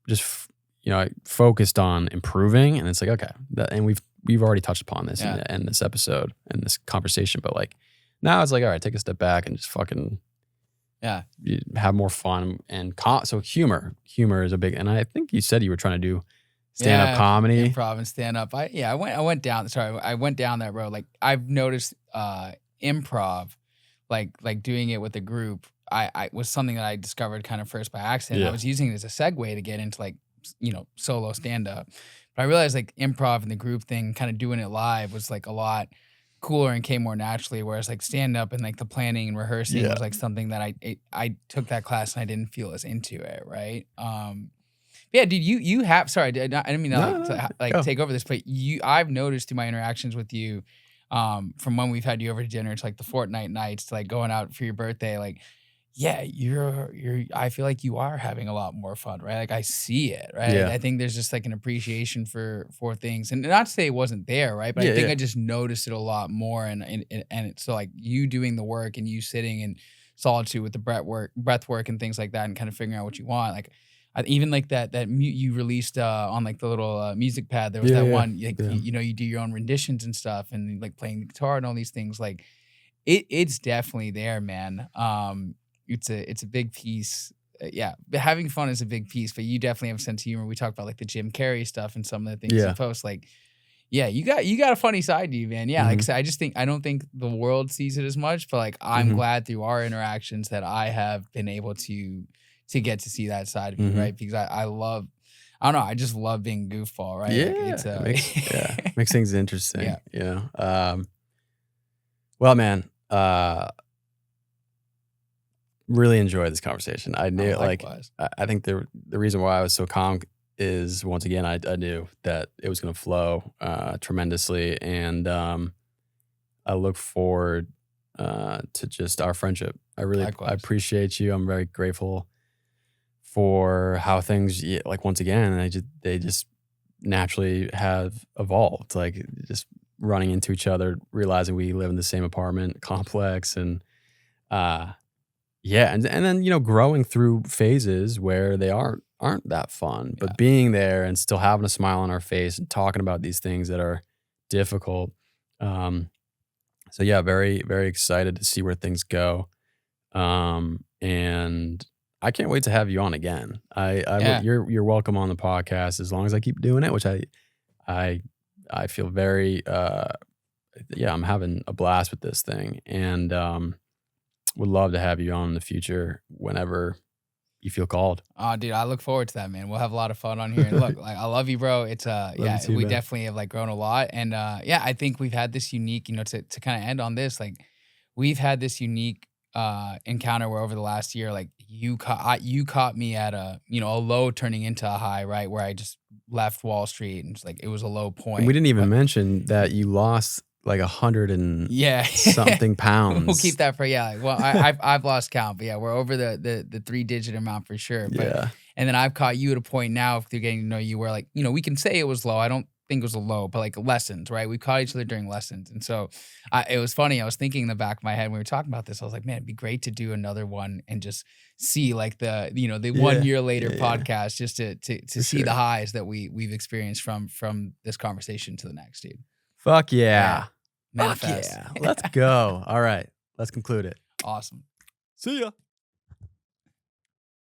just, I focused on improving, and it's like, okay, and we've already touched upon this in this episode and this conversation, but like now it's like, all right, take a step back and just fucking have more fun and so humor is a big, and I think you said you were trying to do stand-up comedy,
improv and stand-up. I went down that road. Like I've noticed improv, like doing it with a group, I was something that I discovered kind of first by accident. I was using it as a segue to get into like, solo stand-up. But I realized like improv and the group thing, kind of doing it live, was like a lot cooler and came more naturally. Whereas like stand-up and like the planning and rehearsing was like something that I took that class and I didn't feel as into it, right? Yeah, dude, you have. Sorry, I didn't mean to take over this, but I've noticed through my interactions with you, from when we've had you over to dinner to like the Fortnite nights to like going out for your birthday, like, yeah, you're. I feel like you are having a lot more fun, right? Like I see it, right?
Yeah.
I think there's just like an appreciation for things, and not to say it wasn't there, right? But I think I just noticed it a lot more, and it's so like you doing the work and you sitting in solitude with the breath work and things like that, and kind of figuring out what you want, like. Even like that you released on like the little music pad, there was one like you do your own renditions and stuff, and like playing the guitar and all these things, like it's definitely there, man. It's a big piece. Having fun is a big piece, but you definitely have a sense of humor. We talked about like the Jim Carrey stuff and some of the things you post, like you got a funny side to you, man. Like I said, I don't think the world sees it as much, but like I'm glad through our interactions that I have been able to get to see that side of you, right? Because I don't know, I just love being goofball, right?
Yeah,
like
makes things interesting. Well, man, really enjoyed this conversation. I knew, I think the reason why I was so calm is, once again, I knew that it was going to flow tremendously, and I look forward to just our friendship. I appreciate you. I'm very grateful for how things, like, once again, they just naturally have evolved, like just running into each other, realizing we live in the same apartment complex, and and then growing through phases where they aren't that fun, but being there and still having a smile on our face and talking about these things that are difficult. So very, very excited to see where things go, and I can't wait to have you on again. You're welcome on the podcast as long as I keep doing it, which I feel very yeah, I'm having a blast with this thing, and would love to have you on in the future whenever you feel called.
Oh, dude, I look forward to that, man. We'll have a lot of fun on here. And look, like I love you, bro. It's
Love you
yeah,
too,
we
man.
definitely have like grown a lot. And yeah, I think we've had this unique, to kind of end on this, like we've had this unique encounter where over the last year, like you caught me at a low turning into a high, right? Where I just left Wall Street and just like it was a low point.
And we didn't even
but
mention that you lost like 100 and
yeah,
something pounds.
we'll keep that for well, I've lost count, but yeah, we're over the 3-digit amount for sure. But
Yeah.
and then I've caught you at a point now through getting to know you where like, we can say it was low. I don't think it was a low, but like lessons, right? We caught each other during lessons. And so it was funny. I was thinking in the back of my head when we were talking about this, I was like, man, it'd be great to do another one and just see like the 1 year later podcast just to see the highs that we've experienced from this conversation to the next, dude.
Fuck yeah.
Manifest.
Fuck yeah. Let's go. All right. Let's conclude it.
Awesome.
See ya.